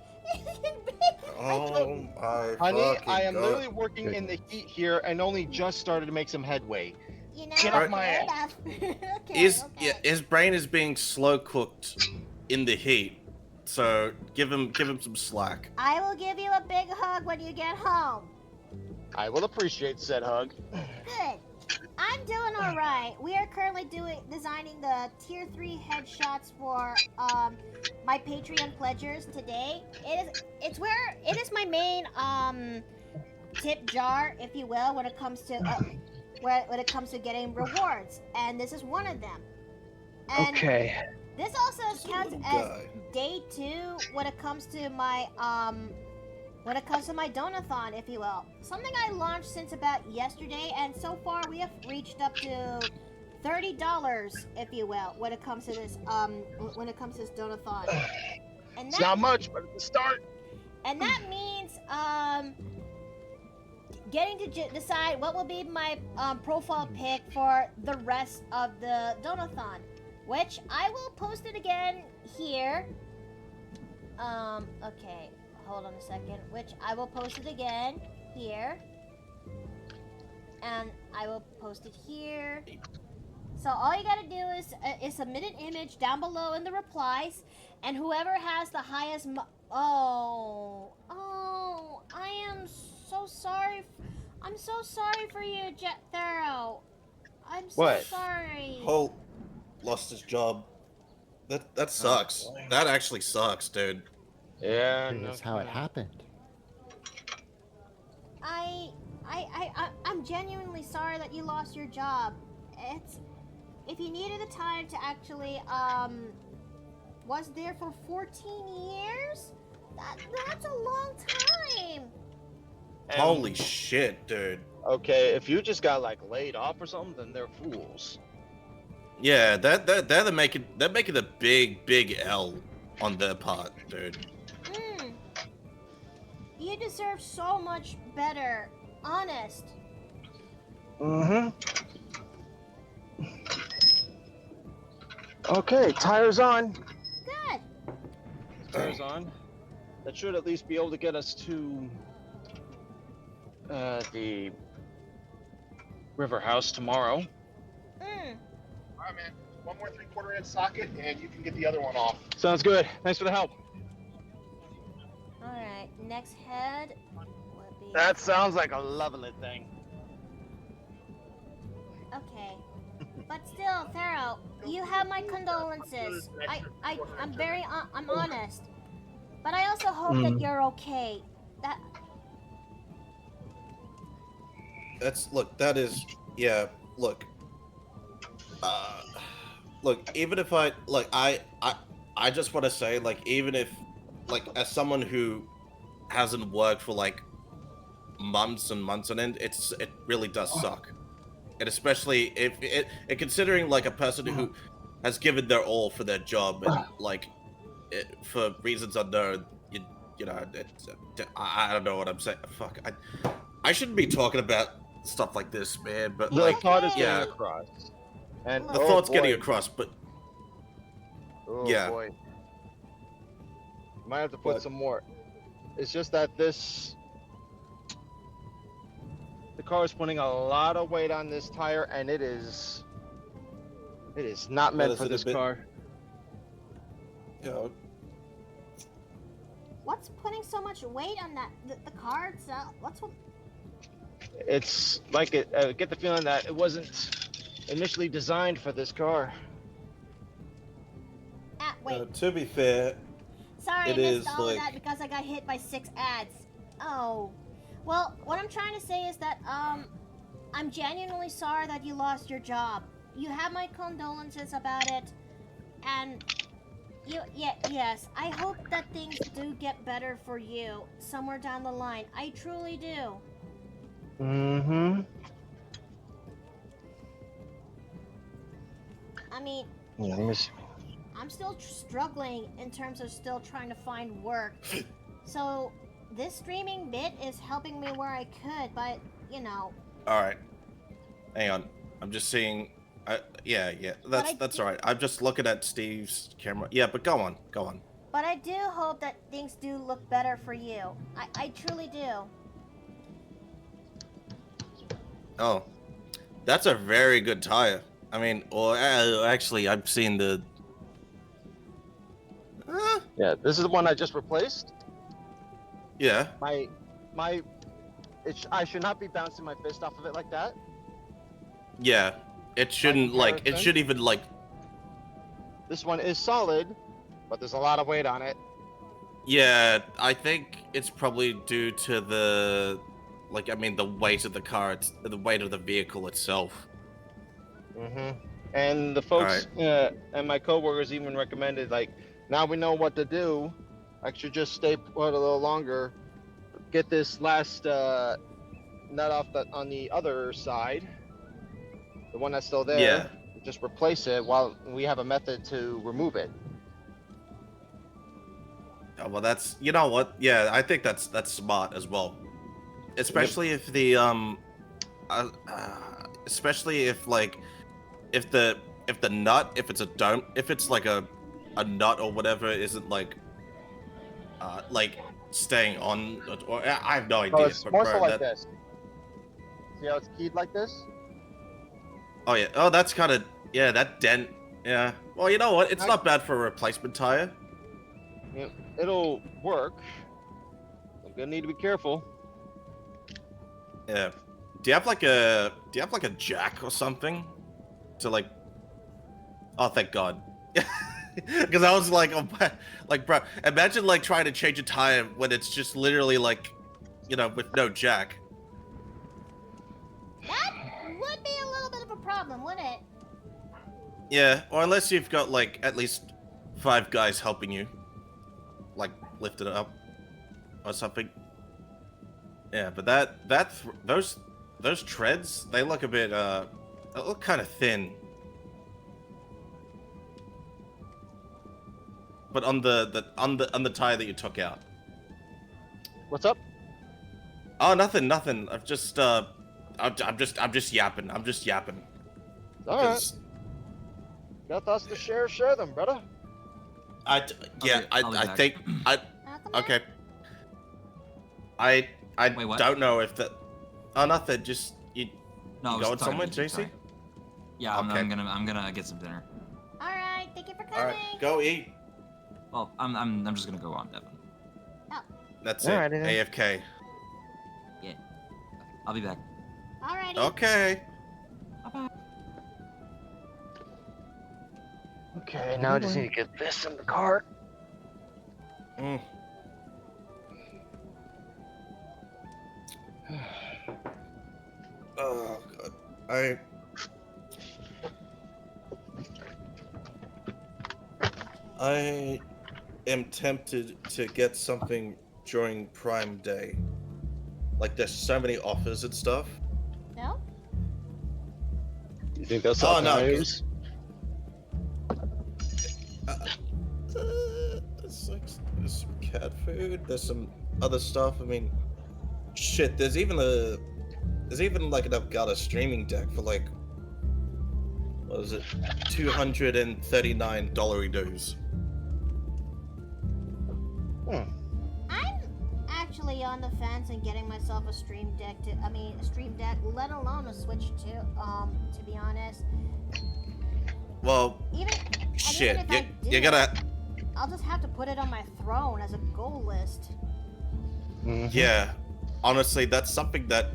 Oh my Honey, fucking I am God. literally working in the heat here and only just started to make some headway. You know, Get off my fair ass. enough. Okay, His okay. yeah, his brain is being slow cooked in the heat. So give him some slack. I will give you a big hug when you get home. I will appreciate said hug. Good. I'm doing all right. We are currently designing the tier 3 headshots for my Patreon pledgers today. It is my main tip jar, if you will, when it comes to when it comes to getting rewards, and this is one of them. And Okay. this also counts little as guy. day 2 when it comes to my donathon, if you will. Something I launched since about yesterday, and so far we have reached up to $30, if you will, when it comes to this donathon. And It's that, not much, but it's a start. and that means getting to decide what will be my profile pic for the rest of the donathon, which I will post it again here. Okay. Hold on a second, which I will post it again here, and I will post it here. So all you gotta do is submit an image down below in the replies, and whoever has the highest oh, I am so sorry. I'm so sorry for you, Jet Thorough. I'm so What? sorry. Holt lost his job. That sucks. boy. That actually sucks, dude. Yeah, Here's how it happened. I'm genuinely sorry that you lost your job. If you needed the time to actually was there for 14 years? That's a long time. Holy shit, dude. Okay, if you just got like laid off or something, then they're fools. Yeah, they're making a big L on their part, dude. You deserve so much better. Honest. Mm-hmm. Okay, tires on. Good. Tires on. That should at least be able to get us to the river house tomorrow. Alright, man. One more 3/4 inch socket, and you can get the other one off. Sounds good. Thanks for the help. Alright, next head would be... That sounds like a lovely thing. Okay. But still, Thorough, you have my condolences. I'm very, I'm honest. But I also hope that you're okay. That is, yeah, look, even if I just want to say, like, even if, like, as someone who hasn't worked for, like, months and months on end, it really does suck. And especially and considering, like, a person who has given their all for their job and, like, for reasons unknown, you know, I don't know what I'm saying. Fuck, I shouldn't be talking about stuff like this, man, but, The like, thought is yeah. getting across. And The thought's getting across, but Oh yeah. boy. Might have to put What? some more. It's just that the car is putting a lot of weight on this tire, and it is not meant is for it a this bit- car. you know, What's putting so much weight on that? The car itself? It's like get the feeling that it wasn't initially designed for this car. Wait. to be fair, Sorry, it I missed is, all of like- that because I got hit by 6 ads. Oh. Well, what I'm trying to say is that, I'm genuinely sorry that you lost your job. You have my condolences about it, and yes, I hope that things do get better for you somewhere down the line. I truly do. Mm-hmm. I mean, Yeah, let me see. I'm still struggling in terms of still trying to find work. So, this streaming bit is helping me where I could, but, you know. all right. Hang on, I'm just seeing Yeah, I that's do- all right. I'm just looking at Steve's camera. Yeah, but go on. But I do hope that things do look better for you. I truly do. Oh, that's a very good tire. I mean, or actually, I'm seeing the. Yeah, this is the one I just replaced. Yeah. I should not be bouncing my fist off of it like that. Yeah. It shouldn't like. It should even like. This one is solid, but there's a lot of weight on it. Yeah, I think it's probably due to the, like, I mean, the weight of the car, the weight of the vehicle itself. Mm-hmm. And the folks and my coworkers even recommended, like, now we know what to do. I should just stay put a little longer, get this last nut off on the other side, the one that's still there. Yeah. Just replace it while we have a method to remove it. Oh, well, that's, you know what? Yeah, I think that's smart as well. Especially if the especially if like if the nut, if it's a dome, if it's like a nut or whatever isn't like staying on, or I have no idea. Oh, it's but more bro, so like that- this. See how it's keyed like this? Oh yeah. Oh, that's kind of, yeah, that dent. Yeah. Well, you know what? It's not bad for a replacement tire. Yeah, it'll work. I'm gonna need to be careful. Yeah. Do you have like a jack or something to like? Oh, thank God. Because I was like, oh, like, bro, imagine like trying to change a tire when it's just literally like, you know, with no jack. That would be a little bit of a problem, wouldn't it? Yeah, or unless you've got like at least 5 guys helping you, like lift it up or something. Yeah, but those treads, they look a bit they look kind of thin. But on the tire that you took out. What's up? Oh, nothing. I'm just yapping. All right. 'Cause Got thoughts to share them, brother. I back. think okay. I Wait, what? don't know if that. Oh, nothing. Just you. No, I You was going talking somewhere, to you, JC? sorry. Yeah, Okay. I'm gonna get some dinner. All right, thank you for All coming. right, go eat. Well, I'm just gonna go on, Devin. That's All it. righty then. AFK. Yeah. I'll be back. Alrighty. Okay. Okay, now I just need to get this in the cart. Mm. Oh God. I am tempted to get something during Prime Day. Like there's so many offers and stuff. No? You think that's Oh, all no, tires? There's some cat food. There's some other stuff. I mean, shit. There's even like an Elgato streaming deck for like, what is it, $239 dues. I'm actually on the fence and getting myself a stream deck a stream deck, let alone a Switch to be honest. Well, Even shit. if I You do, gotta. I'll just have to put it on my throne as a goal list. Yeah. Honestly, that's something that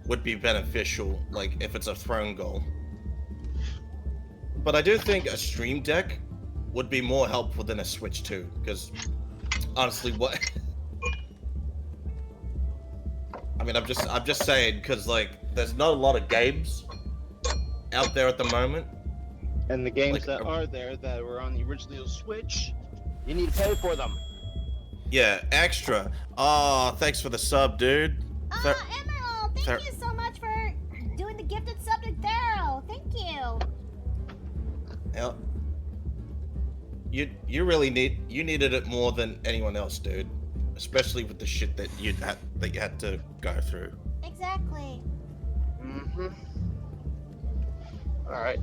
would be beneficial, like if it's a throne goal. But I do think a stream deck would be more helpful than a Switch 2, because honestly, what? I mean, I'm just saying, because like, there's not a lot of games out there at the moment. And the games Like, that are there that were on the original Switch, you need to pay for them. Yeah, extra. Oh, thanks for the sub, dude. Thir- Emerald, thank you so much for doing the gifted sub to Thero. Thank you. Yeah. You really needed it more than anyone else, dude. Especially with the shit that you had to go through. Exactly. All right.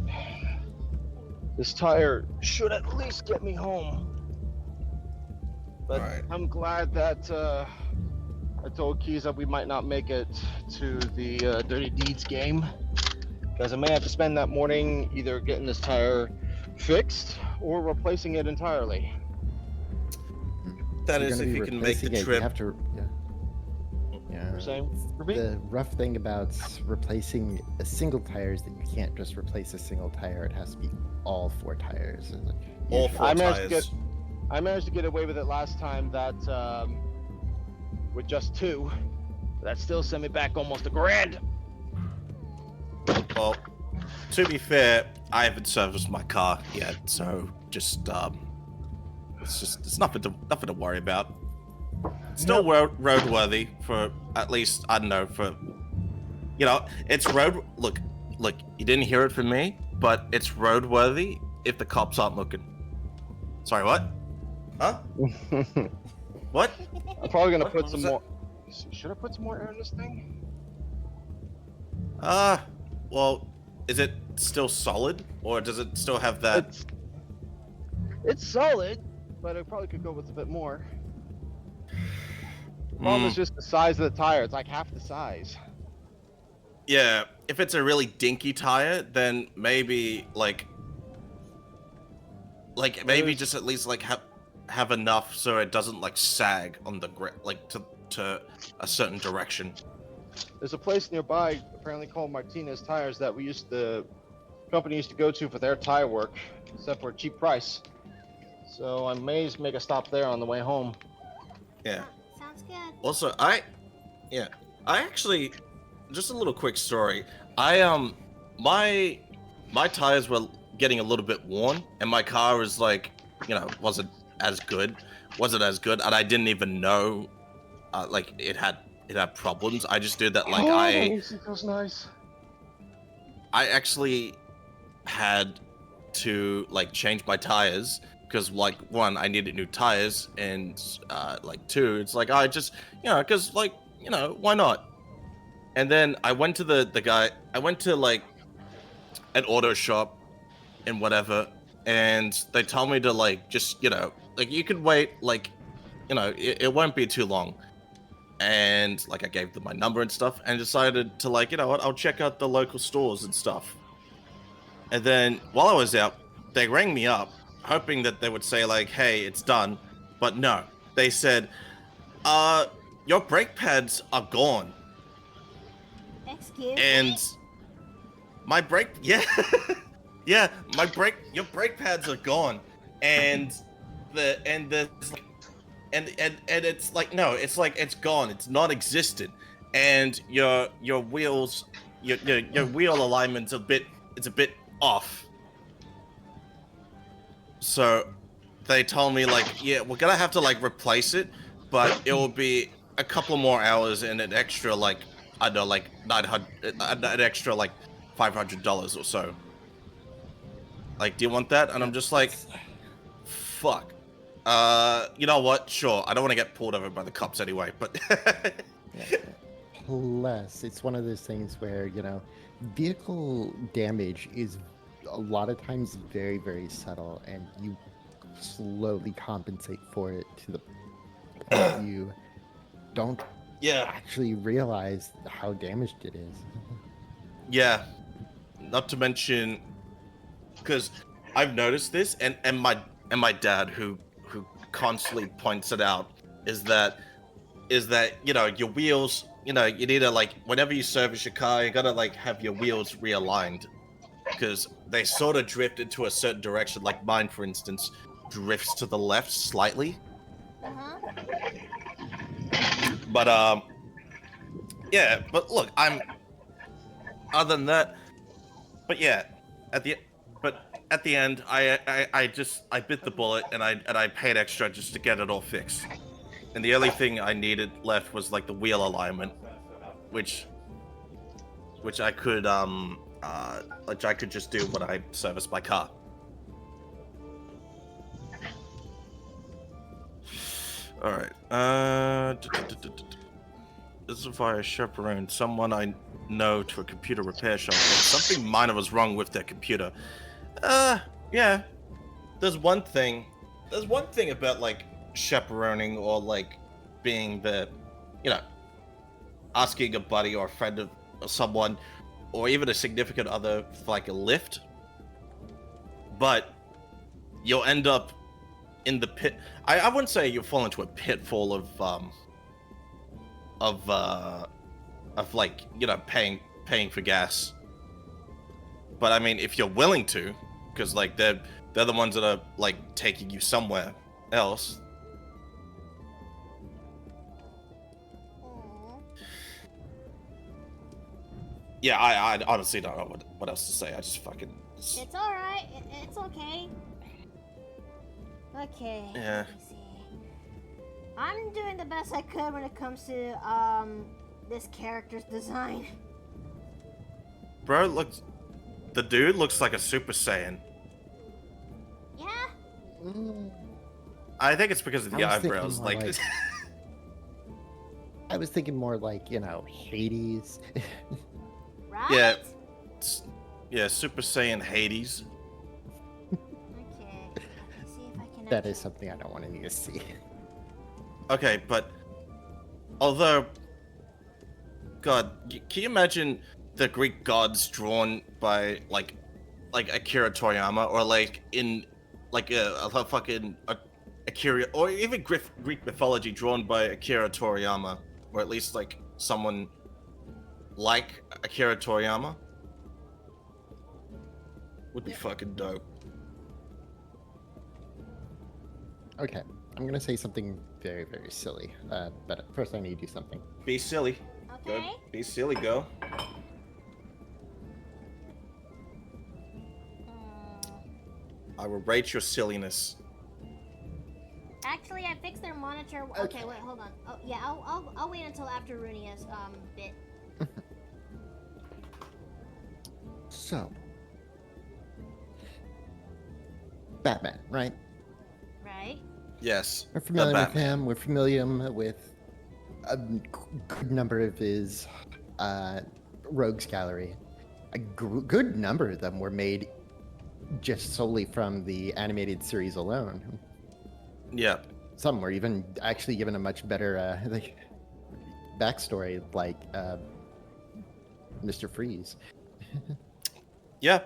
This tire should at least get me home. But Alright. I'm glad that I told Keys that we might not make it to the Dirty Deeds game, because I may have to spend that morning either getting this tire fixed or replacing it entirely. That If is, you're if gonna you be can make the replacing it, you trip. have to, yeah. You're saying? Repeat? The rough thing about replacing a single tire is that you can't just replace a single tire. It has to be all 4 tires. All Usually. 4 I managed to tires. I managed to get away with it last time that with just 2. That still sent me back almost $1,000. Well, to be fair, I haven't serviced my car yet, so just it's nothing to worry about. Still roadworthy for at least, I don't know, for, you know, it's road. Look, you didn't hear it from me, but it's roadworthy if the cops aren't looking. Sorry, what? Huh? What? I'm probably gonna What put was some that? more. Should I put some more air in this thing? Well, is it still solid, or does it still have that? It's solid, but I probably could go with a bit more. Problem is just the size of the tire. It's like half the size. Yeah, if it's a really dinky tire, then maybe maybe There's- just at least like have enough so it doesn't like sag on the to a certain direction. There's a place nearby, apparently called Martinez Tires, that company used to go to for their tire work, except for a cheap price. So I may just make a stop there on the way home. Yeah. Sounds good. Also, I actually, just a little quick story. My tires were getting a little bit worn, and my car was like, you know, wasn't as good, and I didn't even know, like it had problems. I just did that, like It feels nice. I actually had to like change my tires because like 1, I needed new tires, and like 2, it's like I just, you know, because like, you know, why not? And then I went to the guy, I went to like an auto shop and whatever, and they told me to like just, you know, like you could wait, like, you know, it won't be too long. And like I gave them my number and stuff, and decided to like, you know what, I'll check out the local stores and stuff. And then while I was out, they rang me up, hoping that they would say like, hey, it's done. But no, they said, your brake pads are gone. Excuse And me? my brake, yeah, yeah, your brake pads are gone. And it's like, no, it's like it's gone, it's non-existent, and your wheels, your wheel alignment's a bit off. So they told me like, yeah, we're gonna have to like replace it, but it will be a couple more hours and an extra like, I don't know, like 900, an extra like $500 or so. Like, do you want that? And I'm just like, fuck. You know what? Sure. I don't want to get pulled over by the cops anyway, but Plus, it's one of those things where, you know, vehicle damage is a lot of times very, very subtle, and you slowly compensate for it to the point that you don't yeah, actually realize how damaged it is. yeah. Not to mention, because I've noticed this, and my dad, who constantly points it out, is that you know, your wheels, you know, you need to like, whenever you service your car, you gotta like have your wheels realigned, because they sort of drift into a certain direction. Like mine, for instance, drifts to the left slightly. Uh-huh. But yeah. But look, other than that, but yeah, at the end, I bit the bullet, and I paid extra just to get it all fixed. And the only thing I needed left was like the wheel alignment, which I could just do when I service my car. All right. This is via chaperone, someone I no to a computer repair shop if something minor was wrong with their computer. Yeah. There's one thing about like chaperoning or like being the, asking a buddy or a friend of someone or even a significant other for like a lift, but you'll end up in the pit. I wouldn't say you'll fall into a pitfall of like, paying for gas. But I mean, if you're willing to, because like they're the ones that are like taking you somewhere else. Yeah, I honestly don't know what else to say. I just fucking. It's alright. It's okay. Okay. Yeah. Let me see. I'm doing the best I could when it comes to this character's design. Bro, the dude looks like a Super Saiyan. Yeah. I think it's because of the I was thinking eyebrows. more Like, like- I was thinking more like, Hades. Right? yeah, yeah, Super Saiyan Hades. Okay. Let's see if I can. That is something I don't want to need to see. Okay, but although, God, can you imagine the Greek gods drawn by like Akira Toriyama, or like in like a fucking Akira, or even Greek mythology drawn by Akira Toriyama, or at least like someone like Akira Toriyama? Would be fucking dope. Okay, I'm gonna say something very, very silly. But first I need to do something. Be silly. Okay. Go. Be silly, go. I will rate your silliness. Actually, I fixed their monitor. Okay, wait, hold on. Oh, yeah, I'll wait until after Runia's bit. So, Batman, right? Right? Yes. We're familiar with Batman. him. We're familiar with a good number of his rogues gallery. A good number of them were made just solely from the animated series alone. Yeah. Some were even actually given a much better backstory, like Mr. Freeze. Yeah.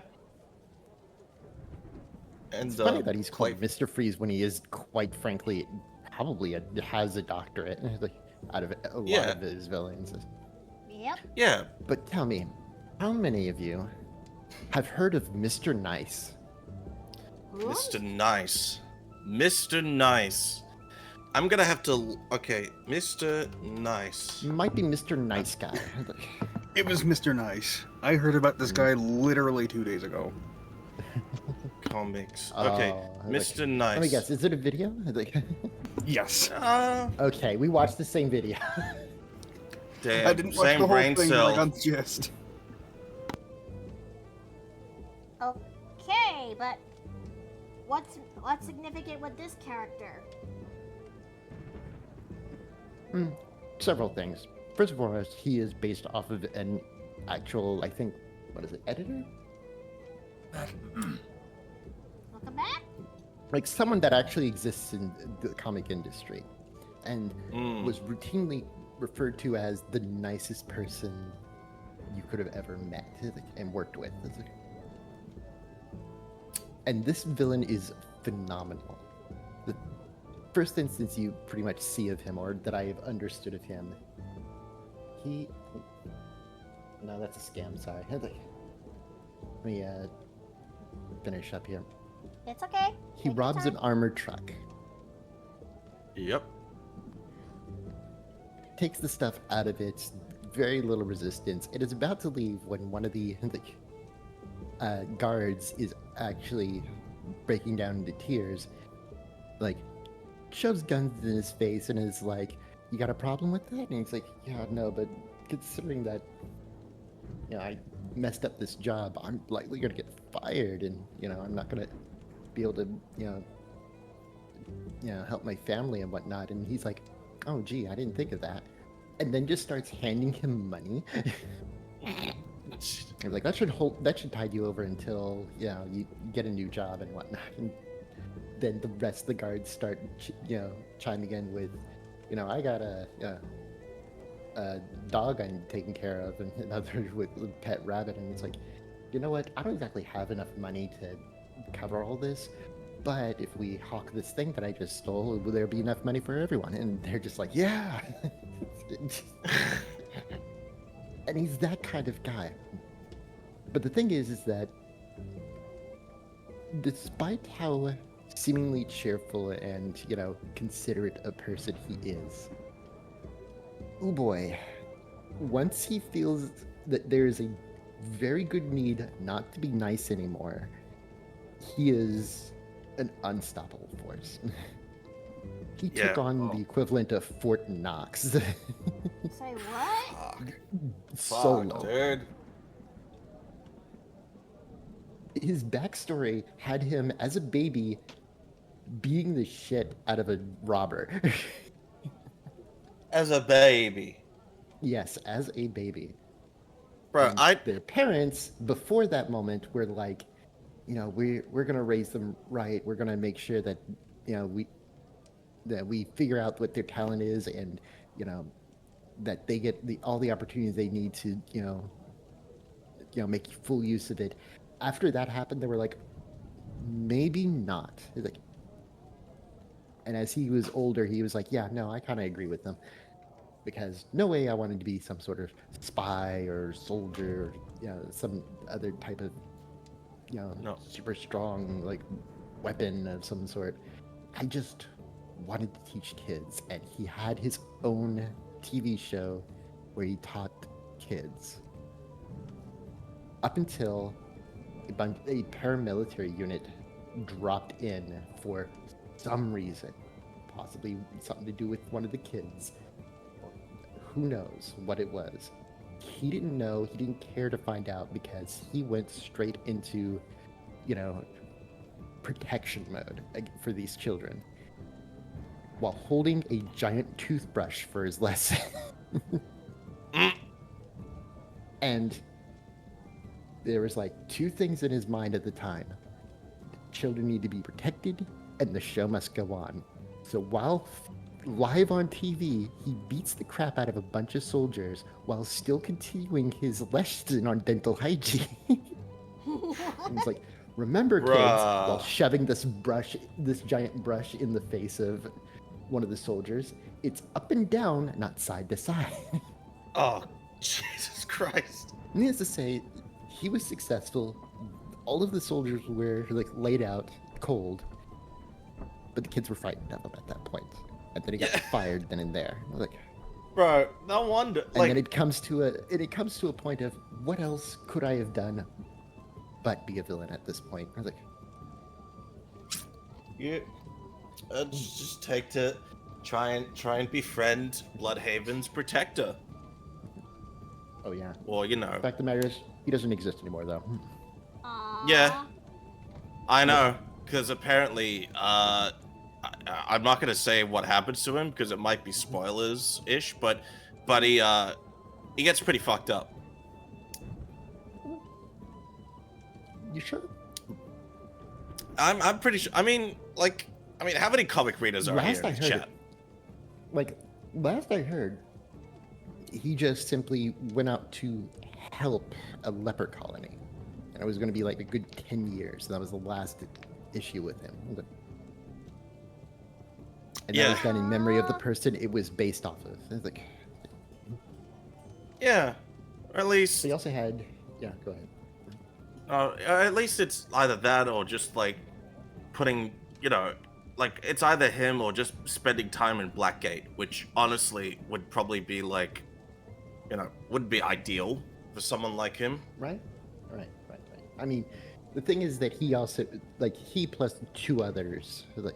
And It's funny that he's called Mr. Freeze when he is, quite frankly, probably has a doctorate out of a lot of his villains. Yep. Yeah. But tell me, how many of you have heard of Mr. Nice? Who? Mr. Nice. Mr. Nice. I'm gonna have to. Okay, Mr. Nice. Might be Mr. Nice Guy. It was Mr. Nice. I heard about this guy literally 2 days ago. Comics. Okay, Mr. Nice. Let me guess, is it a video? Yes. Okay, we watched the same video. Damn, I didn't watch same the whole brain thing, cell. like on the gist. Okay, but what's significant with this character? Several things. First of all, he is based off of an actual, I think, what is it, editor? Welcome back. Like someone that actually exists in the comic industry and was routinely referred to as the nicest person you could have ever met and worked with. And this villain is phenomenal. The first instance you pretty much see of him, or that I have understood of him, no, that's a scam, sorry. Let me finish up here. It's okay. He Take your robs an time. armored truck, Yep. takes the stuff out of it, very little resistance. It is about to leave when one of the guards is actually breaking down into tears, like shoves guns in his face and is like, "You got a problem with that?" And he's like, "Yeah, no, but considering that, I messed up this job, I'm likely gonna get fired, and I'm not gonna be able to, help my family and whatnot." And he's like, "Oh, gee, I didn't think of that," and then just starts handing him money. I was like, that should tide you over until you get a new job and whatnot. And then the rest of the guards start chiming in with, I got a dog I'm taking care of, and another with a pet rabbit, and it's like, you know what? I don't exactly have enough money to cover all this, but if we hawk this thing that I just stole, will there be enough money for everyone? And they're just like, yeah. And he's that kind of guy. But the thing is that despite how seemingly cheerful and, considerate a person he is, oh boy, once he feels that there is a very good need not to be nice anymore, he is an unstoppable force. He took on the equivalent of Fort Knox. Say what? Solo. Fuck, dude. His backstory had him as a baby beating the shit out of a robber. As a baby. Yes, as a baby. Bro, And their parents, before that moment, were like, we're gonna raise them right. We're gonna make sure that, we figure out what their talent is, and that they get all the opportunities they need to, make full use of it. After that happened, they were like, maybe not. Like, and as he was older, he was like, yeah, no, I kind of agree with them. Because no way I wanted to be some sort of spy or soldier, some other type of, super strong, like, weapon of some sort. I just wanted to teach kids. And he had his own TV show where he taught kids. Up until a paramilitary unit dropped in for some reason, possibly something to do with one of the kids. Who knows what it was? He didn't know. He didn't care to find out because he went straight into, protection mode for these children, while holding a giant toothbrush for his lesson. And there was like two things in his mind at the time. Children need to be protected, and the show must go on. So while live on TV, he beats the crap out of a bunch of soldiers while still continuing his lesson on dental hygiene. And it's like, remember, kids, while shoving this giant brush in the face of one of the soldiers, it's up and down, not side to side. Oh, Jesus Christ. Needless to say, he was successful. All of the soldiers were like laid out cold, but the kids were frightened of him at that point. And then he got fired then and there. Like, bro, no wonder. And then it comes to a point of, what else could I have done but be a villain at this point? I was like, just take to try and befriend Bloodhaven's protector. Oh yeah. Well, The fact of the matter is, he doesn't exist anymore, though. Aww. Yeah, I know, because apparently, I'm not gonna say what happens to him because it might be spoilers-ish, but he gets pretty fucked up. You sure? I'm pretty sure. I mean, how many comic readers are here in the chat? Last I heard, he just simply went out to help a leper colony, and it was going to be like a good 10 years. That was the last issue with him. And that was done in memory of the person it was based off of. It was like, yeah, or at least. He also had, go ahead. At least it's either that or just like putting, it's either him or just spending time in Blackgate, which honestly would probably be like, wouldn't be ideal for someone like him. Right. I mean, the thing is that he also, he plus two others, the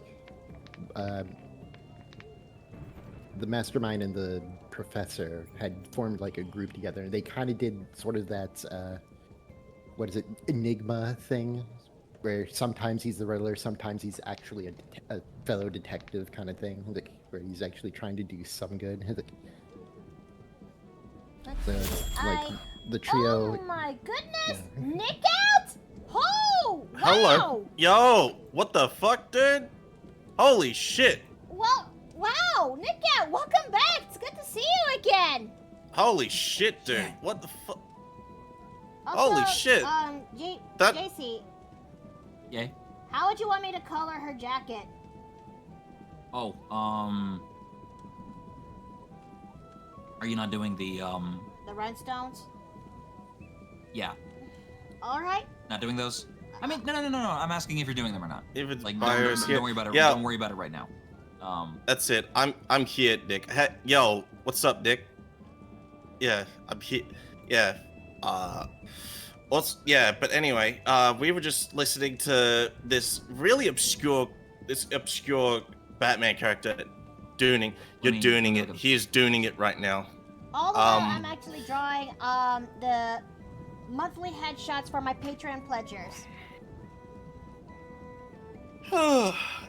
mastermind and the professor had formed like a group together, and they kind of did sort of that, Enigma thing, where sometimes he's the Riddler, sometimes he's actually a fellow detective kind of thing, where he's actually trying to do some good. So, the trio. Oh my goodness! Yeah. Nick out! Oh! Wow! Hello. Yo, what the fuck, dude? Holy shit. Well, wow! Nick out! Welcome back! It's good to see you again! Holy shit, dude. What the fuck? Also, Holy shit. That- JC, Yay. how would you want me to color her jacket? Oh, are you not doing the, The rhinestones? yeah, Alright. not doing those? I mean, no. I'm asking if you're doing them or not. If it's Like, buyers here. don't worry about it. Yeah. Don't worry about it right now. That's it. I'm here, Nick. Hey, yo, what's up, Nick? Yeah, I'm here. Yeah. But anyway, we were just listening to this really obscure Batman character dooning. You're Let me dooning look it. at- He is dooning it right now. All the while, I'm actually drawing the monthly headshots for my Patreon pledgers.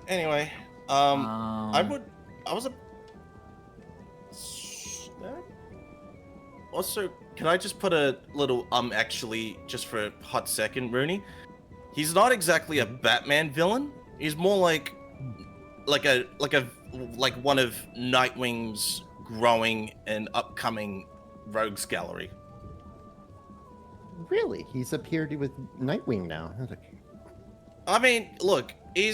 Anyway, Also, can I just put a little actually just for a hot second, Rooney? He's not exactly a Batman villain. He's more like one of Nightwing's growing and upcoming rogues gallery. Really? He's appeared with Nightwing now. I mean, look, he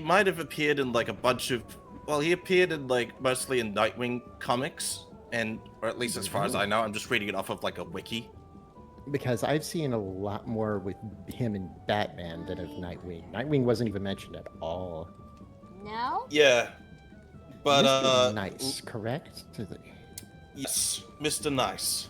might have appeared in like a bunch of, well, he appeared in like mostly in Nightwing comics, or at least as far as I know, I'm just reading it off of like a wiki. Because I've seen a lot more with him and Batman than of Nightwing. Nightwing wasn't even mentioned at all. No? Yeah, but Mr. Nice, correct? Yes, Mr. Nice.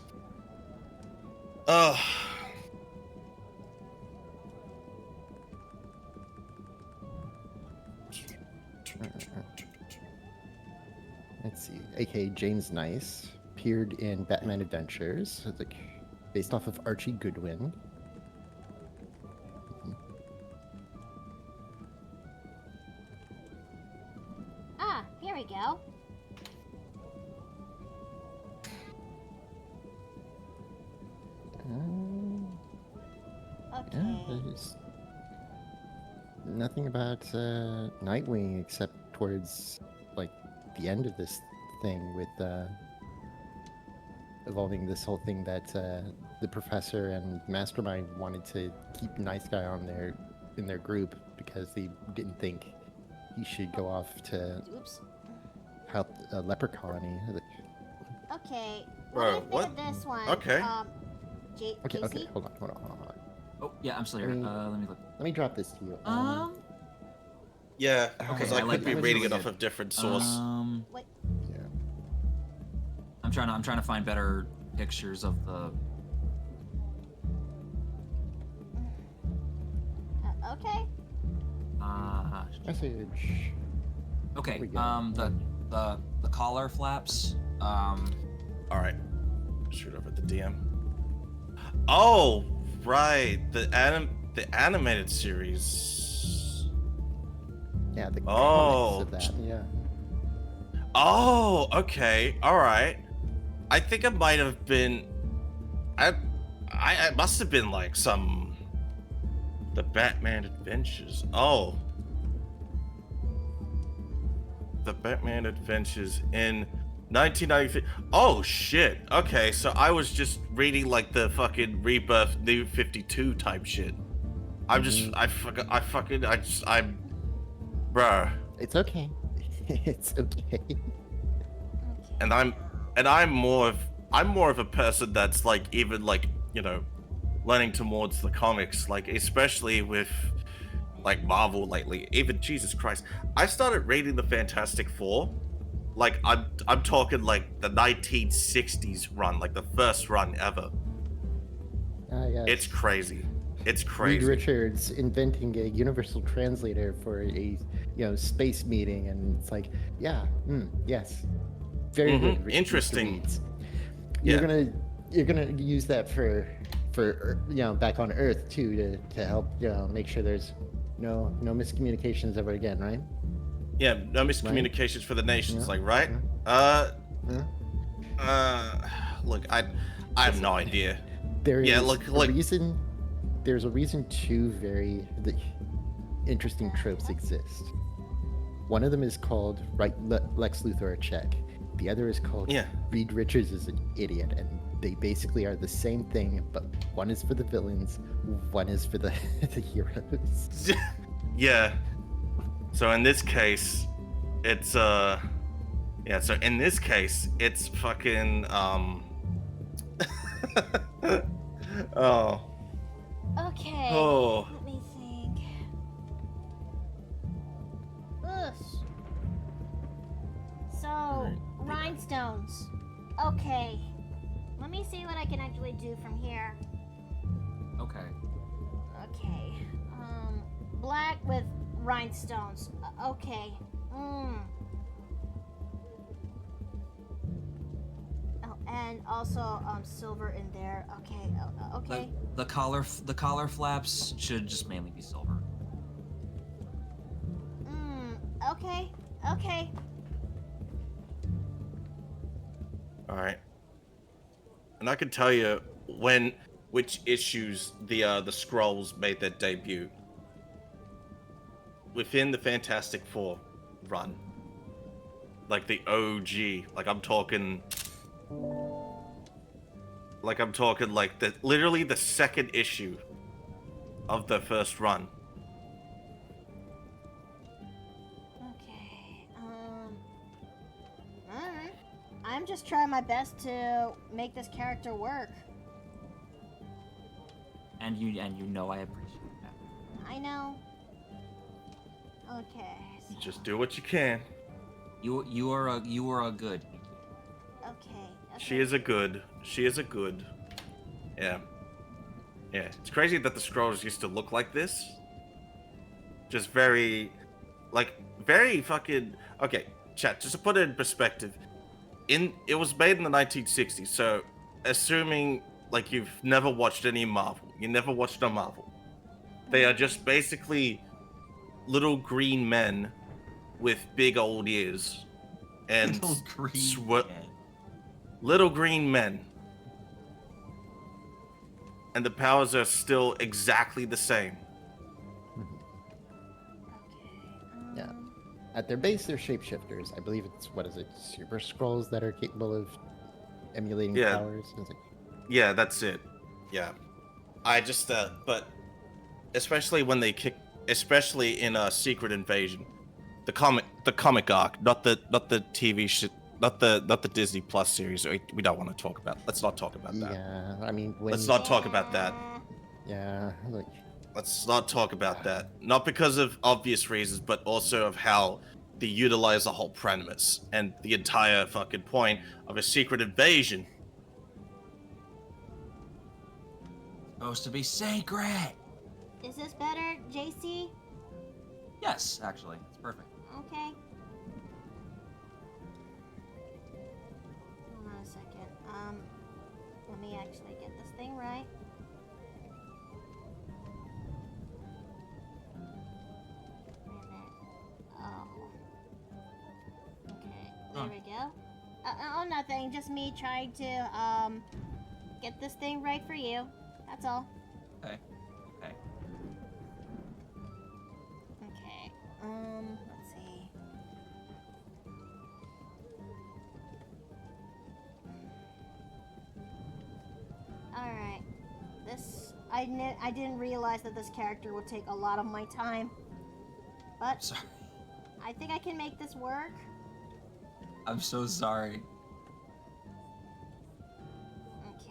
Let's see. aka James Nice appeared in Batman Adventures, based off of Archie Goodwin. Ah, here we go. Okay. Yeah, there's nothing about Nightwing except towards like the end of this thing with evolving this whole thing that the professor and Mastermind wanted to keep Nice Guy on in their group because they didn't think he should go off to Oops. help a leper colony. Okay. Bro, What do you think of this one? Okay. Okay, JC? hold on. Oh, yeah, I'm still here. Let me look. Let me drop this to you. Yeah, Okay, because I I like could be that. reading it off of different source. Wait. Yeah. I'm trying to find better pictures of the. Okay. Message. Okay. There we go. The collar flaps. All right, shoot over the DM. Oh, right, the animated series. Yeah, the Oh. comics of that. Yeah. Oh, okay, all right. I think it might have been. I must have been like the Batman Adventures. Oh, the Batman Adventures in 1993. Oh shit. Okay, so I was just reading like the fucking Rebirth New 52 type shit. I'm bruh. It's okay. It's okay. And I'm more of a person that's like even like, you know, learning towards the comics, like especially with like Marvel lately. Even Jesus Christ, I started reading the Fantastic Four. Like I'm talking like the 1960s run, like the first run ever. Yes. It's crazy. It's Reed crazy. Richards inventing a universal translator for a space meeting, and it's like, yeah, yes, very good. Mr. Interesting. Reeds. Yeah. You're gonna use that for back on Earth too to help make sure there's no miscommunications ever again, right? Yeah, no miscommunications for the nations, Yeah. like right? Look, I have no idea. There Yeah, is look, a like- reason. There's a reason two very interesting tropes exist. One of them is called Lex Luthor a check. The other is called Yeah. Reed Richards is an idiot, and they basically are the same thing, but one is for the villains, one is for the heroes. Yeah. So in this case, it's yeah, so in this case, it's fucking oh. Okay. Oh. Let me think. Ugh. So, rhinestones. Okay. Let me see what I can actually do from here. Okay. Okay. Black with rhinestones. Okay. Oh, and also silver in there. Okay. Okay. The collar flaps should just mainly be silver. Okay. Okay. All right. And I can tell you which issues the Skrulls made their debut. Within the Fantastic Four run. Like the OG. Like I'm talking literally the second issue of the first run. Okay. Alright. I'm just trying my best to make this character work. And you know I appreciate that. I know. Okay. You just do what you can. You are a good. Okay. She is a good. Yeah. Yeah. It's crazy that the Skrulls used to look like this. Just very fucking. Okay, chat. Just to put it in perspective, it was made in the 1960s. So, assuming like you've never watched any Marvel, you never watched a Marvel, they are just basically little green men with big old ears and little green men. And the powers are still exactly the same. Yeah. At their base, they're shapeshifters. I believe it's, what is it, Super Skrulls that are capable of emulating Yeah. powers? It's like, Yeah, that's it. Yeah. I just, but especially when they especially in Secret Invasion, the comic arc, not the TV shit, not the Disney Plus series. We don't want to talk about. Let's not talk about that. yeah, I mean, when... Let's not talk about that. Yeah, like... Let's not talk about that. Not because of obvious reasons, but also of how they utilize the whole premise and the entire fucking point of a Secret Invasion. Supposed to be sacred. Is this better, JC? Yes, actually, it's perfect. Okay. Hold on a second. Let me actually get this thing right. Wait a minute. Oh. Okay, there we go. Oh, nothing. Just me trying to, get this thing right for you. That's all. Okay. Okay. Okay. Let's see. Alright. I didn't realize that this character would take a lot of my time. But Sorry. I think I can make this work. I'm so sorry.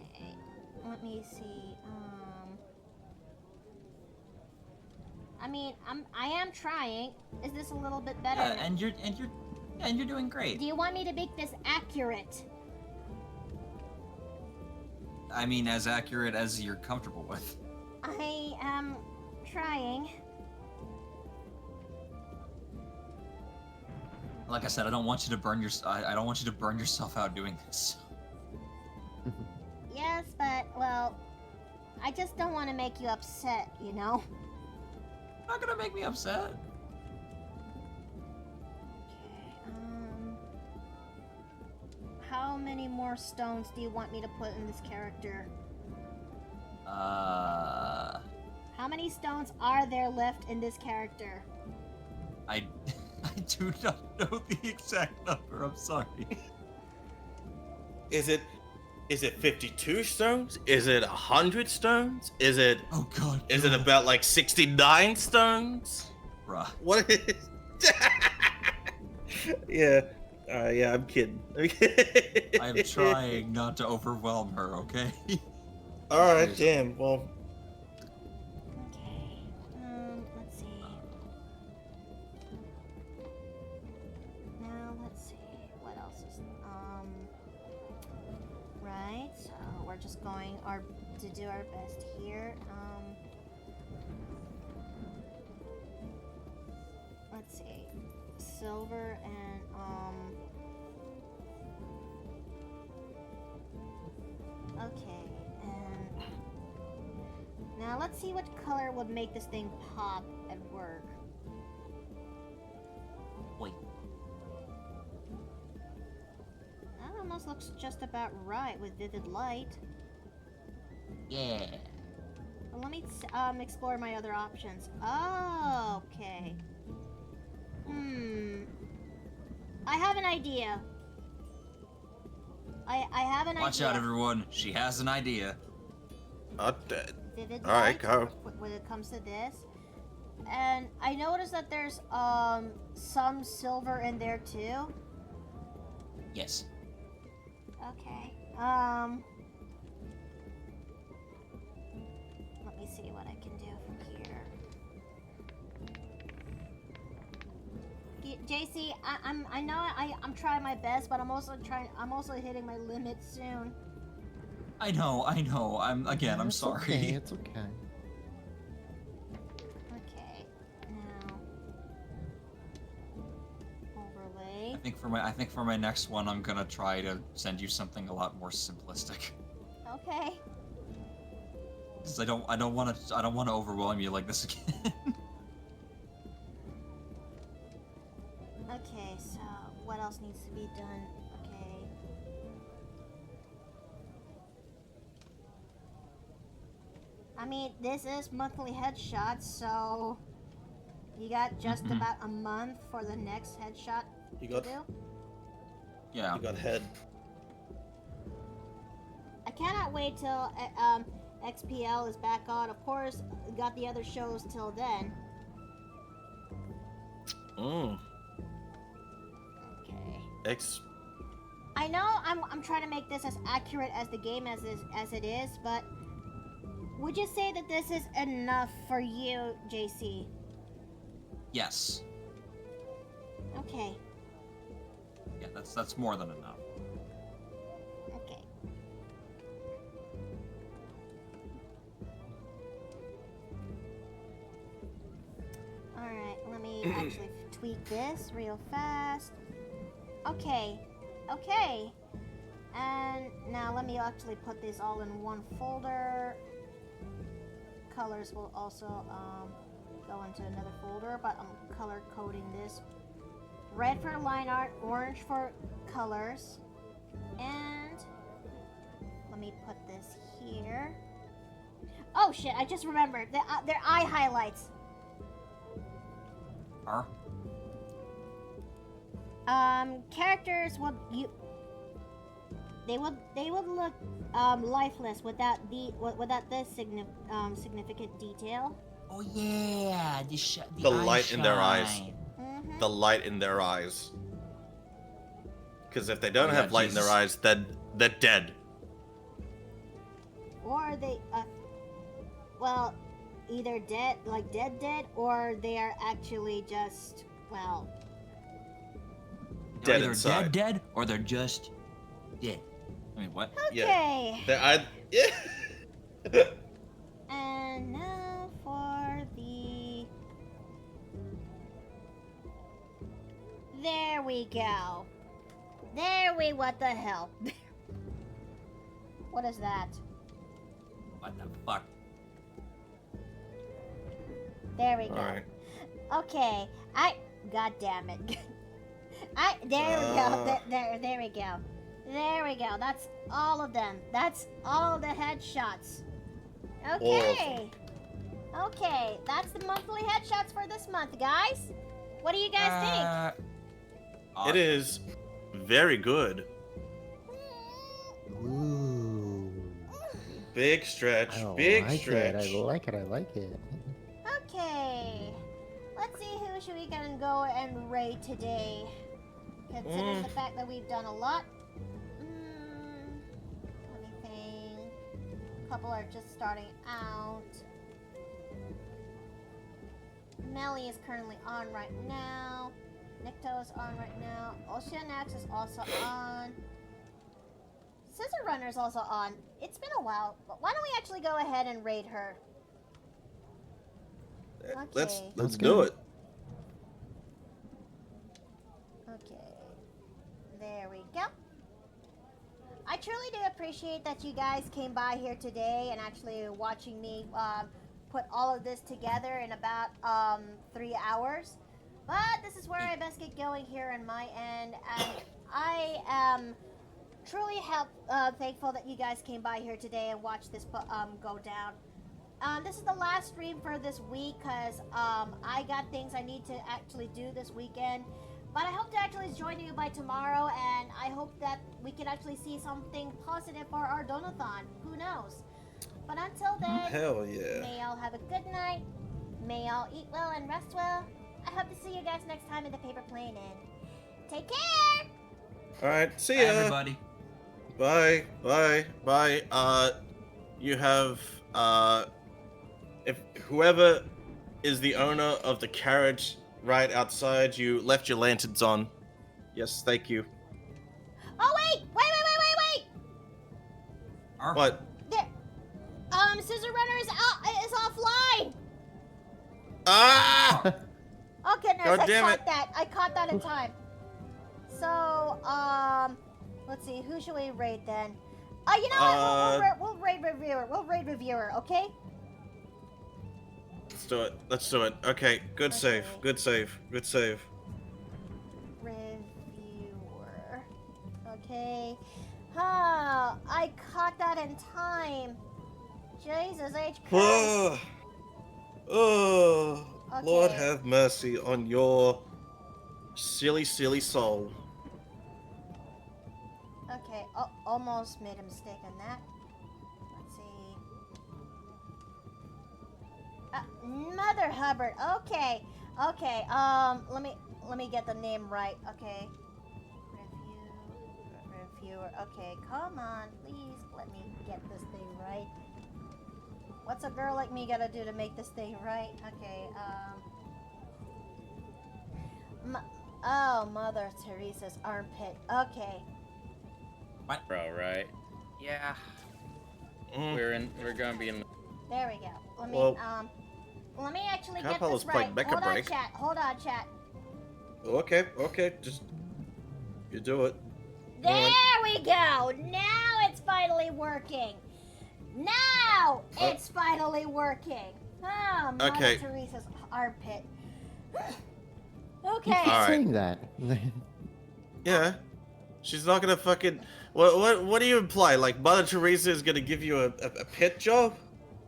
Okay. Let me see. I mean, I am trying. Is this a little bit better? Yeah, and you're doing great. Do you want me to make this accurate? I mean, as accurate as you're comfortable with. I am trying. Like I said, I don't want you to burn I don't want you to burn yourself out doing this. Yes, but well, I just don't want to make you upset, you know. Not gonna make me upset. How how many more stones do you want me to put in this character? How many stones are there left in this character? I do not know the exact number. I'm sorry. Is it 52 stones? Is it 100 stones? Is it Oh god. is it about like 69 stones? Bruh. What is Yeah. Yeah, I'm kidding. I'm trying not to overwhelm her, okay? Alright, damn. Well, Okay. Let's see. Now let's see. What else is right. So we're just going to do our best here. Let's see. Silver and okay, and now let's see what color would make this thing pop at work. Wait. That almost looks just about right with vivid light. Yeah. Well, let me explore my other options. Oh, okay. I have an idea. I have an idea. Watch out, everyone. She has an idea. Vivid Alright, light go. when it comes to this. And I noticed that there's some silver in there too. Yes. Okay. Let me see what I can do from here. JC, I know I'm trying my best, but I'm also hitting my limit soon. I know. I'm It's sorry. Okay, it's okay. Okay. Now overlay. I think for my next one, I'm gonna try to send you something a lot more simplistic. Okay. Because I don't want to overwhelm you like this again. Okay, so what else needs to be done? Okay. I mean, this is monthly headshots, so you got just about a month for the next headshot You to got do. Yeah. you got head. I cannot wait till XPL is back on. Of course, got the other shows till then. Okay. I know I'm trying to make this as accurate as the game as it is, but would you say that this is enough for you, JC? Yes. Okay. Yeah, that's more than enough. Okay. Alright, let me actually tweak this real fast. Okay. Okay. And now let me actually put this all in one folder. Colors will also go into another folder, but I'm color coding this. Red for line art, orange for colors, and let me put this here. Oh shit, I just remembered. They're eye highlights. Are? Characters would they would look lifeless without this significant detail. Oh yeah, The light in their eyes. Mm-hmm. The light in their eyes. Because if they don't Oh, yeah, have light in their Jesus. eyes, then they're dead. Or they well, either dead, or they are actually just, well, They're Dead either inside. dead, or they're just dead. I mean, what? okay. Yeah. And now for the... There we go. What the hell? What is that? What the fuck? There we go. Alright. Okay, God damn it. There we go. There we go. There we go. That's all of them. That's all the headshots. All of Okay. Okay, that's the monthly headshots for this month, guys. What do you guys think? It is very good. Ooh. Big stretch. I Big like stretch. it. I like it. I like it. Okay. Let's see who should we gonna go and raid today. Considering the fact that we've done a lot. Let me think. A couple are just starting out. Melly is currently on right now. Nikto is on right now. Oceanax is also on. Scissor Runner is also on. It's been a while, but why don't we actually go ahead and raid her? Let's Okay. let's Sounds do good. it. Okay. There we go. I truly do appreciate that you guys came by here today and actually watching me put all of this together in about 3 hours. But this is where I best get going here on my end, and I am truly thankful that you guys came by here today and watched this go down. This is the last stream for this week because I got things I need to actually do this weekend. But I hope to actually join you by tomorrow, and I hope that we can actually see something positive for our donathon. Who knows? But until then, Hell yeah. may y'all have a good night. May y'all eat well and rest well. I hope to see you guys next time in the Paper Plane Inn. Take care! Alright, see Bye, ya. everybody. Bye. Bye. Bye. You have if whoever is the owner of the carriage right outside, you left your lanterns on. Yes, thank you. Oh wait! Wait! Arr. What? There, Scissor Runner is offline. Ah! Oh goodness! God I damn caught it. that. I caught that in time. So, let's see. Who should we raid then? You know what? We'll raid reviewer. We'll raid reviewer. Okay. Let's do it. Let's do it. Okay, good save. Okay. Good save. Good save. Reviewer. Okay. Huh. I caught that in time. Jesus H. Christ. Oh, Lord Okay. have mercy on your silly, silly soul. Okay, almost made a mistake on that. Let's see. Mother Hubbard. Okay, okay. Let me get the name right. Okay. Reviewer. Okay, come on, please let me get this thing right. What's a girl like me gotta do to make this thing right? Okay. Oh, Mother Teresa's armpit. Okay. Bro, right? Yeah. We're gonna be in. There we go. Well, Let me actually get Capo's this right. playing Mecha Hold on, Break. chat. Hold on, chat. Okay, just you do it. There we go. Now it's finally working. Now it's finally working. Oh, Mother Okay. Teresa's armpit. Okay. All right. Saying that. Yeah, she's not gonna fucking. What do you imply? Like Mother Teresa is gonna give you a pit job?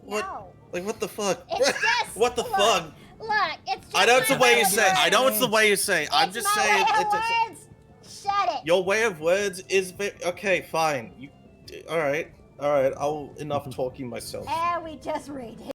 What? No. Like what the fuck? It's just What the look, fuck? Look, it's just I know it's the my way way you of say. I know words. it's the way you say. I'm It's just my saying. way of It's words. Shut it. your way of words is okay. Fine. You. All right. I'll enough talking myself. And we just raided.